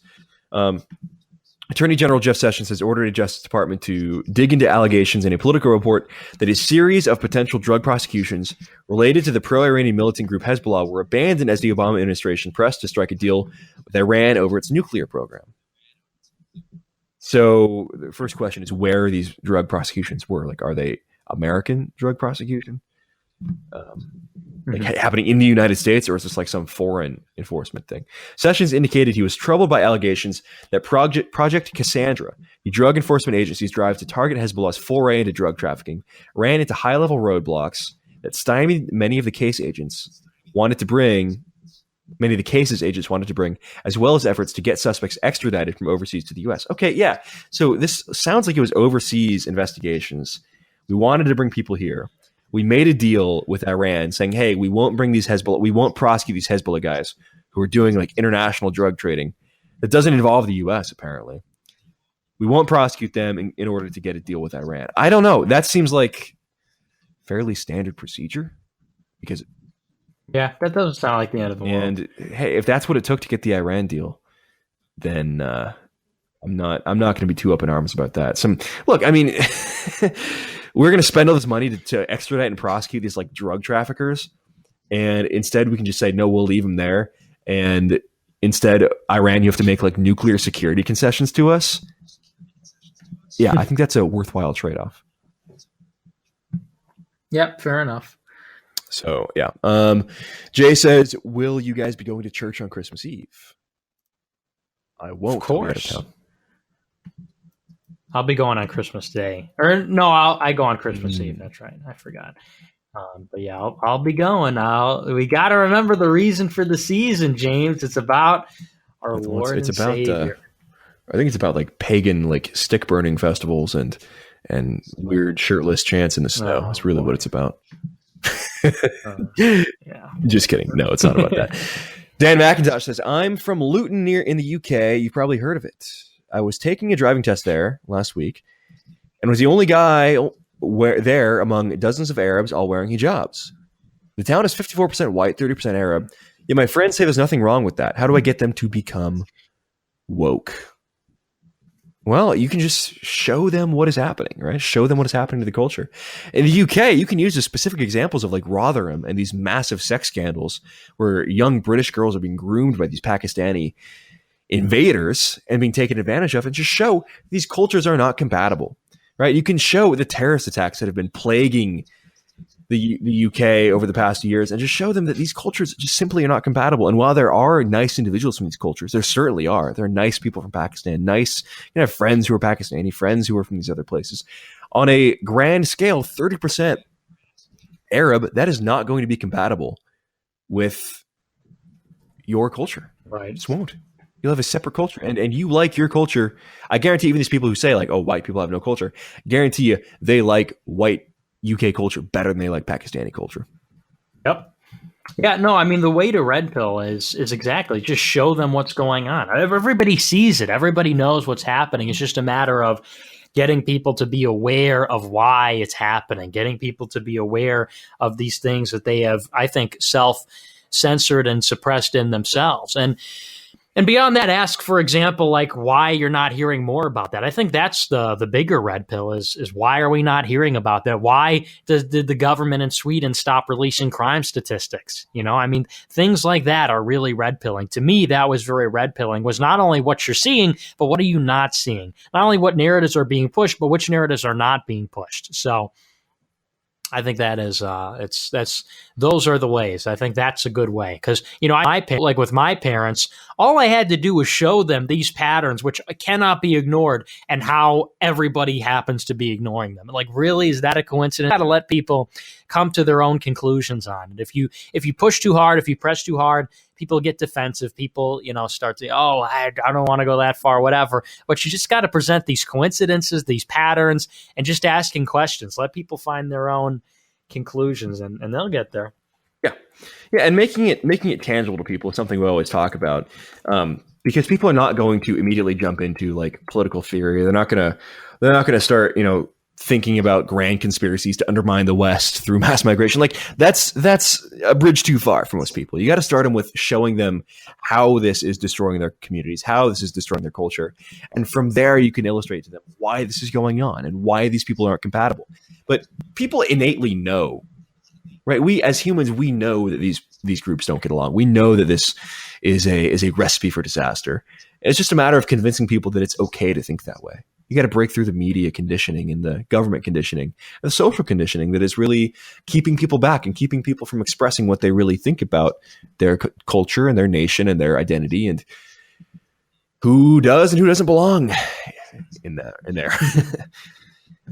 Attorney General Jeff Sessions has ordered the Justice Department to dig into allegations in a Politico report that a series of potential drug prosecutions related to the pro-Iranian militant group Hezbollah were abandoned as the Obama administration pressed to strike a deal with Iran over its nuclear program. So the first question is where these drug prosecutions were. Are they American drug prosecution? Happening in the United States, or is this some foreign enforcement thing? Sessions indicated he was troubled by allegations that Project Cassandra, the drug enforcement agency's drive to target Hezbollah's foray into drug trafficking, ran into high-level roadblocks that stymied many of the cases agents wanted to bring, as well as efforts to get suspects extradited from overseas to the U.S. Okay, yeah. So this sounds like it was overseas investigations. We wanted to bring people here. We made a deal with Iran saying, hey, we won't prosecute these Hezbollah guys who are doing international drug trading that doesn't involve the U.S., apparently. We won't prosecute them in order to get a deal with Iran. I don't know. That seems like fairly standard procedure. Because yeah, that doesn't sound like the end of the world. And hey, if that's what it took to get the Iran deal, then I'm not going to be too up in arms about that. Look, I mean, we're going to spend all this money to extradite and prosecute these like drug traffickers, and instead we can just say no, we'll leave them there, and instead Iran, you have to make like nuclear security concessions to us. Yeah, I think that's a worthwhile trade-off. Yep, fair enough. So yeah, Jay says, "Will you guys be going to church on Christmas Eve?" I won't. Of course. I'll be going on Christmas Day, or no, I go on Christmas Eve. That's right. I forgot. But yeah, I'll be going. We got to remember the reason for the season, James. It's about our Lord and Savior. I think it's about like pagan like stick burning festivals and weird shirtless chants in the snow. That's really what it's about. Yeah. Just kidding. No, it's not about that. Dan McIntosh says, I'm from Luton in the UK. You've probably heard of it. I was taking a driving test there last week and was the only guy there among dozens of Arabs all wearing hijabs. The town is 54% white, 30% Arab. Yet my friends say there's nothing wrong with that. How do I get them to become woke? Well, you can just show them what is happening, right? Show them what is happening to the culture. In the UK, you can use the specific examples of like Rotherham and these massive sex scandals where young British girls are being groomed by these Pakistani invaders and being taken advantage of, and just show these cultures are not compatible, right? You can show the terrorist attacks that have been plaguing the UK over the past years and just show them that these cultures just simply are not compatible. And while there are nice individuals from these cultures, there certainly are. There are nice people from Pakistan, you have friends who are Pakistani, friends who are from these other places. On a grand scale, 30% Arab, that is not going to be compatible with your culture. Right. It just won't. You'll have a separate culture. And you like your culture. I guarantee even these people who say like, oh, white people have no culture, guarantee you they like white UK culture better than they like Pakistani culture. Yep. Yeah, no, I mean, the way to red pill is exactly just show them what's going on. Everybody sees it. Everybody knows what's happening. It's just a matter of getting people to be aware of why it's happening, getting people to be aware of these things that they have, I think, self-censored and suppressed in themselves. And beyond that, ask, for example, like why you're not hearing more about that. I think that's the bigger red pill is why are we not hearing about that? Why did the government in Sweden stop releasing crime statistics? You know, I mean, things like that are really red pilling. To me, that was very red pilling, was not only what you're seeing, but what are you not seeing? Not only what narratives are being pushed, but which narratives are not being pushed. So I think that is those are the ways. I think that's a good way because like with my parents, all I had to do was show them these patterns, which cannot be ignored, and how everybody happens to be ignoring them. Like, really, is that a coincidence? Got to let people come to their own conclusions on it. If you push too hard, if you press too hard, people get defensive. People, start to, I don't want to go that far, whatever. But you just got to present these coincidences, these patterns, and just asking questions. Let people find their own conclusions, and they'll get there. Yeah, and making it tangible to people is something we always talk about, because people are not going to immediately jump into like political theory. They're not gonna start, thinking about grand conspiracies to undermine the West through mass migration. Like that's a bridge too far for most people. You got to start them with showing them how this is destroying their communities, how this is destroying their culture. And from there, you can illustrate to them why this is going on and why these people aren't compatible. But people innately know, right? We as humans, we know that these groups don't get along. We know that this is a recipe for disaster. It's just a matter of convincing people that it's okay to think that way. You got to break through the media conditioning and the government conditioning, the social conditioning that is really keeping people back and keeping people from expressing what they really think about their culture and their nation and their identity and who does and who doesn't belong in there.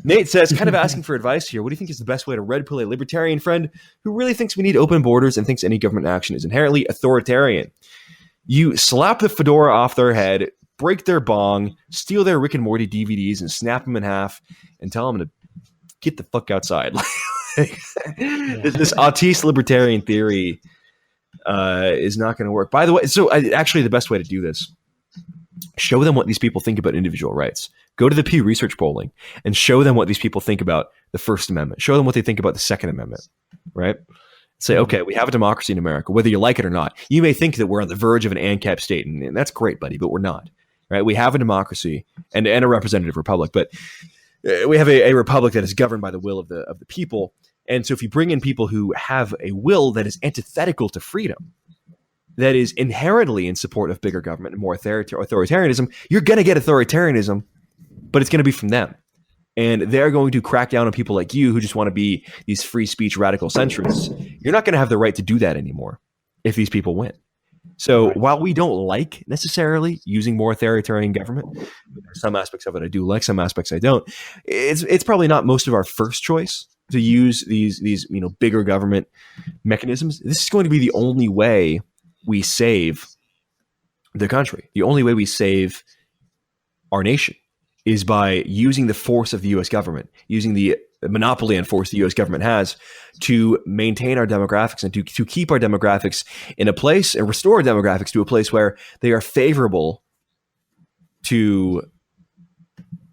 Nate says, kind of asking for advice here. What do you think is the best way to red pill a libertarian friend who really thinks we need open borders and thinks any government action is inherently authoritarian? You slap the fedora off their head, break their bong, steal their Rick and Morty DVDs and snap them in half and tell them to get the fuck outside. This autiste libertarian theory is not going to work. By the way, actually the best way to do this Show them what these people think about individual rights. Go to the Pew Research polling and show them what these people think about the First Amendment. Show them what they think about the Second Amendment, right? Say, okay, we have a democracy in America, whether you like it or not. You may think that we're on the verge of an ANCAP state, and that's great, buddy, but we're not, right? We have a democracy and a representative republic, but we have a republic that is governed by the will of the people. And so if you bring in people who have a will that is antithetical to freedom, that is inherently in support of bigger government and more authoritarianism, you're going to get authoritarianism, but it's going to be from them. And they're going to crack down on people like you who just want to be these free speech radical centrists. You're not going to have the right to do that anymore if these people win. So while we don't like necessarily using more authoritarian government, there's some aspects of it I do like, some aspects I don't. It's probably not most of our first choice to use these bigger government mechanisms. This is going to be the only way we save the country. The only way we save our nation is by using the force of the U.S. government, using the monopoly and force the U.S. government has to maintain our demographics and to keep our demographics in a place and restore our demographics to a place where they are favorable to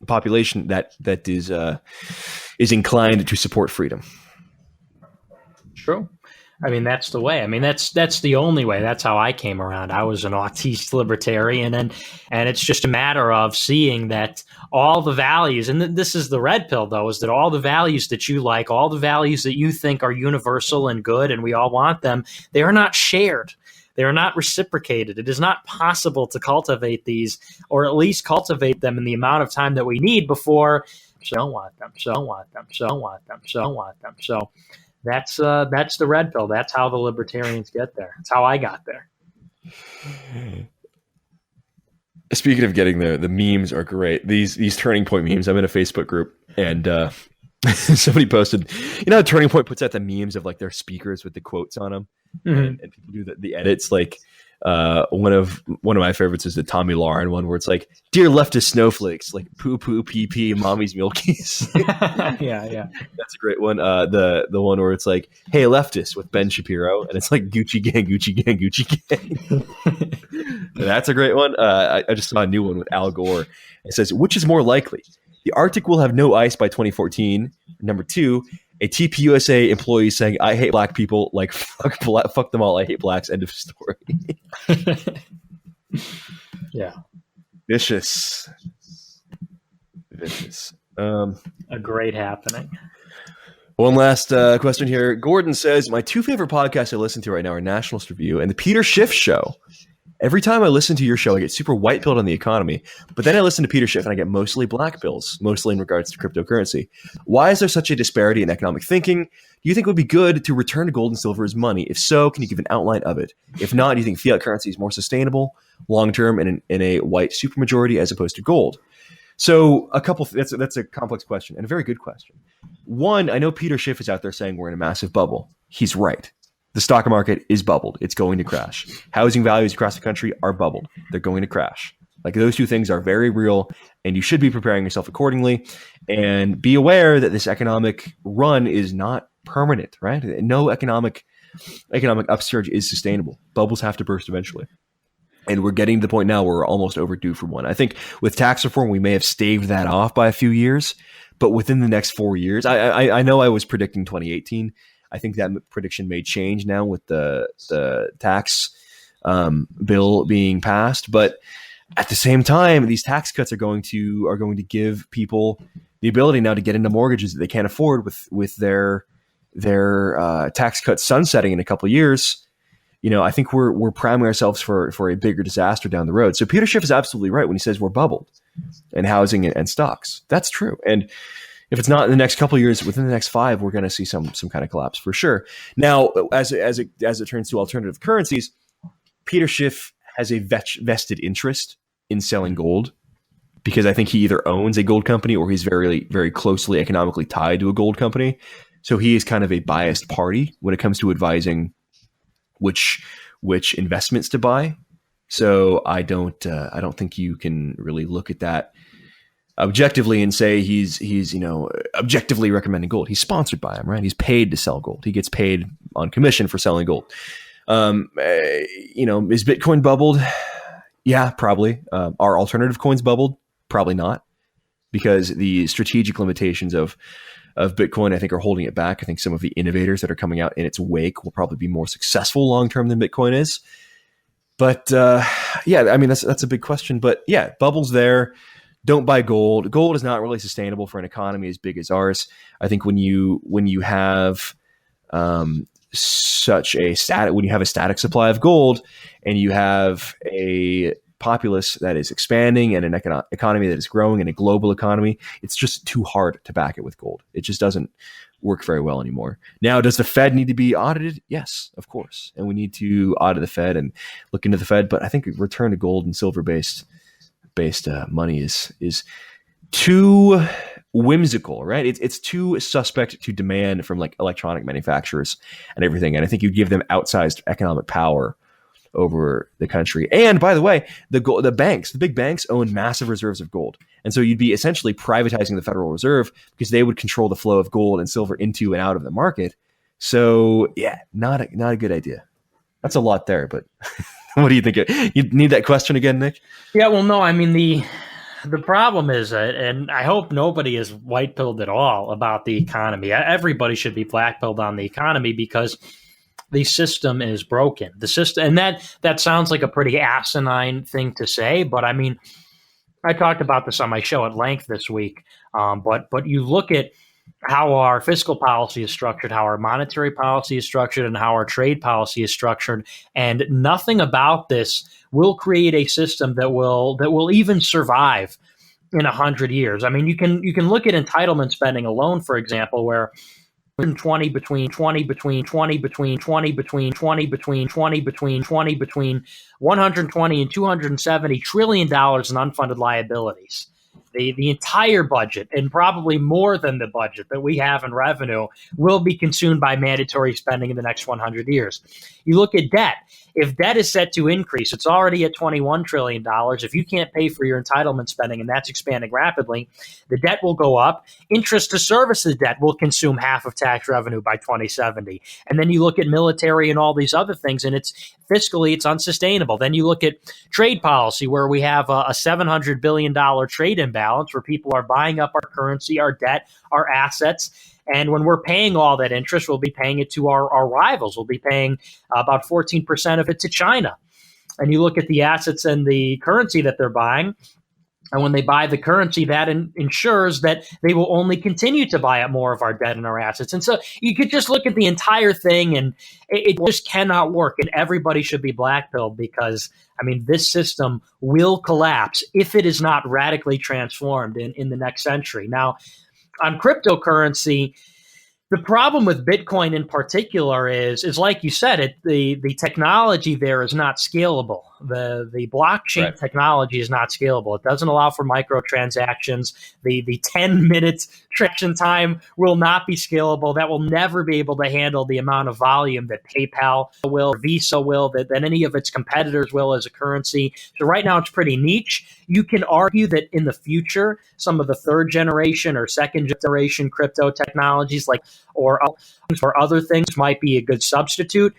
a population that is inclined to support freedom. True. I mean, that's the way. I mean, that's the only way. That's how I came around. I was an autiste libertarian, and it's just a matter of seeing that all the values, and this is the red pill, though, is that all the values that you like, all the values that you think are universal and good, and we all want them, they are not shared. They are not reciprocated. It is not possible to cultivate these, or at least cultivate them in the amount of time that we need before. So don't want them. So don't want them. So don't want them. So don't want them. So. That's the red pill. That's how the libertarians get there. That's how I got there. Speaking of getting there, the memes are great. These Turning Point memes. I'm in a Facebook group, and somebody posted, how Turning Point puts out the memes of like their speakers with the quotes on them, and people do the edits. Like one of my favorites is the Tommy Lauren one, where it's like, "Dear leftist snowflakes, like poo poo pee pee, mommy's milkies." yeah, that's a great one. The one where it's like, "Hey leftist" with Ben Shapiro, and it's like Gucci gang, Gucci gang, Gucci gang. That's a great one. I just saw a new one with Al Gore. It says, "Which is more likely? The Arctic will have no ice by 2014. Number 2, a TPUSA employee saying, 'I hate black people,' like fuck them all, I hate blacks, end of story." Yeah. Vicious. A great happening. One last question here. Gordon says, "My 2 favorite podcasts I listen to right now are Nationalist Review and the Peter Schiff Show. Every time I listen to your show, I get super white pilled on the economy, but then I listen to Peter Schiff and I get mostly black pills, mostly in regards to cryptocurrency. Why is there such a disparity in economic thinking? Do you think it would be good to return to gold and silver as money? If so, can you give an outline of it? If not, do you think fiat currency is more sustainable long-term in a white supermajority as opposed to gold?" So that's a complex question and a very good question. One, I know Peter Schiff is out there saying we're in a massive bubble. He's right. The stock market is bubbled. It's going to crash. Housing values across the country are bubbled. They're going to crash. Like, those 2 things are very real, and you should be preparing yourself accordingly. And be aware that this economic run is not permanent, right? No economic upsurge is sustainable. Bubbles have to burst eventually. And we're getting to the point now where we're almost overdue for one. I think with tax reform, we may have staved that off by a few years, but within the next 4 years, I know I was predicting 2018. I think that prediction may change now with the tax bill being passed. But at the same time, these tax cuts are going to give people the ability now to get into mortgages that they can't afford with their tax cuts sunsetting in a couple of years. I think we're priming ourselves for a bigger disaster down the road. So Peter Schiff is absolutely right when he says we're bubbled in housing and stocks. That's true. And if it's not in the next couple of years, within the next 5, we're going to see some kind of collapse for sure. Now, as it turns to alternative currencies, Peter Schiff has a vested interest in selling gold, because I think he either owns a gold company or he's very, very closely economically tied to a gold company. So he is kind of a biased party when it comes to advising which investments to buy. So I don't think you can really look at that objectively and say he's objectively recommending gold. He's sponsored by him, right? He's paid to sell gold. He gets paid on commission for selling gold. Is Bitcoin bubbled? Yeah, probably. Are alternative coins bubbled? Probably not, because the strategic limitations of Bitcoin, I think, are holding it back. I think some of the innovators that are coming out in its wake will probably be more successful long term than Bitcoin is. But yeah, I mean, that's a big question. But yeah, bubbles there. Don't buy gold. Gold is not really sustainable for an economy as big as ours. I think when you have such a static supply of gold, and you have a populace that is expanding and an economy that is growing and a global economy, it's just too hard to back it with gold. It just doesn't work very well anymore. Now, does the Fed need to be audited? Yes, of course. And we need to audit the Fed and look into the Fed. But I think return to gold and silver based money is too whimsical, right? It's too suspect to demand from like electronic manufacturers and everything. And I think you give them outsized economic power over the country. And by the way, the big banks own massive reserves of gold. And so you'd be essentially privatizing the Federal Reserve because they would control the flow of gold and silver into and out of the market. So yeah, not a good idea. That's a lot there, but what do you think? You need that question again, Nick? Yeah, well, no, I mean, the problem is, and I hope nobody is white-pilled at all about the economy. Everybody should be black-pilled on the economy because the system is broken. The system, and that sounds like a pretty asinine thing to say, but I mean, I talked about this on my show at length this week. But you look at how our fiscal policy is structured, how our monetary policy is structured, and how our trade policy is structured, and nothing about this will create a system that will even survive in 100 years. I mean, you can look at entitlement spending alone, for example, where 120 between 120 and $270 trillion in unfunded liabilities. The entire budget, and probably more than the budget that we have in revenue, will be consumed by mandatory spending in the next 100 years. You look at debt. If debt is set to increase, it's already at $21 trillion. If you can't pay for your entitlement spending, and that's expanding rapidly, the debt will go up. Interest to service the debt will consume half of tax revenue by 2070. And then you look at military and all these other things, and it's unsustainable. Then you look at trade policy, where we have a $700 billion trade imbalance, where people are buying up our currency, our debt, our assets. And when we're paying all that interest, we'll be paying it to our rivals. We'll be paying about 14% of it to China. And you look at the assets and the currency that they're buying, and when they buy the currency, that ensures that they will only continue to buy up more of our debt and our assets. And so you could just look at the entire thing, and it just cannot work. And everybody should be black-pilled because, I mean, this system will collapse if it is not radically transformed in the next century. Now, on cryptocurrency, the problem with Bitcoin in particular is like you said, the technology there is not scalable. The blockchain technology is not scalable. It doesn't allow for microtransactions. The 10-minute transaction time will not be scalable. That will never be able to handle the amount of volume that PayPal will, or Visa will, that any of its competitors will as a currency. So right now it's pretty niche. You can argue that in the future, some of the third generation or second generation crypto technologies or other things might be a good substitute.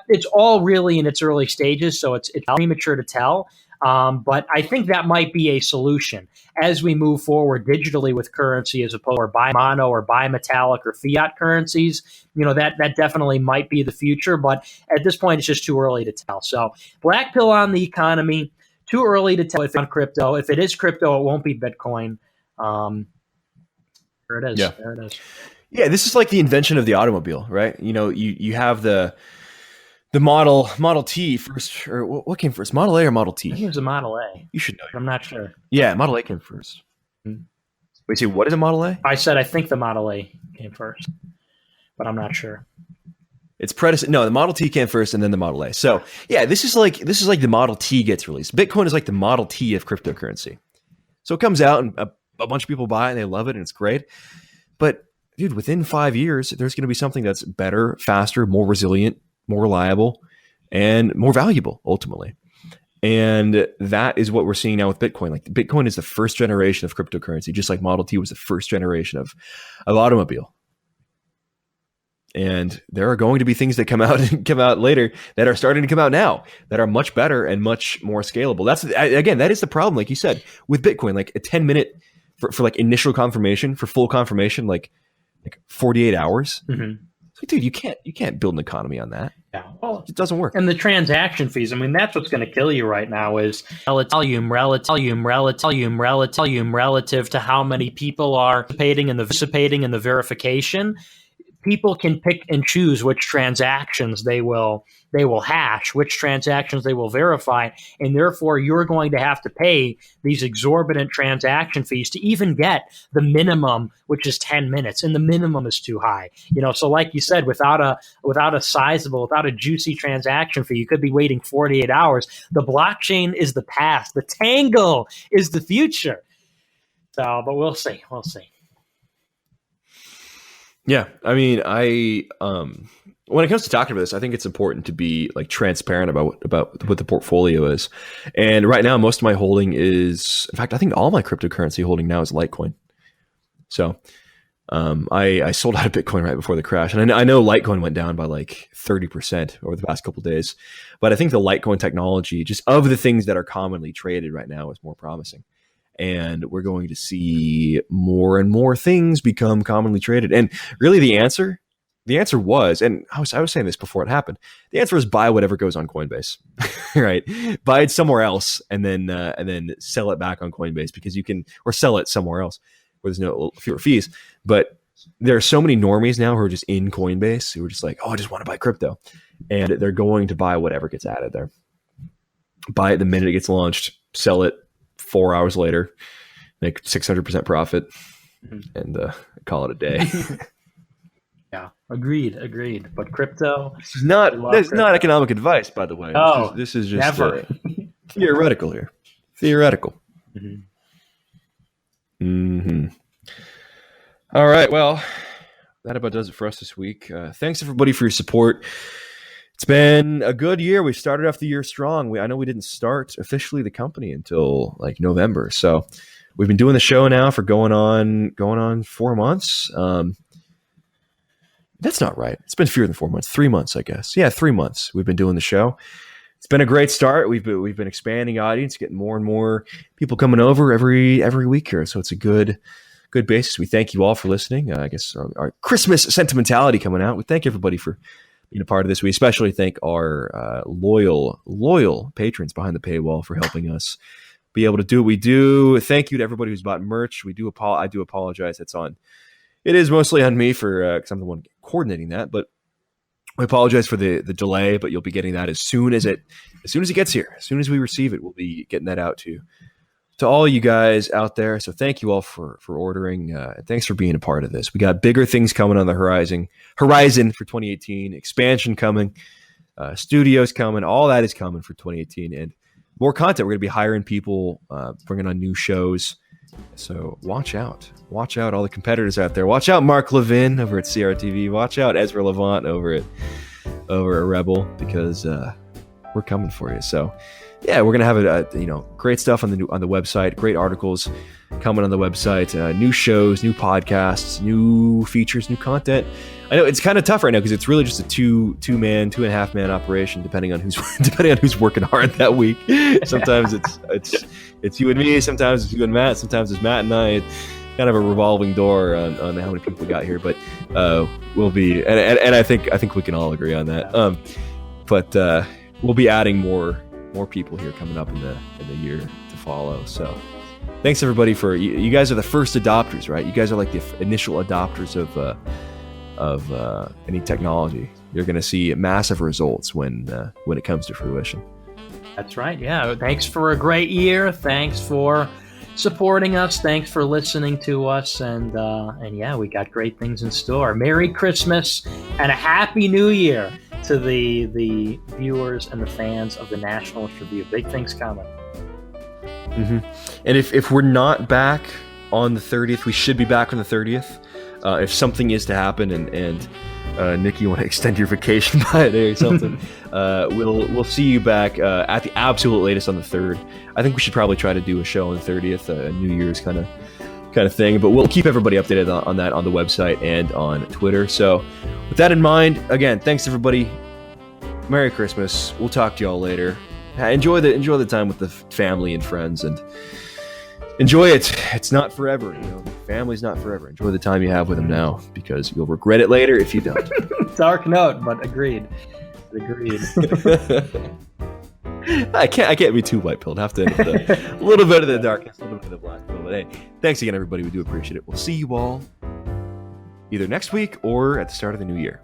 It's all really in its early stages, so it's premature to tell. But I think that might be a solution as we move forward digitally with currency, as opposed to mono or bimetallic or fiat currencies. You know, that definitely might be the future, but at this point, it's just too early to tell. So black pill on the economy. Too early to tell if it's on crypto. If it is crypto, it won't be Bitcoin. There it is. Yeah. There it is. Yeah, this is like the invention of the automobile, right? You know, you have the Model T first, or what came first, Model A or Model T? I think it was a Model A. You should know. I'm not sure. Yeah, Model A came first. Wait, see, what is a Model A? I said I think the Model A came first, but I'm not sure. No, the Model T came first and then the Model A. So yeah, this is like the Model T gets released. Bitcoin is like the Model T of cryptocurrency. So it comes out and a bunch of people buy it and they love it and it's great. But dude, within 5 years, there's going to be something that's better, faster, more resilient, more reliable, and more valuable ultimately. And that is what we're seeing now with Bitcoin. Like Bitcoin is the first generation of cryptocurrency, just like Model T was the first generation of automobile. And there are going to be things that come out later that are starting to come out now that are much better and much more scalable. That is the problem, like you said, with Bitcoin. Like a 10-minute for like initial confirmation, for full confirmation, like 48 hours. Mm-hmm. Like, dude, you can't build an economy on that. Yeah, well, it doesn't work. And the transaction fees, I mean, that's what's going to kill you right now is volume relative to how many people are participating in the verification. People can pick and choose which transactions they will hash, which transactions they will verify, and therefore you're going to have to pay these exorbitant transaction fees to even get the minimum, which is 10 minutes, and the minimum is too high. So like you said, without a juicy transaction fee, you could be waiting 48 hours. The blockchain is the past. The Tangle is the future. So, but we'll see. Yeah, I mean, when it comes to talking about this, I think it's important to be like transparent about what the portfolio is. And right now, most of my holding is, in fact, I think all my cryptocurrency holding now is Litecoin. So I sold out of Bitcoin right before the crash, and I know Litecoin went down by like 30% over the past couple of days. But I think the Litecoin technology, just of the things that are commonly traded right now, is more promising. And we're going to see more and more things become commonly traded. And really the answer was, and I was saying this before it happened, the answer is buy whatever goes on Coinbase, right? Buy it somewhere else and then sell it back on Coinbase because you can, or sell it somewhere else where there's fewer fees. But there are so many normies now who are just in Coinbase who are just like, oh, I just want to buy crypto. And they're going to buy whatever gets added there. Buy it the minute it gets launched, sell it 4 hours later, make 600% profit, and call it a day. Yeah, agreed. But crypto, this is not economic advice, by the way. Oh, this is just theoretical here. Theoretical. All right. Well, that about does it for us this week. Thanks everybody for your support. It's been a good year. We started off the year strong. I know we didn't start officially the company until like November. So we've been doing the show now for going on 4 months. That's not right. It's been fewer than 4 months. 3 months, I guess. Yeah, 3 months we've been doing the show. It's been a great start. We've been expanding audience, getting more and more people coming over every week here. So it's a good basis. We thank you all for listening. I guess our Christmas sentimentality coming out. We thank everybody for being a part of this. We especially thank our loyal patrons behind the paywall for helping us be able to do what we do. Thank you to everybody who's bought merch. I do apologize. It is mostly on me for because I'm the one coordinating that, but I apologize for the delay. But you'll be getting that as soon as it gets here. As soon as we receive it, we'll be getting that out to all you guys out there. So thank you all for ordering. Thanks for being a part of this. We got bigger things coming on the horizon for 2018, expansion coming, studios coming, all that is coming for 2018, and more content. We're going to be hiring people, bringing on new shows. So watch out all the competitors out there. Watch out Mark Levin over at CRTV. Watch out Ezra Levant over at Rebel, because we're coming for you. So yeah, we're gonna have great stuff on the website, great articles coming on the website, new shows, new podcasts, new features, new content. I know it's kind of tough right now because it's really just a 2.5 man operation, depending on who's working hard that week. Sometimes it's you and me, sometimes it's you and Matt, sometimes it's Matt and I. It's kind of a revolving door on how many people we got here, but we'll be and I think we can all agree on that. But we'll be adding more people here coming up in the year to follow. So thanks everybody for you guys are the first adopters, right? You guys are like the initial adopters of any technology. You're going to see massive results when it comes to fruition. That's right. Yeah. Thanks for a great year. Thanks for supporting us. Thanks for listening to us. And yeah, we got great things in store. Merry Christmas and a Happy New Year to the viewers and the fans of the Nationalist Review. Big things coming. Mm-hmm. And if we're not back on the 30th, we should be back on the 30th. If something is to happen and Nick, you want to extend your vacation by a day or something, we'll see you back at the absolute latest on the 3rd. I think we should probably try to do a show on the 30th, New Year's kind kind of thing. But we'll keep everybody updated on that on the website and on Twitter. So with that in mind, again, thanks everybody. Merry Christmas. We'll talk to y'all later. Enjoy the time with the family and friends, and enjoy it. It's not forever. Family's not forever. Enjoy the time you have with them now, because you'll regret it later if you don't. Dark note, but agreed. I can't be too white-pilled. Have to end with a little bit of the darkness, a little bit of the black pill. But hey, thanks again, everybody. We do appreciate it. We'll see you all either next week or at the start of the new year.